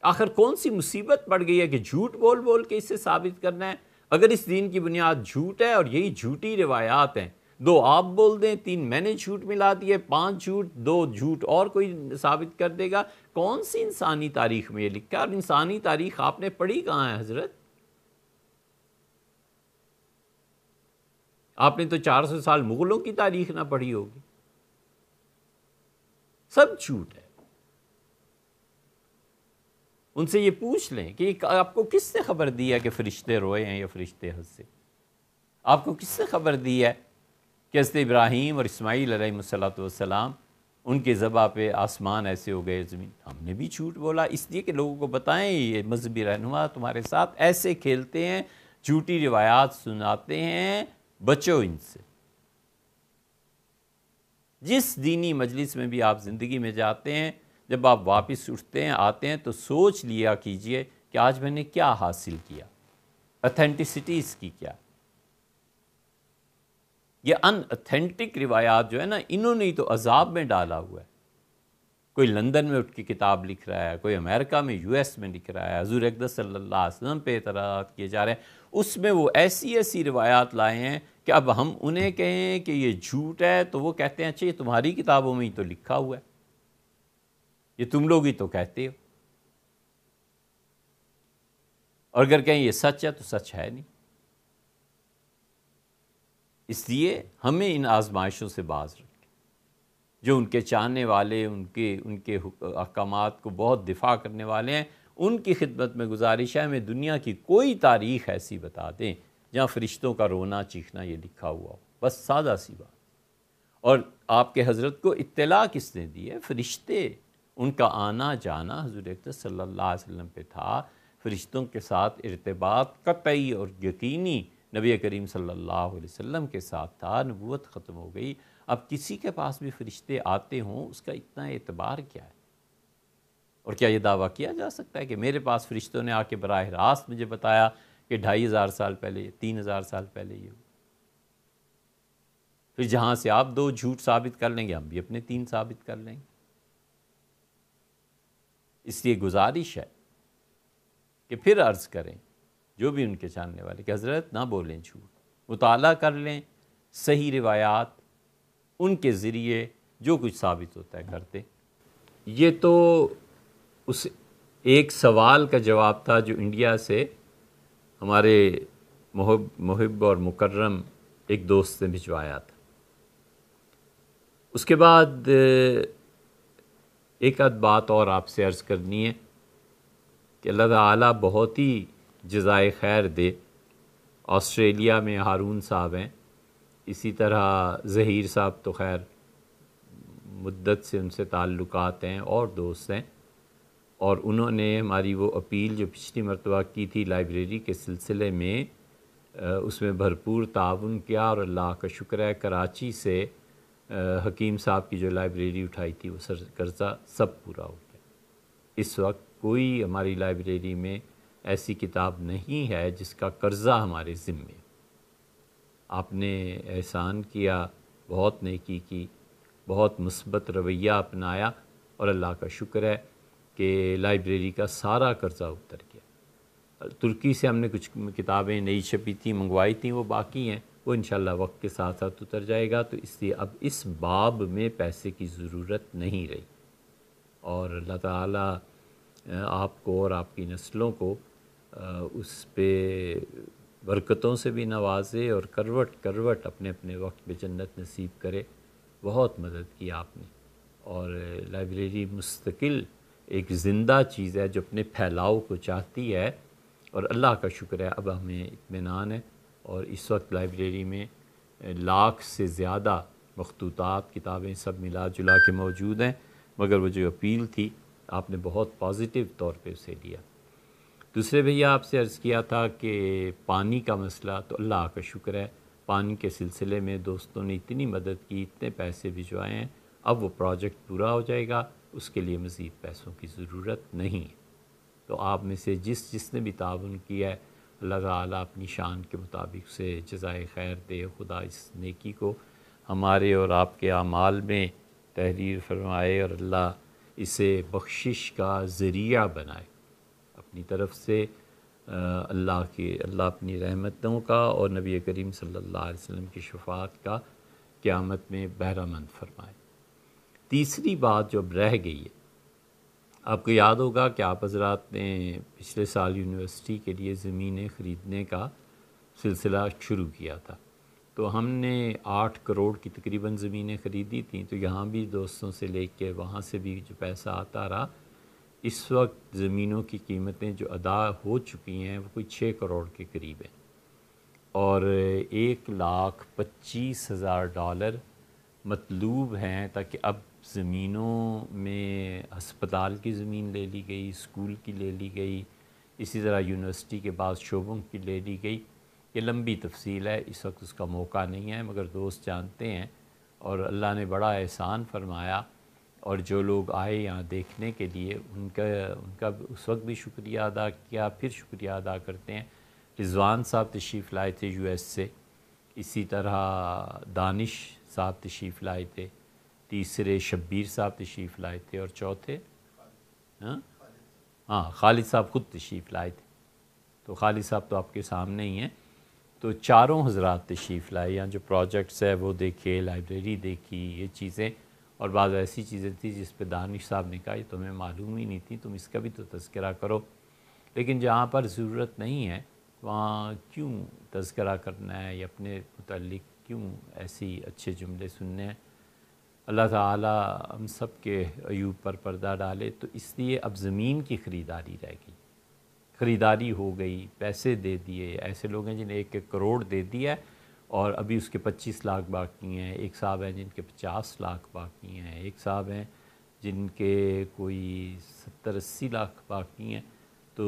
A: آخر کون سی مصیبت پڑ گئی ہے کہ جھوٹ بول بول کے اسے ثابت کرنا ہے؟ اگر اس دین کی بنیاد جھوٹ ہے اور یہی جھوٹی روایات ہیں، 2 آپ بول دیں، 3 میں نے جھوٹ ملا دیے، 5 جھوٹ، 2 جھوٹ اور کوئی ثابت کر دے گا، کون سی انسانی تاریخ میں یہ لکھا ہے؟ اور انسانی تاریخ آپ نے پڑھی کہاں ہے حضرت؟ آپ نے تو 400 سال مغلوں کی تاریخ نہ پڑھی ہوگی، سب جھوٹ ہے۔ ان سے یہ پوچھ لیں کہ آپ کو کس نے خبر دی ہے کہ فرشتے روئے ہیں یا فرشتے ہنسے؟ آپ کو کس نے خبر دی ہے کہ حضرت ابراہیم اور اسماعیل علیہ السلام ان کے ذبح پہ آسمان ایسے ہو گئے، زمین؟ ہم نے بھی جھوٹ بولا، اس لیے کہ لوگوں کو بتائیں یہ مذہبی رہنما تمہارے ساتھ ایسے کھیلتے ہیں، جھوٹی روایات سناتے ہیں، بچو ان سے۔ جس دینی مجلس میں بھی آپ زندگی میں جاتے ہیں، جب آپ واپس اٹھتے ہیں، آتے ہیں، تو سوچ لیا کیجئے کہ آج میں نے کیا حاصل کیا، اتھینٹسٹی اس کی کیا۔ یہ ان اتھینٹک روایات جو ہے نا، انہوں نے ہی تو عذاب میں ڈالا ہوا ہے۔ کوئی لندن میں اٹھ کے کتاب لکھ رہا ہے، کوئی امریکہ میں US میں لکھ رہا ہے، حضور اقدس صلی اللہ علیہ وسلم پہ اعتراضات کیے جا رہے ہیں، اس میں وہ ایسی ایسی روایات لائے ہیں کہ اب ہم انہیں کہیں کہ یہ جھوٹ ہے تو وہ کہتے ہیں اچھا یہ تمہاری کتابوں میں ہی تو لکھا ہوا ہے، یہ تم لوگ ہی تو کہتے ہو، اور اگر کہیں یہ سچ ہے تو سچ ہے نہیں۔ اس لیے ہمیں ان آزمائشوں سے باز رکھیں۔ جو ان کے چاہنے والے، ان کے احکامات کو بہت دفاع کرنے والے ہیں، ان کی خدمت میں گزارش ہے، ہمیں دنیا کی کوئی تاریخ ایسی بتا دیں جہاں فرشتوں کا رونا چیخنا یہ لکھا ہوا ہو، بس سادہ سی بات۔ اور آپ کے حضرت کو اطلاع کس نے دی ہے؟ فرشتے، ان کا آنا جانا حضور اقدس صلی اللہ علیہ وسلم پہ تھا، فرشتوں کے ساتھ ارتباط قطعی اور یقینی نبی کریم صلی اللہ علیہ وسلم کے ساتھ تھا، نبوت ختم ہو گئی، اب کسی کے پاس بھی فرشتے آتے ہوں، اس کا اتنا اعتبار کیا ہے؟ اور کیا یہ دعویٰ کیا جا سکتا ہے کہ میرے پاس فرشتوں نے آ کے براہ راست مجھے بتایا کہ 2500 سال پہلے، 3000 سال پہلے یہ ہو؟ پھر جہاں سے آپ 2 جھوٹ ثابت کر لیں گے، ہم بھی اپنے 3 ثابت کر لیں گے۔ اس لیے گزارش ہے کہ پھر عرض کریں جو بھی ان کے جاننے والے کہ حضرت نہ بولیں جھوٹ، مطالعہ کر لیں صحیح روایات، ان کے ذریعے جو کچھ ثابت ہوتا ہے کرتے۔ یہ تو اس ایک سوال کا جواب تھا جو انڈیا سے ہمارے محب اور مکرم ایک دوست نے بھجوایا تھا۔ اس کے بعد ایک آدھ بات اور آپ سے عرض کرنی ہے کہ اللہ تعالیٰ بہت ہی جزائے خیر دے۔ آسٹریلیا میں ہارون صاحب ہیں، اسی طرح ظہیر صاحب تو خیر مدت سے ان سے تعلقات ہیں اور دوست ہیں، اور انہوں نے ہماری وہ اپیل جو پچھلی مرتبہ کی تھی لائبریری کے سلسلے میں، اس میں بھرپور تعاون کیا، اور اللہ کا شکر ہے کراچی سے حکیم صاحب کی جو لائبریری اٹھائی تھی وہ قرضہ سب پورا ہو گیا۔ اس وقت کوئی ہماری لائبریری میں ایسی کتاب نہیں ہے جس کا قرضہ ہمارے ذمے۔ آپ نے احسان کیا، بہت نیکی کی، بہت مثبت رویہ اپنایا، اور اللہ کا شکر ہے کہ لائبریری کا سارا قرضہ اتر گیا۔ ترکی سے ہم نے کچھ کتابیں نئی چھپی تھیں، منگوائی تھیں، وہ باقی ہیں، وہ انشاءاللہ وقت کے ساتھ ساتھ اتر جائے گا، تو اس لیے اب اس باب میں پیسے کی ضرورت نہیں رہی، اور اللہ تعالیٰ آپ کو اور آپ کی نسلوں کو اس پہ برکتوں سے بھی نوازے، اور کروٹ کروٹ اپنے اپنے وقت میں جنت نصیب کرے۔ بہت مدد کی آپ نے، اور لائبریری مستقل ایک زندہ چیز ہے جو اپنے پھیلاؤ کو چاہتی ہے، اور اللہ کا شکر ہے اب ہمیں اطمینان ہے، اور اس وقت لائبریری میں 1,00,000 سے زیادہ مخطوطات کتابیں سب ملا جلا کے موجود ہیں، مگر وہ جو اپیل تھی آپ نے بہت پازیٹیو طور پہ اسے لیا۔ دوسرے بھیا آپ سے عرض کیا تھا کہ پانی کا مسئلہ، تو اللہ کا شکر ہے پانی کے سلسلے میں دوستوں نے اتنی مدد کی، اتنے پیسے بھجوائے ہیں، اب وہ پروجیکٹ پورا ہو جائے گا، اس کے لیے مزید پیسوں کی ضرورت نہیں ہے۔ تو آپ میں سے جس نے بھی تعاون کیا ہے، اللہ تعالیٰ اپنی شان کے مطابق سے جزائے خیر دے، خدا اس نیکی کو ہمارے اور آپ کے اعمال میں تحریر فرمائے اور اللہ اسے بخشش کا ذریعہ بنائے اپنی طرف سے۔ اللہ اپنی رحمتوں کا اور نبی کریم صلی اللہ علیہ وسلم کی شفاعت کا قیامت میں بہرہ مند فرمائے۔ تیسری بات جو اب رہ گئی ہے، آپ کو یاد ہوگا کہ آپ حضرات نے پچھلے سال یونیورسٹی کے لیے زمینیں خریدنے کا سلسلہ شروع کیا تھا، تو ہم نے 8 کروڑ کی تقریباً زمینیں خریدی تھیں، تو یہاں بھی دوستوں سے لے کے وہاں سے بھی جو پیسہ آتا رہا، اس وقت زمینوں کی قیمتیں جو ادا ہو چکی ہیں وہ کوئی 6 کروڑ کے قریب ہیں، اور $1,25,000 مطلوب ہیں، تاکہ اب زمینوں میں ہسپتال کی زمین لے لی گئی، اسکول کی لے لی گئی، اسی طرح یونیورسٹی کے بعض شعبوں کی لے لی گئی۔ یہ لمبی تفصیل ہے، اس وقت اس کا موقع نہیں ہے، مگر دوست جانتے ہیں اور اللہ نے بڑا احسان فرمایا، اور جو لوگ آئے یہاں دیکھنے کے لیے ان کا اس وقت بھی شکریہ ادا کیا، پھر شکریہ ادا کرتے ہیں۔ رضوان صاحب تشریف لائے تھے US سے، اسی طرح دانش صاحب تشریف لائے تھے، تیسرے شبیر صاحب تشریف لائے تھے، اور چوتھے خالد صاحب خود تشریف لائے تھے۔ تو خالد صاحب تو آپ کے سامنے ہی ہیں۔ تو چاروں حضرات تشریف لائے، یہاں جو پروجیکٹس ہے وہ دیکھے، لائبریری دیکھی، یہ چیزیں، اور بعض ایسی چیزیں تھیں جس پہ دانش صاحب نے کہا یہ تمہیں معلوم ہی نہیں تھی، تم اس کا بھی تو تذکرہ کرو، لیکن جہاں پر ضرورت نہیں ہے وہاں کیوں تذکرہ کرنا ہے، یا اپنے متعلق کیوں ایسی اچھے جملے سننے ہیں۔ اللہ تعالیٰ ہم سب کے عیوب پر پردہ ڈالے۔ تو اس لیے اب زمین کی خریداری رہ گئی، خریداری ہو گئی، پیسے دے دیے، ایسے لوگ ہیں جنہیں 1 کروڑ دے دیا اور ابھی اس کے 25 لاکھ باقی ہیں، ایک صاحب ہیں جن کے 50 لاکھ باقی ہیں، ایک صاحب ہیں جن کے کوئی 70-80 لاکھ باقی ہیں، تو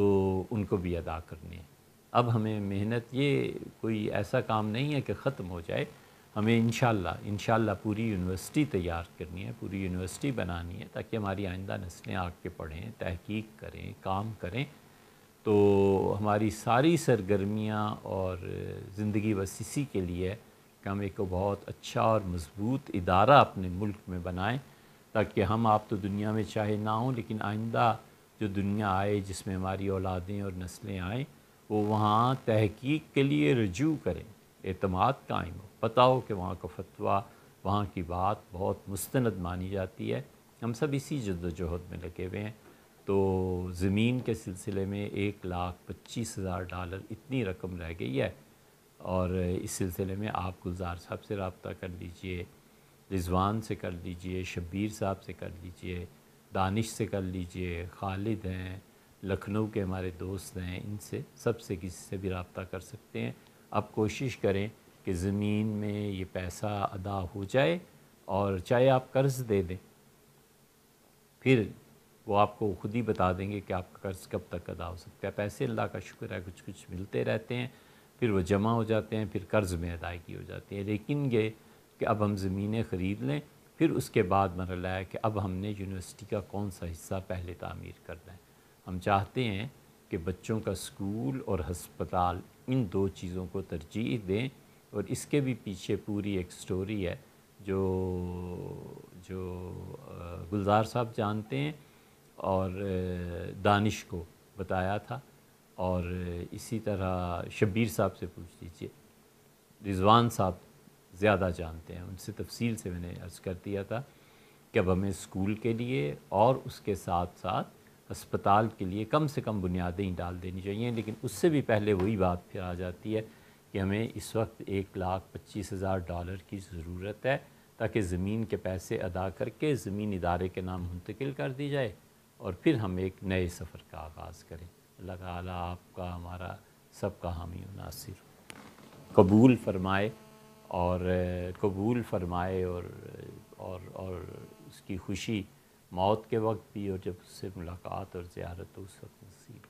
A: ان کو بھی ادا کرنے ہیں۔ اب ہمیں محنت، یہ کوئی ایسا کام نہیں ہے کہ ختم ہو جائے، ہمیں انشاءاللہ پوری یونیورسٹی تیار کرنی ہے، پوری یونیورسٹی بنانی ہے، تاکہ ہماری آئندہ نسلیں آ کے پڑھیں، تحقیق کریں، کام کریں۔ تو ہماری ساری سرگرمیاں اور زندگی بس اسی کے لیے کہ ہم ایک بہت اچھا اور مضبوط ادارہ اپنے ملک میں بنائیں، تاکہ ہم آپ تو دنیا میں چاہے نہ ہوں، لیکن آئندہ جو دنیا آئے جس میں ہماری اولادیں اور نسلیں آئیں، وہ وہاں تحقیق کے لیے رجوع کریں، اعتماد قائم ہو، پتہ ہو کہ وہاں کا فتویٰ، وہاں کی بات بہت مستند مانی جاتی ہے۔ ہم سب اسی جد و جہد میں لگے ہوئے ہیں۔ تو زمین کے سلسلے میں $1,25,000 اتنی رقم رہ گئی ہے، اور اس سلسلے میں آپ گلزار صاحب سے رابطہ کر لیجئے، رضوان سے کر لیجئے، شبیر صاحب سے کر لیجئے، دانش سے کر لیجئے، خالد ہیں، لکھنؤ کے ہمارے دوست ہیں، ان سے سب سے کسی سے بھی رابطہ کر سکتے ہیں۔ آپ کوشش کریں کہ زمین میں یہ پیسہ ادا ہو جائے، اور چاہے آپ قرض دے دیں، پھر وہ آپ کو خود ہی بتا دیں گے کہ آپ کا قرض کب تک ادا ہو سکتا ہے۔ پیسے اللہ کا شکر ہے کچھ کچھ ملتے رہتے ہیں، پھر وہ جمع ہو جاتے ہیں، پھر قرض میں ادائیگی ہو جاتی ہے۔ لیکن یہ کہ اب ہم زمینیں خرید لیں، پھر اس کے بعد مرحلہ ہے کہ اب ہم نے یونیورسٹی کا کون سا حصہ پہلے تعمیر کرنا ہے۔ ہم چاہتے ہیں کہ بچوں کا اسکول اور ہسپتال، ان 2 چیزوں کو ترجیح دیں، اور اس کے بھی پیچھے پوری ایک سٹوری ہے جو گلزار صاحب جانتے ہیں اور دانش کو بتایا تھا، اور اسی طرح شبیر صاحب سے پوچھ لیجیے، رضوان صاحب زیادہ جانتے ہیں، ان سے تفصیل سے میں نے عرض کر دیا تھا کہ اب ہمیں اسکول کے لیے اور اس کے ساتھ ساتھ ہسپتال کے لیے کم سے کم بنیادیں ہی ڈال دینی چاہیے، لیکن اس سے بھی پہلے وہی بات پھر آ جاتی ہے کہ ہمیں اس وقت $1,25,000 کی ضرورت ہے، تاکہ زمین کے پیسے ادا کر کے زمین ادارے کے نام منتقل کر دی جائے، اور پھر ہم ایک نئے سفر کا آغاز کریں۔ اللہ تعالیٰ آپ کا، ہمارا سب کا حامی و ناصر قبول فرمائے، اور قبول فرمائے، اور اس کی خوشی موت کے وقت بھی اور جب اس سے ملاقات اور زیارت اس وقت نصیب